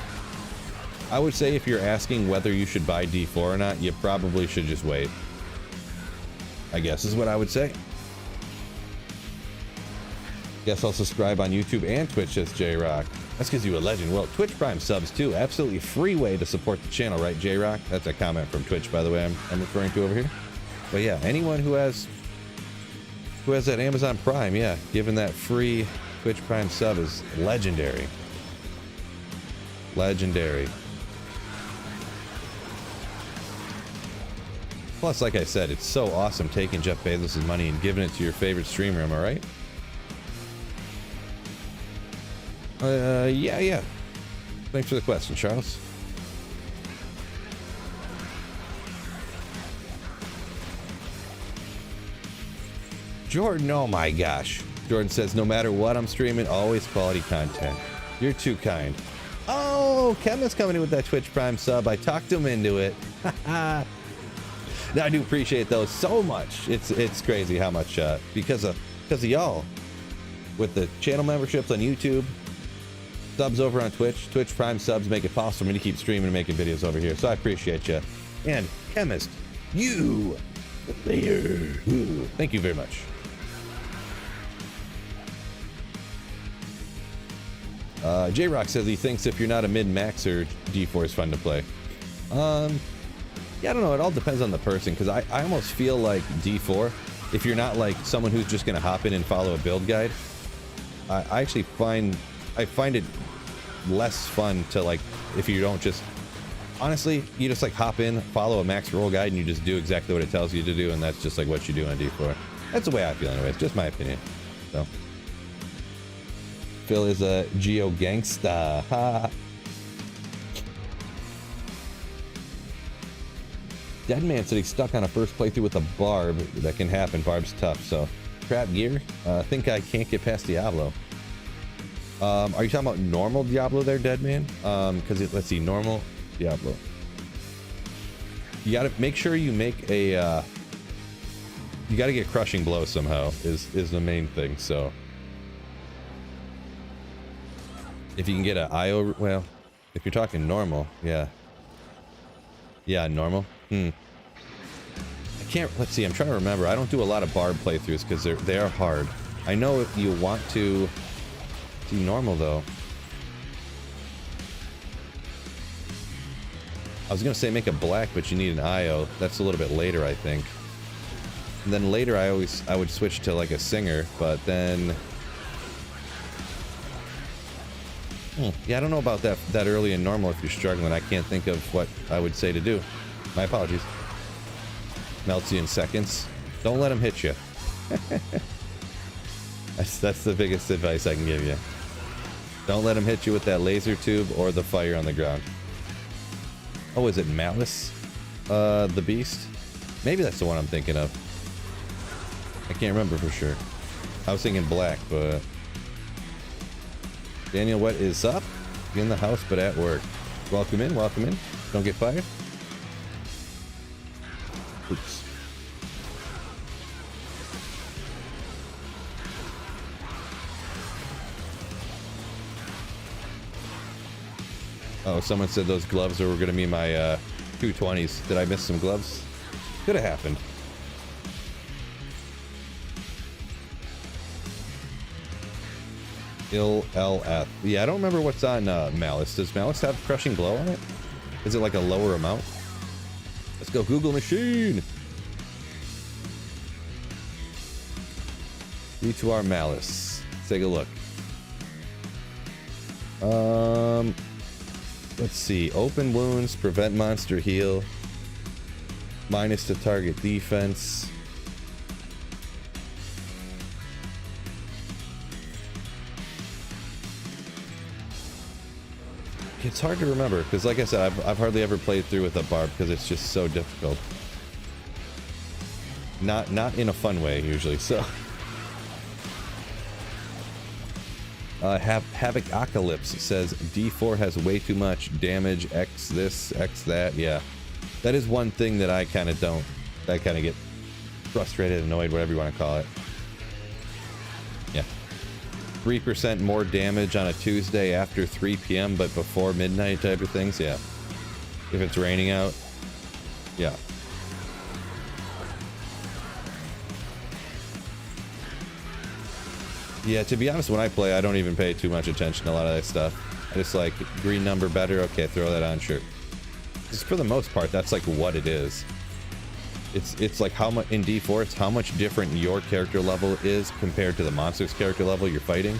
I would say if you're asking whether you should buy D4 or not, you probably should just wait. I guess is what I would say. Guess I'll subscribe on YouTube and Twitch, says J-Rock. That's because you a legend. Well, Twitch Prime subs too. Absolutely free way to support the channel, right, J-Rock? That's a comment from Twitch, by the way, I'm referring to over here. But yeah, anyone who has that Amazon Prime, yeah, giving that free Twitch Prime sub is legendary. Legendary. Plus, like I said, it's so awesome taking Jeff Bezos' money and giving it to your favorite streamer, am I right? Yeah. Thanks for the question, Charles. Jordan, oh my gosh. Jordan says, no matter what I'm streaming, always quality content. You're too kind. Oh, Kevin's coming in with that Twitch Prime sub. I talked him into it. No, I do appreciate those so much. It's crazy how much because of y'all with the channel memberships on YouTube, subs over on Twitch Prime subs make it possible for me to keep streaming and making videos over here. So I appreciate you. And Chemist, you there. Thank you very much. J-Rock says he thinks if you're not a mid-maxer, D4 is fun to play. Yeah, I don't know. It all depends on the person, because I almost feel like D4, if you're not like someone who's just going to hop in and follow a build guide, I actually find it less fun to, like, if you don't just, honestly, you just like hop in, follow a max roll guide, and you just do exactly what it tells you to do, and that's just like what you do on D4. That's the way I feel anyway. It's just my opinion. So Phil is a geo gangsta. Ha. Deadman said he's stuck on a first playthrough with a barb. That can happen. Barb's tough. So trap gear. I think I can't get past Diablo. Are you talking about normal Diablo there, Deadman? Because let's see, normal Diablo. You gotta make sure you make a. You gotta get crushing blow somehow. Is the main thing. So if you can get an IO, well, if you're talking normal, yeah, normal. I can't. Let's see. I'm trying to remember. I don't do a lot of barb playthroughs because they are hard. I know if you want to do normal though. I was gonna say make a black, but you need an IO. That's a little bit later, I think. And then later, I would switch to like a singer, but then. Yeah, I don't know about that early in normal if you're struggling. I can't think of what I would say to do. My apologies. Melts you in seconds. Don't let him hit you. That's the biggest advice I can give you. Don't let him hit you with that laser tube or the fire on the ground. Oh, is it Malice? The Beast? Maybe that's the one I'm thinking of. I can't remember for sure. I was thinking black, but... Daniel, what is up? In the house, but at work. Welcome in, welcome in. Don't get fired. Oops. Oh, someone said those gloves were going to be my 220s. Did I miss some gloves? Could have happened. LF. Yeah, I don't remember what's on Malice. Does Malice have crushing blow on it? Is it like a lower amount? Let's go Google machine. D2R Malice. Let's take a look. Let's see. Open wounds, prevent monster heal, minus to target defense. It's hard to remember because, like I said, I've hardly ever played through with a barb because it's just so difficult. Not in a fun way usually. So Havoc Apocalypse says D4 has way too much damage, X this, X that. Yeah, that is one thing that I kind of don't. I kind of get frustrated, annoyed, whatever you want to call it. Yeah, 3% more damage on a Tuesday after 3 p.m. but before midnight type of things. Yeah, if it's raining out. Yeah. Yeah, to be honest, when I play, I don't even pay too much attention to a lot of that stuff. I just like, green number better, okay, throw that on, sure. Just for the most part, that's like what it is. It's like how much, in D4, it's how much different your character level is compared to the monster's character level you're fighting.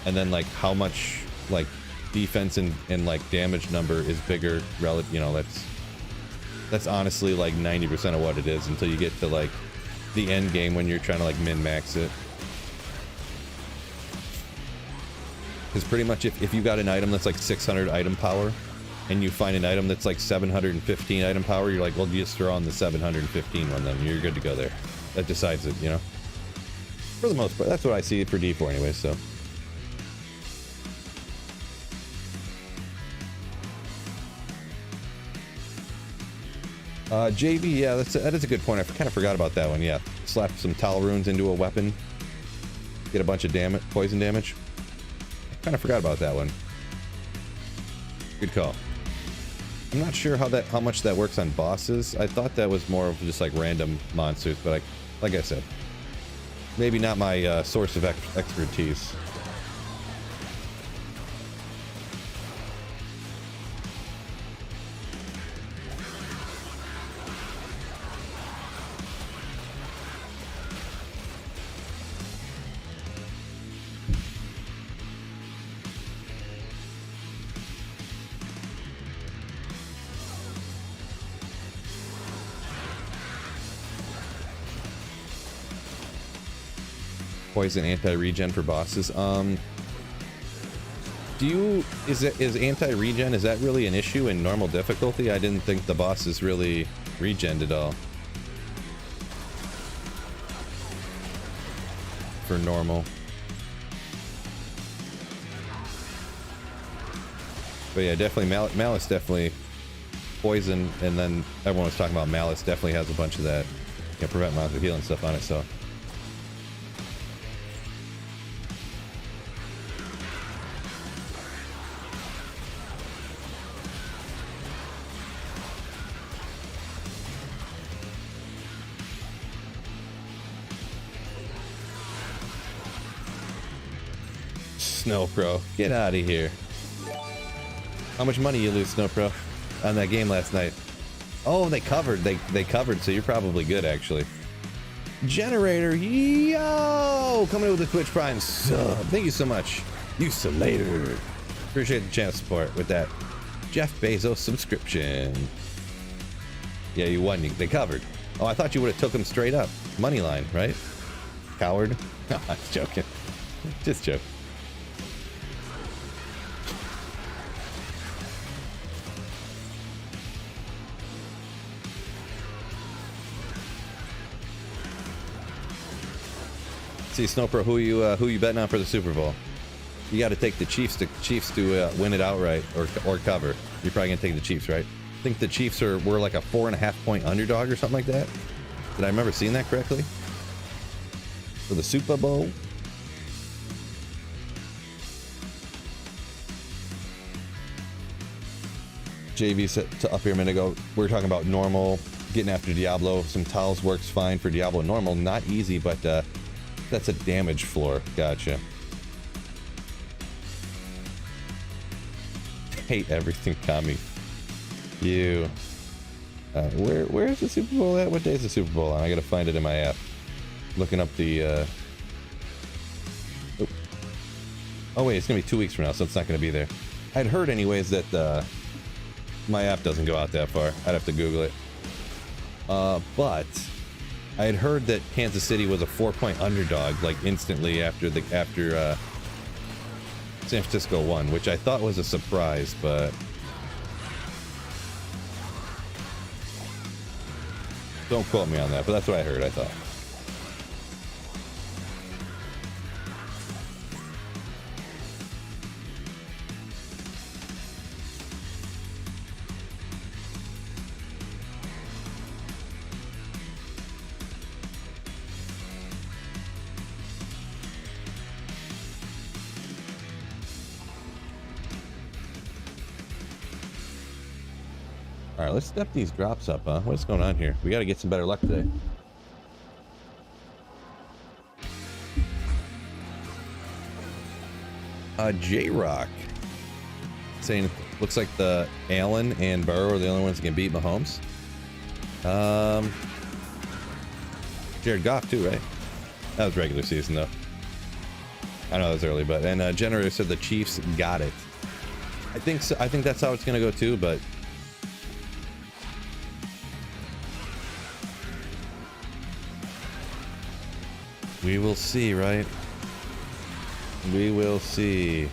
And then like how much like defense and like damage number is bigger relative, you know, that's honestly like 90% of what it is until you get to like the end game when you're trying to like min-max it. Because pretty much if you got an item that's like 600 item power and you find an item that's like 715 item power, you're like, well, you just throw on the 715 one, then you're good to go there. That decides it, you know? For the most part, that's what I see for D4 anyway, so. JV, yeah, that is a good point. I kind of forgot about that one, yeah. Slap some Tal runes into a weapon. Get a bunch of damage, poison damage. Kind of forgot about that one. Good call. I'm not sure how much that works on bosses. I thought that was more of just like random monsters, but like I said, maybe not my source of expertise. Poison anti-regen for bosses. Is anti-regen, is that really an issue in normal difficulty? I didn't think the bosses really regened at all. For normal. But yeah, definitely Malice definitely poison, and then everyone was talking about Malice definitely has a bunch of that, you know, prevent monster healing stuff on it, so. Snow Pro, get out of here. How much money you lose, Snow Pro, on that game last night? Oh, they covered. They covered, so you're probably good, actually. Generator, yo! Coming in with the Twitch Prime sub. Thank you so much. You some later. Appreciate the channel support with that Jeff Bezos subscription. Yeah, you won. They covered. Oh, I thought you would have took them straight up. Money line, right? Coward. No, I'm joking. Just joking. See, Snowpro, who you betting on for the Super Bowl? You got to take the Chiefs to win it outright or cover. You're probably gonna take the Chiefs, right? I think the Chiefs were like a 4.5 point underdog or something like that. Did I remember seeing that correctly? For the Super Bowl. JV set to up here a minute ago. We were talking about normal, getting after Diablo. Some tiles works fine for Diablo normal. Not easy, but that's a damage floor. Gotcha. Hate everything, Kami. You. Where's the Super Bowl at? What day is the Super Bowl on? I gotta find it in my app. Looking up the. Oh wait, it's gonna be 2 weeks from now, so it's not gonna be there. I'd heard anyways that my app doesn't go out that far. I'd have to Google it. But I had heard that Kansas City was a 4-point underdog, like instantly after San Francisco won, which I thought was a surprise, but Don't quote me on that, but that's what I heard, I thought. All right, let's step these drops up, huh? What's going on here? We got to get some better luck today. J-Rock saying looks like the Allen and Burrow are the only ones that can beat Mahomes. Jared Goff too, right? That was regular season though. I know that was early, but and Generator said the Chiefs got it. I think so. I think that's how it's gonna go too, but. We will see, right? We will see.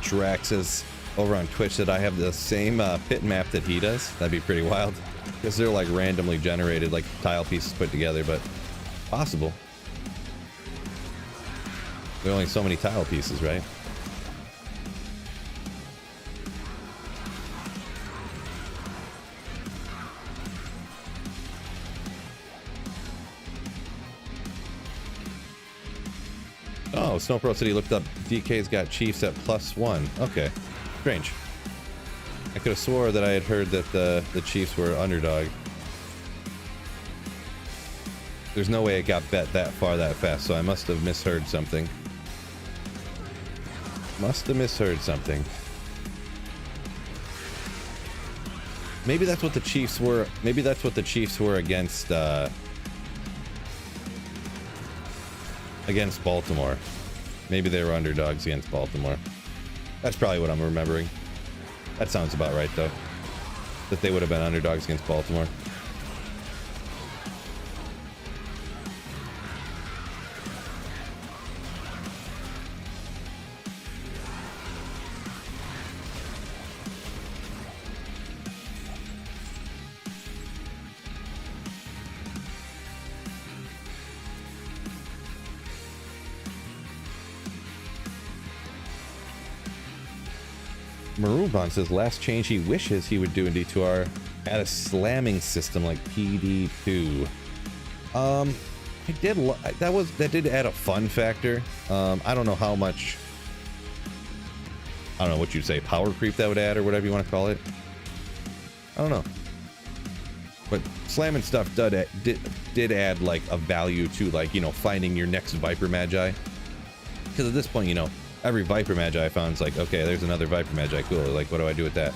Drax says over on Twitch that I have the same pit map that he does. That'd be pretty wild. Because they're like randomly generated, like tile pieces put together, but possible. There are only so many tile pieces, right? Oh, Snowpro said he looked up DK's got Chiefs at +1. Okay. Strange. I could have swore that I had heard that the Chiefs were underdog. There's no way it got bet that far that fast, so I must have misheard something. Must have misheard something. Maybe that's what the Chiefs were. Maybe that's what the Chiefs were against Baltimore. Maybe they were underdogs against Baltimore. That's probably what I'm remembering. That sounds about right, though. That they would have been underdogs against Baltimore. Maroonbon says last change he wishes he would do in D2R add a slamming system like PD2. That did add a fun factor. I don't know how much, I don't know what you'd say, power creep that would add or whatever you want to call it. I don't know. But slamming stuff did add like a value to, like, you know, finding your next Viper Magi. Because at this point, you know, every Viper Magi I found is like, okay, there's another Viper Magi, cool. Like, what do I do with that?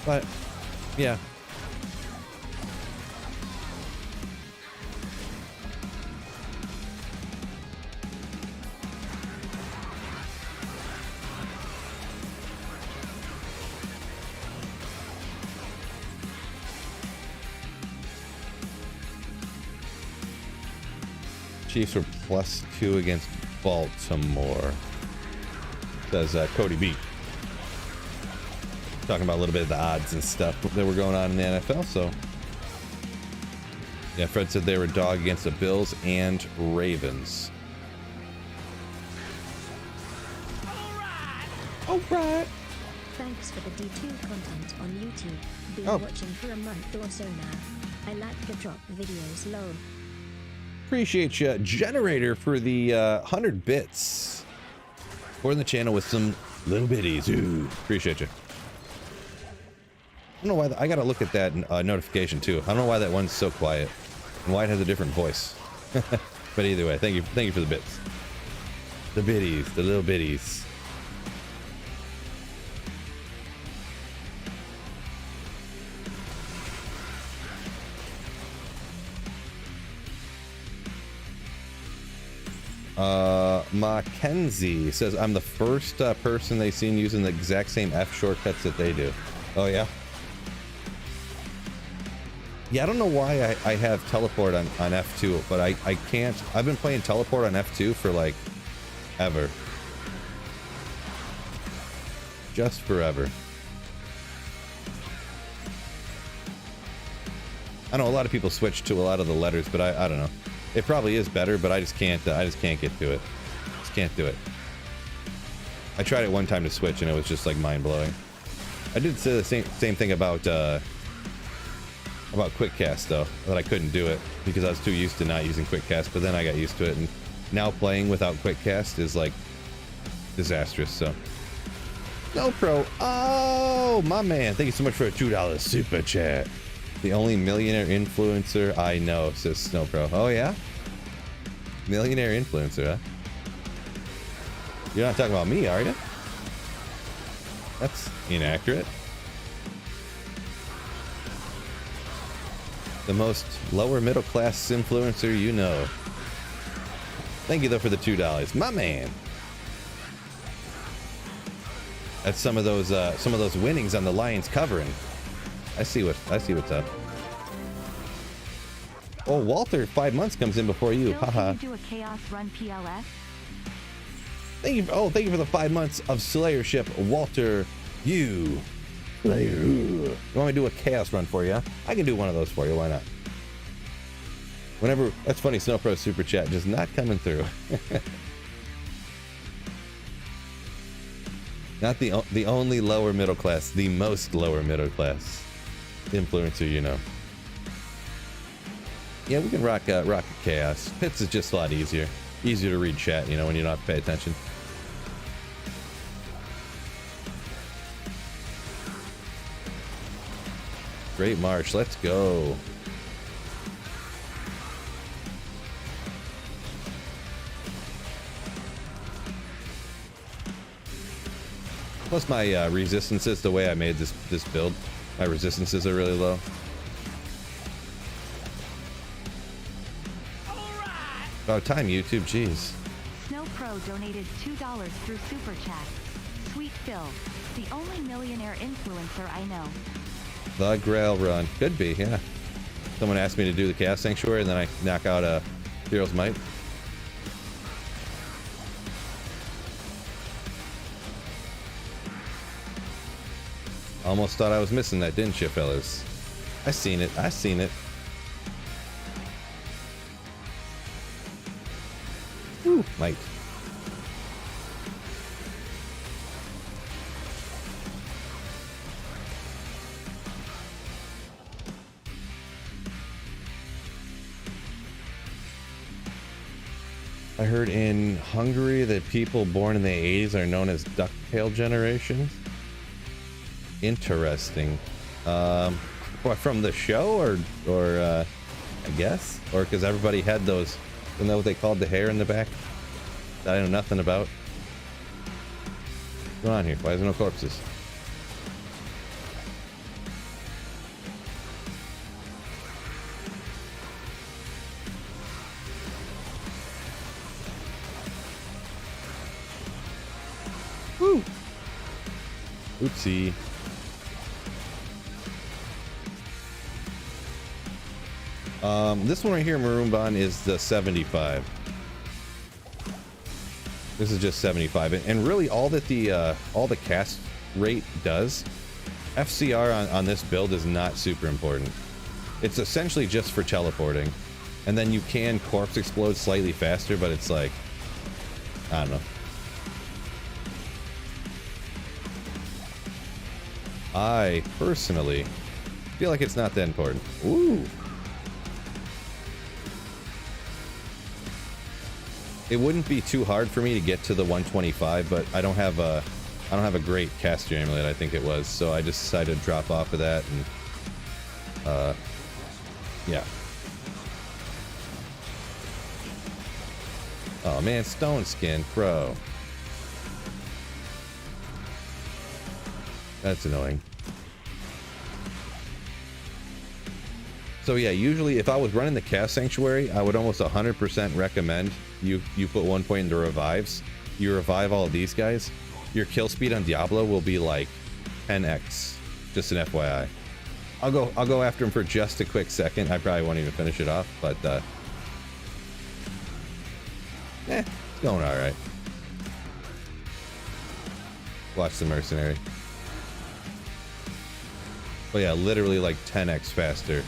But, yeah. Chiefs were +2 against Baltimore, says Cody B. Talking about a little bit of the odds and stuff that were going on in the NFL. So yeah, Fred said they were dog against the Bills and Ravens. All right. Thanks for the D2 content on YouTube. Been Oh. watching for a month or so now. I like to drop videos low. Appreciate you, Generator, for the 100 bits. Supporting the channel with some little bitties. Ooh, appreciate you. I don't know why I gotta look at that notification too. I don't know why that one's so quiet and why it has a different voice. But either way, thank you for the bits. The bitties, the little bitties. Mackenzie says, I'm the first person they've seen using the exact same F shortcuts that they do. Oh, yeah? Yeah, I don't know why I have teleport on F2, but I can't. I've been playing teleport on F2 for like ever. Just forever. I know a lot of people switch to a lot of the letters, but I don't know. It probably is better, but I just can't get to it. Just can't do it. I tried it one time to switch and it was just like mind-blowing. I did say the same thing about quick cast though, that I couldn't do it because I was too used to not using quick cast, but then I got used to it, and now playing without quick cast is like disastrous. So no pro. Oh my man, thank you so much for a $2 super chat. The only millionaire influencer I know, says Snowpro. Oh yeah? Millionaire influencer, huh? You're not talking about me, are you? That's inaccurate. The most lower middle class influencer you know. Thank you though for the $2. My man. That's some of those winnings on the Lions covering. I see what's up. Oh, Walter, 5 months comes in before you. Haha. Do a chaos run PLS? Thank you. Oh, thank you for the 5 months of Slayership, Walter. You. Slayer. You want me to do a chaos run for you? Huh? I can do one of those for you. Why not? Whenever. That's funny. Snowpro super chat just not coming through. Not the only lower middle class, the most lower middle class influencer, you know. Yeah, we can rock a chaos. Pits is just a lot easier to read chat, you know, when you don't have to pay attention. Great march, let's go. Plus my resistances, the way I made this build, my resistances are really low. About time, YouTube, jeez. Snow Pro donated $2 through Super Chat. Sweet Phil, the only millionaire influencer I know. The Grail run. Could be, yeah. Someone asked me to do the Chaos Sanctuary and then I knock out a Hero's Might. Almost thought I was missing that, didn't you, fellas? I seen it. Woo, might. I heard in Hungary that people born in the 80s are known as ducktail generation. Interesting. What, from the show or I guess? Or because everybody had those, isn't that what they called the hair in the back? That I know nothing about. What's going on here? Why is there no corpses? Woo! Oopsie. This one right here, Maroon Bond, is the 75. This is just 75, and really all that all the cast rate does, FCR on this build is not super important. It's essentially just for teleporting, and then you can corpse explode slightly faster, but it's like, I don't know. I personally feel like it's not that important. Ooh. It wouldn't be too hard for me to get to the 125, but I don't have a great caster amulet, I think it was, so I just decided to drop off of that, and yeah. Oh man, Stone Skin, bro. That's annoying. So yeah, usually if I was running the Cast Sanctuary, I would almost 100% recommend you put 1 point into revives. You revive all of these guys, your kill speed on Diablo will be like 10x. Just an FYI. I'll go after him for just a quick second. I probably won't even finish it off, but it's going all right. Watch the mercenary. Oh yeah, literally like 10x faster.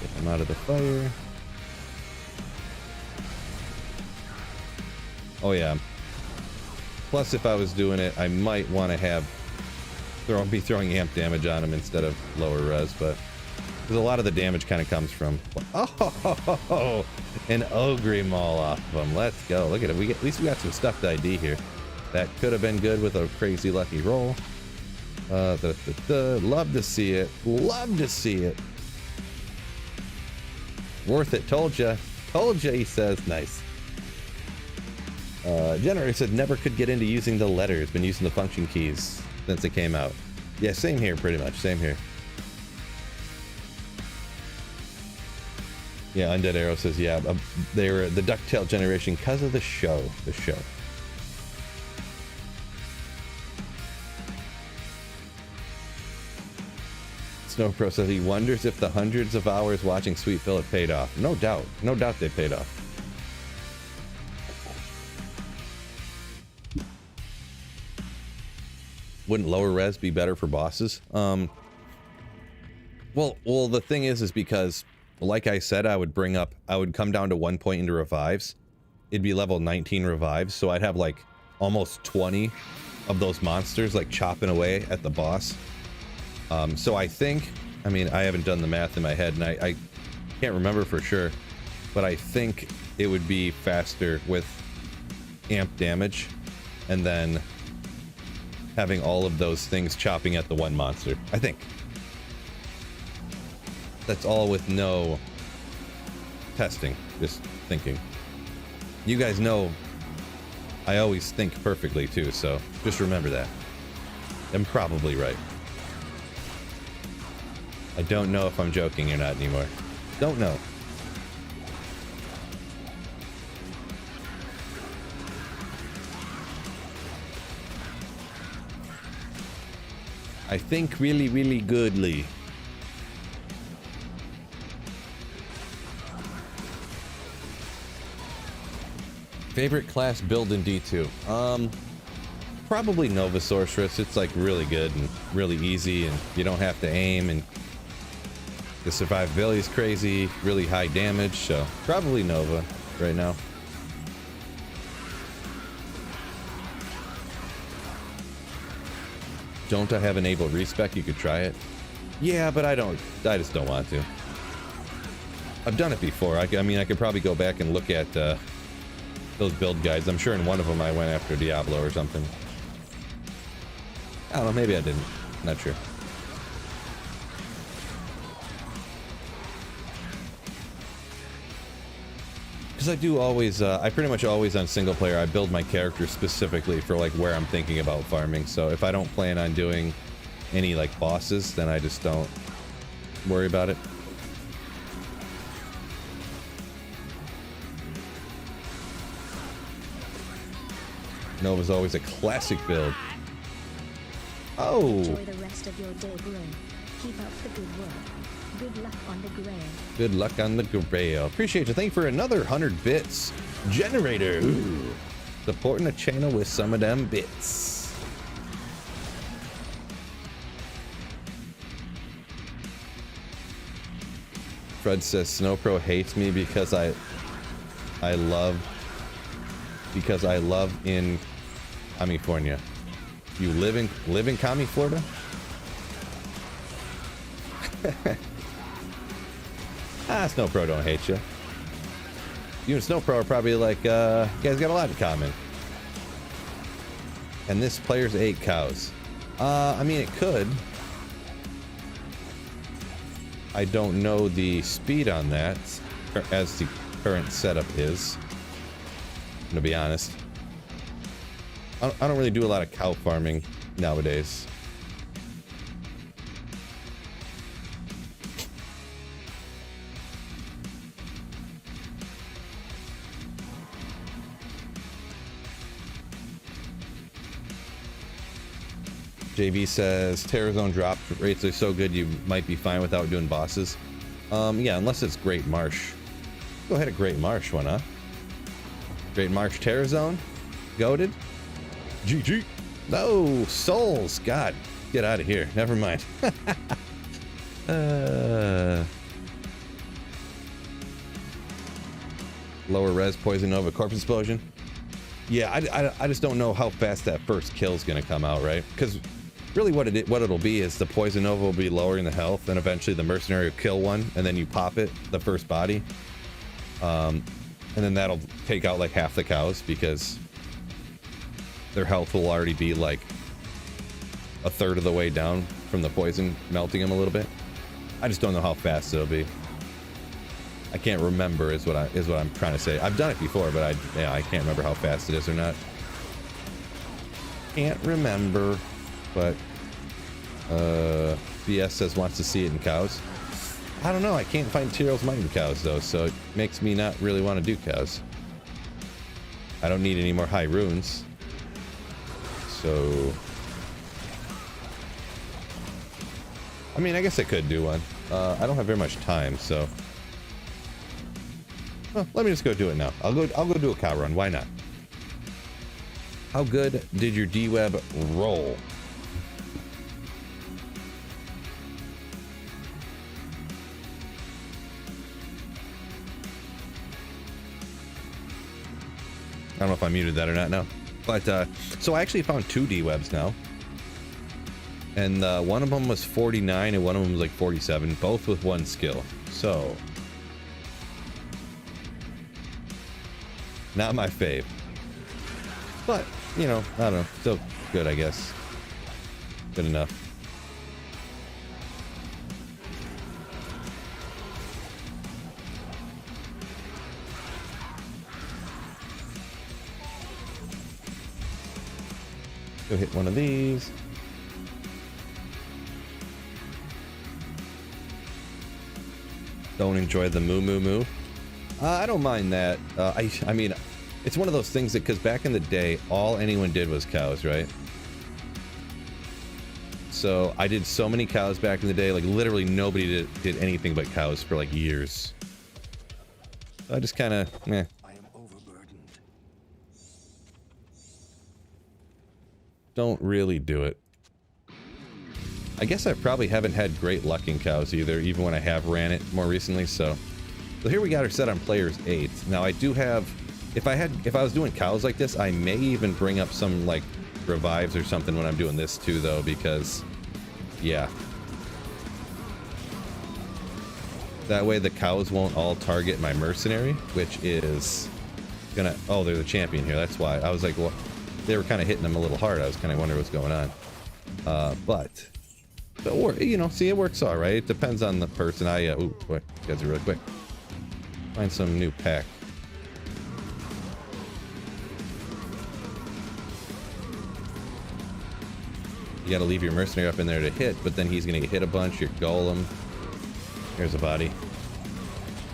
Get him out of the fire. Oh yeah. Plus, if I was doing it, I might want to be throwing amp damage on him instead of lower res, but because a lot of the damage kind of comes from an Ogre Maul off of him. Let's go. Look at it. At least we got some stuffed ID here. That could have been good with a crazy lucky roll. Love to see it. Love to see it. Worth it. Told ya. Told ya, he says. Nice. Generator said never could get into using the letters. Been using the function keys since it came out. Yeah, same here, pretty much. Same here. Yeah, Undead Arrow says, yeah, they were the DuckTale generation because of the show. The show. Snowpro says he wonders if the hundreds of hours watching Sweet Phil had paid off. No doubt. No doubt they paid off. Wouldn't lower res be better for bosses? Well, the thing is because, like I said, I would come down to 1 point into revives. It'd be level 19 revives, so I'd have like almost 20 of those monsters like chopping away at the boss. So I think, I mean, I haven't done the math in my head, and I can't remember for sure, but I think it would be faster with amp damage, and then having all of those things chopping at the one monster. I think. That's all with no testing, just thinking. You guys know I always think perfectly too, so just remember that. I'm probably right. I don't know if I'm joking or not anymore. Don't know. I think really, really goodly. Favorite class build in D2? Probably Nova Sorceress. It's like really good and really easy, and you don't have to aim, and the survivability is crazy, really high damage, so probably Nova right now. Don't I have enabled respec? You could try it. Yeah, but I just don't want to. I've done it before. I mean, I could probably go back and look at those build guides. I'm sure in one of them I went after Diablo or something. I don't know, maybe I didn't. Not sure. Because I do always, I pretty much always on single player, I build my character specifically for like where I'm thinking about farming. So if I don't plan on doing any like bosses, then I just don't worry about it. Nova's always a classic build. Oh! Enjoy the rest of your day, Rune. Keep up the good work. Good luck on the grail. Good luck on the grail. Appreciate you. Thank you for another 100 bits. Generator. Ooh. Supporting the channel with some of them bits. Fred says Snowpro hates me because I love in California. You live in Cami, Florida? Snowpro don't hate you. You and Snowpro are probably like, you guys got a lot in common. And this player's 8 cows. I mean, it could. I don't know the speed on that as the current setup is. To be honest, I don't really do a lot of cow farming nowadays. JV says Terror Zone drop rates are so good you might be fine without doing bosses. Yeah, unless it's Great Marsh. Go ahead at Great Marsh, why not? Great Marsh Terror Zone? Goated? GG. No, souls. God, get out of here. Never mind. Lower res Poison Nova Corpse Explosion. Yeah, I just don't know how fast that first kill is going to come out, right? Because really what it'll be is the Poison Nova will be lowering the health, and eventually the Mercenary will kill one, and then you pop it, the first body. And then that'll take out like half the cows because their health will already be like a third of the way down from the poison melting them a little bit. I just don't know how fast it'll be. I can't remember is what I'm trying to say. I've done it before, but I can't remember how fast it is or not. Can't remember, but BS says wants to see it in cows. I don't know. I can't find Tyrael's Might in cows though, so it makes me not really want to do cows. I don't need any more high runes. So I mean, I guess I could do one. I don't have very much time, so well, let me just go do it now. I'll go do a cow run. Why not? How good did your D-Web roll? I don't know if I muted that or not now. But, so I actually found 2 D-Webs now. And one of them was 49 and one of them was like 47, both with 1 skill. So, not my fave. But, you know, I don't know. Still good, I guess. Good enough. Go hit one of these. Don't enjoy the moo moo moo. I don't mind that. I mean, it's one of those things that, because back in the day, all anyone did was cows, right? So I did so many cows back in the day, like literally nobody did anything but cows for like years. I just kind of, eh. Don't really do it. I guess I probably haven't had great luck in cows either, even when I have ran it more recently, so here we got her set on players 8. Now I do have, if I was doing cows like this, I may even bring up some like revives or something when I'm doing this too though, because yeah. That way the cows won't all target my mercenary, which is gonna, oh, they're the champion here, that's why. I was like, well, they were kind of hitting them a little hard. I was kind of wondering what's going on. But you know, see, it works all right. It depends on the person. Ooh, boy, these guys are really quick. Find some new pack. You got to leave your mercenary up in there to hit, but then he's going to hit a bunch. Your golem. Here's a body.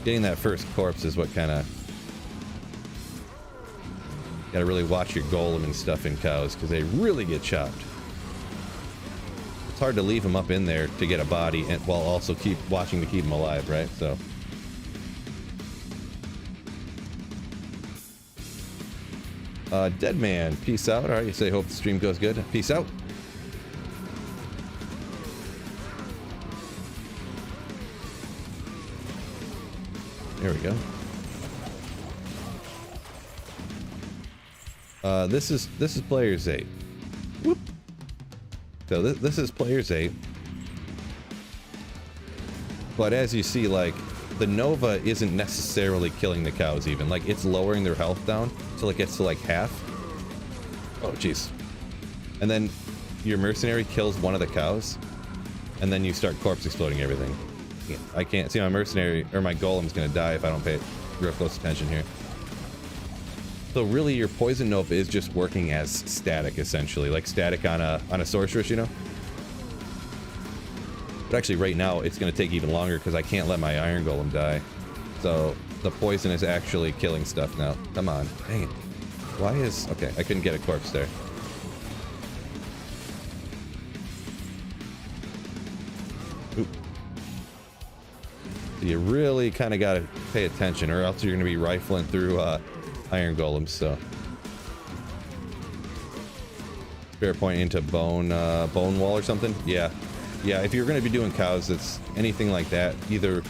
Getting that first corpse is what kind of... Got to really watch your golem and stuff in cows, because they really get chopped. It's hard to leave them up in there to get a body, and while also keep watching to keep them alive, right? So... Dead Man, peace out. Alright, you say hope the stream goes good. Peace out. There we go. This is players 8. Whoop. So this is players 8. But as you see, like, the Nova isn't necessarily killing the cows even. Like, it's lowering their health down till it gets to like half. Oh, jeez. And then your mercenary kills one of the cows, and then you start corpse exploding everything. I can't see my mercenary, or my golem's gonna die if I don't pay real close attention here. So really your poison nova is just working as static, essentially, like static on a sorceress, you know? But actually right now it's gonna take even longer because I can't let my iron golem die. So the poison is actually killing stuff now. Come on. Dang it. Why is... Okay, I couldn't get a corpse there. You really kind of got to pay attention, or else you're going to be rifling through iron golems. So fair point into bone wall or something. Yeah. If you're going to be doing cows, it's anything like that. Either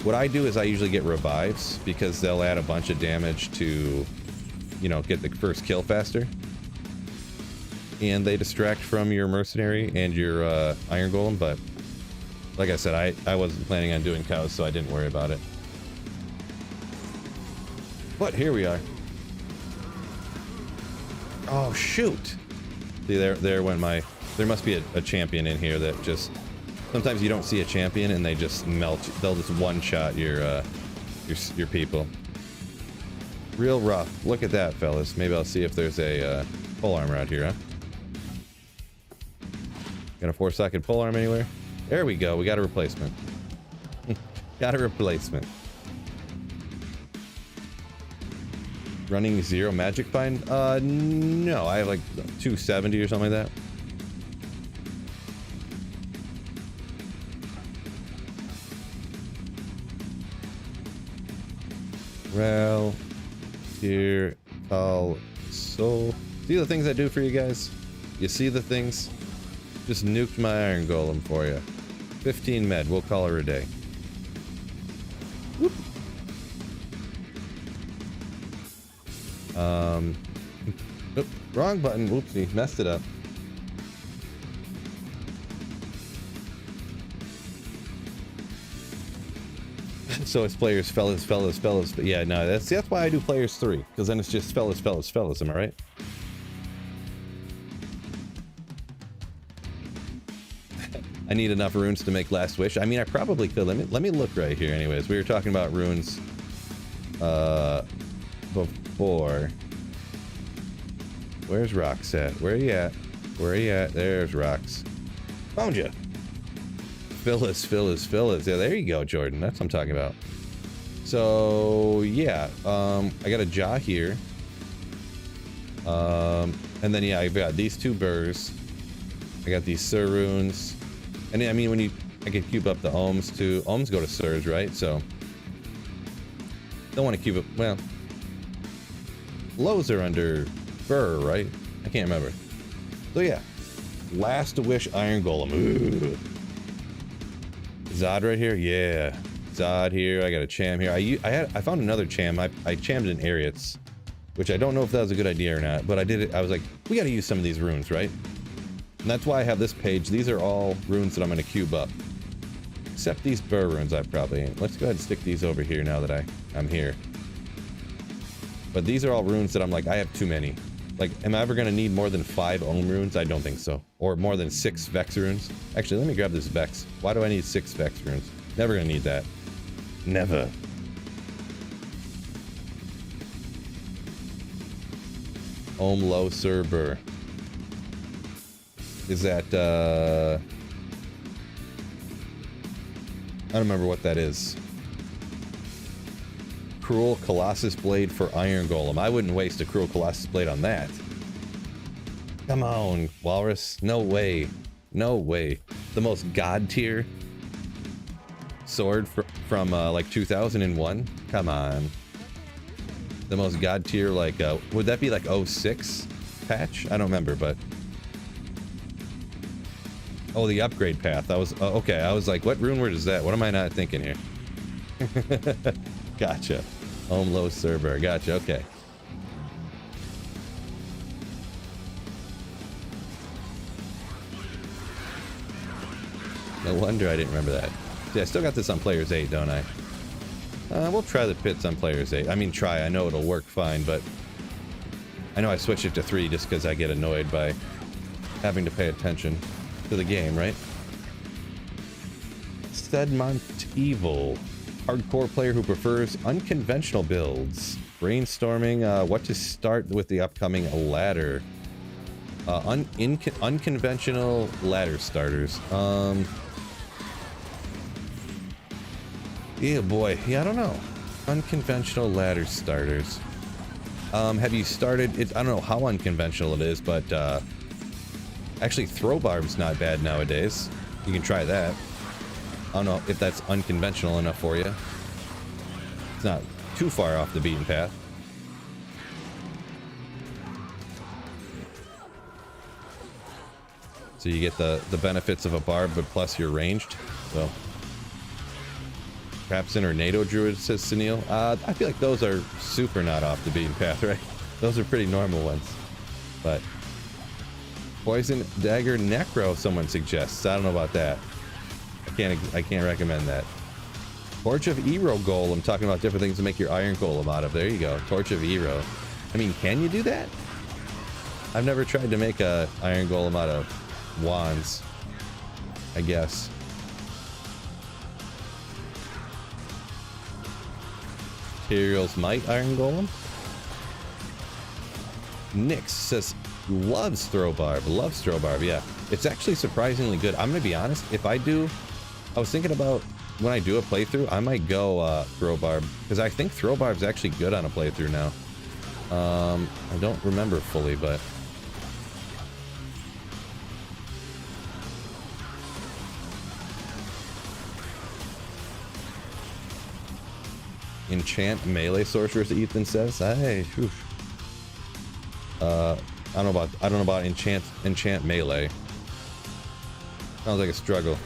what I do is I usually get revives because they'll add a bunch of damage to, you know, get the first kill faster, and they distract from your mercenary and your iron golem. But like I said, I wasn't planning on doing cows, so I didn't worry about it. But here we are. Oh shoot! See, there went my. There must be a champion in here that just. Sometimes you don't see a champion and they just melt. They'll just one-shot your people. Real rough. Look at that, fellas. Maybe I'll see if there's a pole armor out here, huh? Got a 4-second pole arm anywhere? There we go. We got a replacement. Got a replacement. Running 0 magic bind? No. I have like 270 or something like that. Well, here, so see the things I do for you guys? You see the things? Just nuked my iron golem for you. 15 med, we'll call her a day. Whoop. Oop, wrong button, whoopsie, messed it up. So it's players, fellas. But yeah, no, that's why I do players 3, because then it's just fellas. Am I right? I need enough runes to make last wish. I mean, I probably could. Let me look right here. Anyways, we were talking about runes before. Where's Rox at? Where are you at? There's Rox. Found you. Phyllis. Yeah, there you go, Jordan. That's what I'm talking about. So yeah, I got a jaw here. And then yeah, I've got these 2 burrs. I got these Sir runes. And I mean, I can cube up the ohms too. Ohms go to Sirs, right? So don't want to cube up. Well, lows are under burr, right? I can't remember. So yeah, last wish iron golem. Ooh. Zod right here, yeah. Zod here. I got a cham here. I found another cham. I chammed an Ariats, which I don't know if that was a good idea or not, but I did it. I was like, we got to use some of these runes, right? And that's why I have this page. These are all runes that I'm going to cube up, except these burr runes. I probably ain't. Let's go ahead and stick these over here now that I'm here. But these are all runes that I'm like, I have too many. Like, am I ever going to need more than 5 ohm runes? I don't think so. Or more than 6 vex runes. Actually, let me grab this vex. Why do I need 6 vex runes? Never going to need that. Never. Ohm low server. Is that, I don't remember what that is. Cruel Colossus Blade for Iron Golem. I wouldn't waste a Cruel Colossus Blade on that. Come on, Walrus. No way. No way. The most god tier sword from like 2001? Come on. The most god tier, like, would that be like 06 patch? I don't remember, but... Oh, the upgrade path. I was, okay, I was like, what rune word is that? What am I not thinking here? Gotcha. Home low server. Gotcha. Okay. No wonder I didn't remember that. Yeah, I still got this on Players 8, don't I? We'll try the pits on Players 8. I mean, try. I know it'll work fine, but... I know I switched it to 3 just because I get annoyed by having to pay attention to the game, right? Sedmont Evil. Hardcore player who prefers unconventional builds. Brainstorming what to start with the upcoming ladder. Unconventional ladder starters. Yeah, boy. Yeah, I don't know. Unconventional ladder starters. Have you started it? I don't know how unconventional it is, but actually throw barb's not bad nowadays. You can try that. don't know if that's unconventional enough for you. It's not too far off the beaten path. So you get the benefits of a barb, but plus you're ranged. So perhaps in NATO Druid, says Sunil. I feel like those are super not off the beaten path, right? Those are pretty normal ones. But Poison Dagger Necro, someone suggests. I don't know about that. I can't recommend that. Torch of Ero Golem, talking about different things to make your Iron Golem out of. There you go. Torch of Ero. I mean, can you do that? I've never tried to make a Iron Golem out of wands, I guess. Materials Might Iron Golem. Nyx says loves throw barb. Loves throw barb. Yeah, it's actually surprisingly good. I'm gonna be honest. If I was thinking about when I do a playthrough, I might go throw barb, because I think throw barb's actually good on a playthrough now. I don't remember fully, but enchant melee sorcerers, Ethan says. Hey, I don't know about enchant melee. Sounds like a struggle.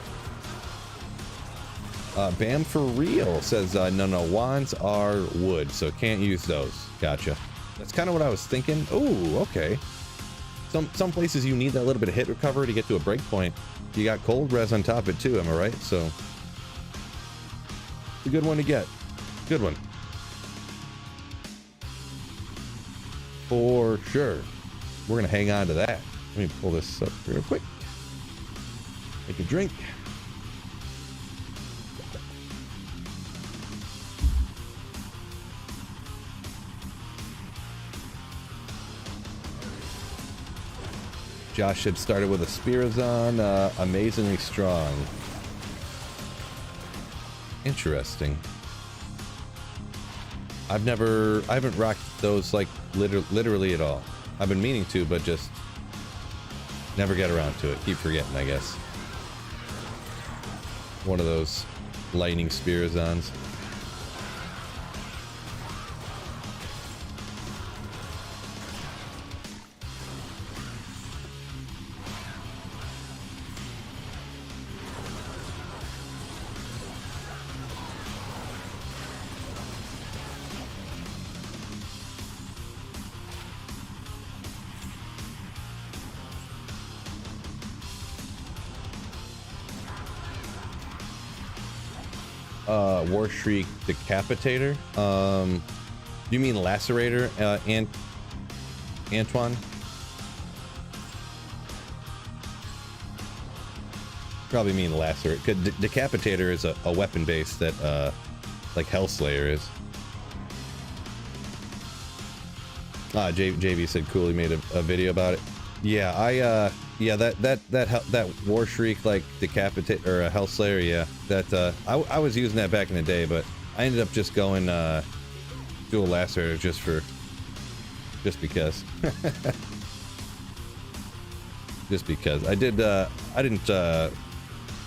Bam for real says no, wands are wood, so can't use those. Gotcha. That's kind of what I was thinking. Oh, okay. Some places you need that little bit of hit recovery to get to a break point. You got cold res on top of it too, am I right? So it's a good one to get. Good one. For sure. We're gonna hang on to that. Let me pull this up real quick. Take a drink. Josh had started with a Spirazon, amazingly strong. Interesting. I haven't rocked those like literally at all. I've been meaning to, but just never get around to it. Keep forgetting, I guess. One of those lightning Spirazons. War Shriek Decapitator. You mean Lacerator, Antoine? Probably mean Lacerator. Decapitator is a weapon base that like Hellslayer is. JV said cool, he made a video about it. Yeah, yeah, that War Shriek like Decapitate or a Hellslayer, yeah, that I was using that back in the day, but I ended up just going dual Lacerator just because. Just because I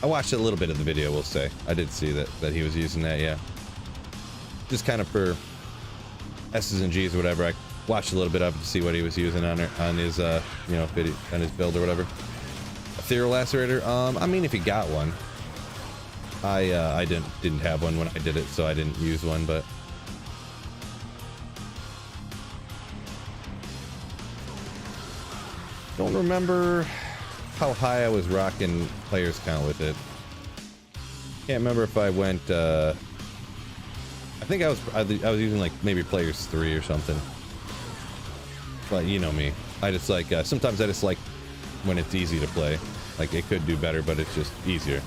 watched a little bit of the video, we'll say. I did see that he was using that, yeah. Just kind of for S's and G's or whatever. I watched a little bit of it to see what he was using on his video, on his build or whatever. Ethereal Lacerator. I mean, if he got one. I didn't have one when I did it, so I didn't use one, but don't remember how high I was rocking players count with it. Can't remember if I went I think I was using like maybe players 3 or something. But you know me. I just like sometimes I just like when it's easy to play. Like it could do better, but it's just easier.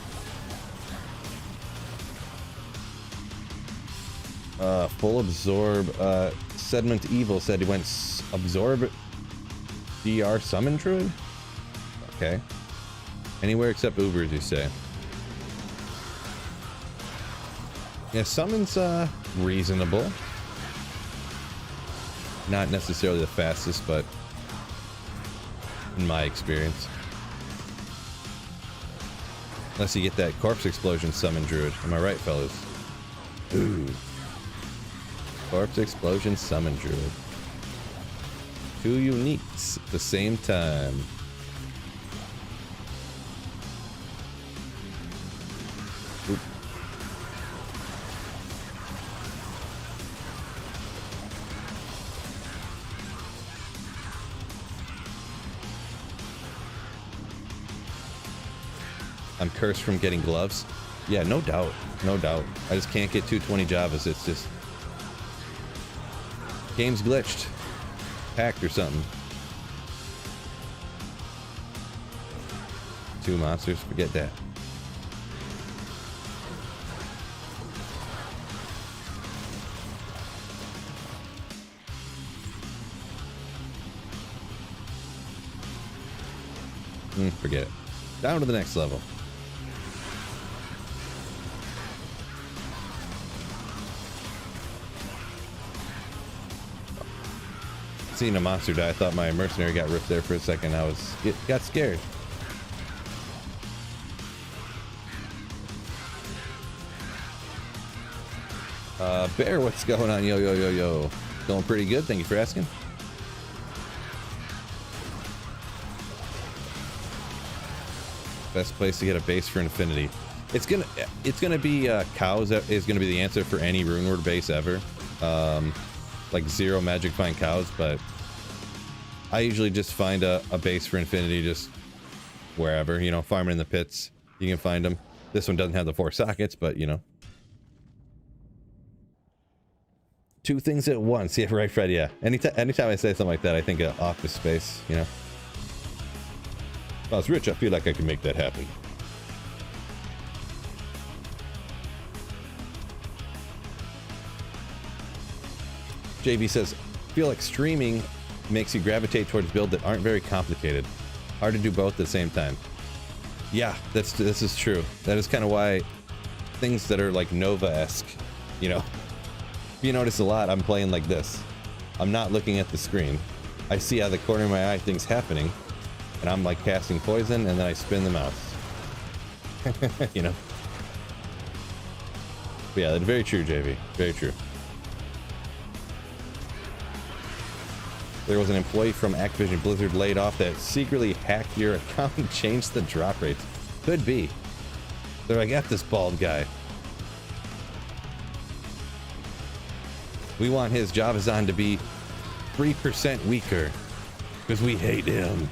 Full absorb. Sediment Evil said he went absorb DR summon druid. Okay. Anywhere except Ubers, you say? Yeah, summon's reasonable. Not necessarily the fastest, but in my experience. Unless you get that corpse explosion summon druid. Am I right, fellas? Ooh. Corpse explosion summon druid. 2 uniques at the same time. Oop. I'm cursed from getting gloves. Yeah, no doubt. No doubt. I just can't get 220 Javas. It's just... game's glitched. Hacked or something. 2 monsters. Forget that. Forget it. Down to the next level. Seeing a monster die, I thought my mercenary got ripped there for a second. Got scared. Bear, what's going on? Yo. Going pretty good. Thank you for asking. Best place to get a base for infinity. It's gonna be cows. That is gonna be the answer for any rune word base ever. Like 0 magic find cows, but I usually just find a base for infinity just wherever, you know, farming in the pits. You can find them. This one doesn't have the 4 sockets, but you know. 2 things at once. Yeah, right, Fred. Yeah. Anytime I say something like that, I think of Office Space, you know. If I was rich, I feel like I could make that happen. JV says, feel like streaming makes you gravitate towards builds that aren't very complicated. Hard to do both at the same time. Yeah, this is true. That is kind of why things that are like Nova-esque, you know. If you notice a lot, I'm playing like this. I'm not looking at the screen. I see out of the corner of my eye things happening, and I'm like casting poison, and then I spin the mouse. You know. But yeah, that's very true, JV. Very true. There was an employee from Activision Blizzard laid off that secretly hacked your account and changed the drop rates. Could be. They're like, F this bald guy. We want his Javazon to be 3% weaker because we hate him.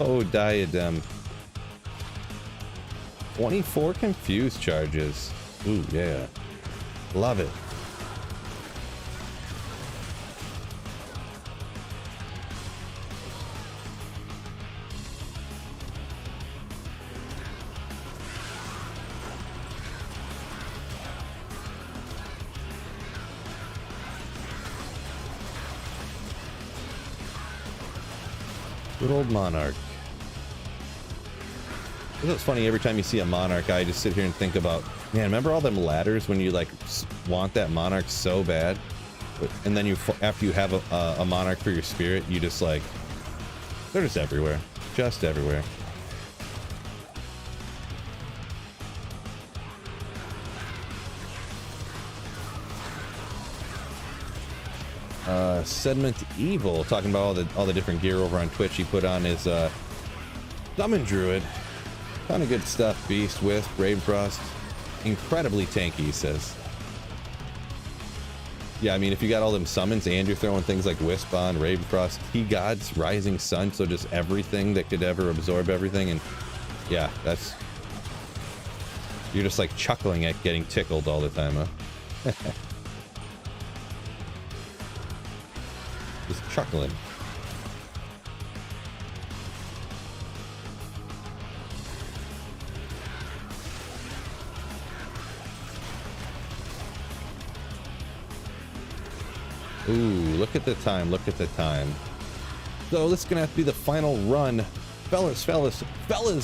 Oh, Diadem. 24 confused charges. Ooh, yeah. Love it. Good old Monarch. It's funny, every time you see a Monarch, I just sit here and think about, man, remember all them ladders when you like want that Monarch so bad? And then after you have a Monarch for your spirit, you just like, they're just everywhere. Just everywhere. Sediment Evil talking about all the different gear over on Twitch. He put on his Summon Druid. Kind of good stuff. Beast, Wisp, Ravenfrost. Incredibly tanky, he says. Yeah, I mean, if you got all them summons and you're throwing things like Wisp on, Ravenfrost, Key Gods, Rising Sun, so just everything that could ever absorb everything, and yeah, that's... You're just like chuckling at getting tickled all the time, huh? Just chuckling. Ooh, look at the time, look at the time. So this is gonna have to be the final run. Fellas,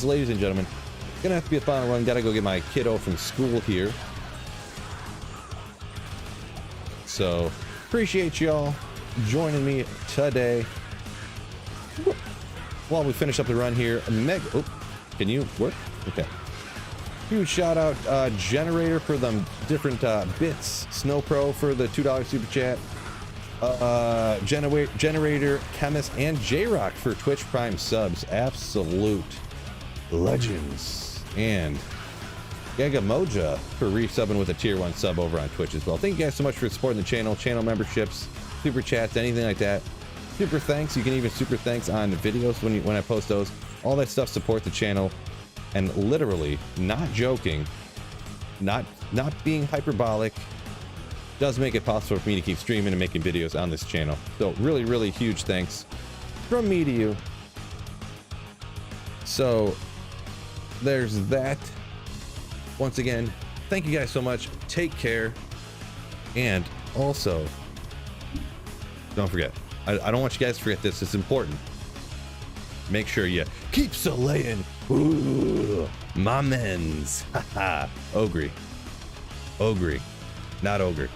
ladies and gentlemen. It's gonna have to be the final run. Gotta go get my kiddo from school here. So, appreciate y'all joining me today. While we finish up the run here, Can you work? Okay. Huge shout out, Generator for them different bits. Snow Pro for the $2 super chat. Generator, Chemist, and J-Rock for Twitch Prime subs. Absolute legends. And Gaga Moja for resubbing with a tier 1 sub over on Twitch as well. Thank you guys so much for supporting the channel memberships, super chats, anything like that. Super thanks. You can even super thanks on the videos when I post those. All that stuff support the channel. And literally, not joking, not being hyperbolic, does make it possible for me to keep streaming and making videos on this channel. So really, really huge thanks from me to you. So there's that. Once again, thank you guys so much. Take care. And also, don't forget, I don't want you guys to forget this. It's important. Make sure you keep slaying. Ooh, my men's. Haha. Ogre. Not ogre.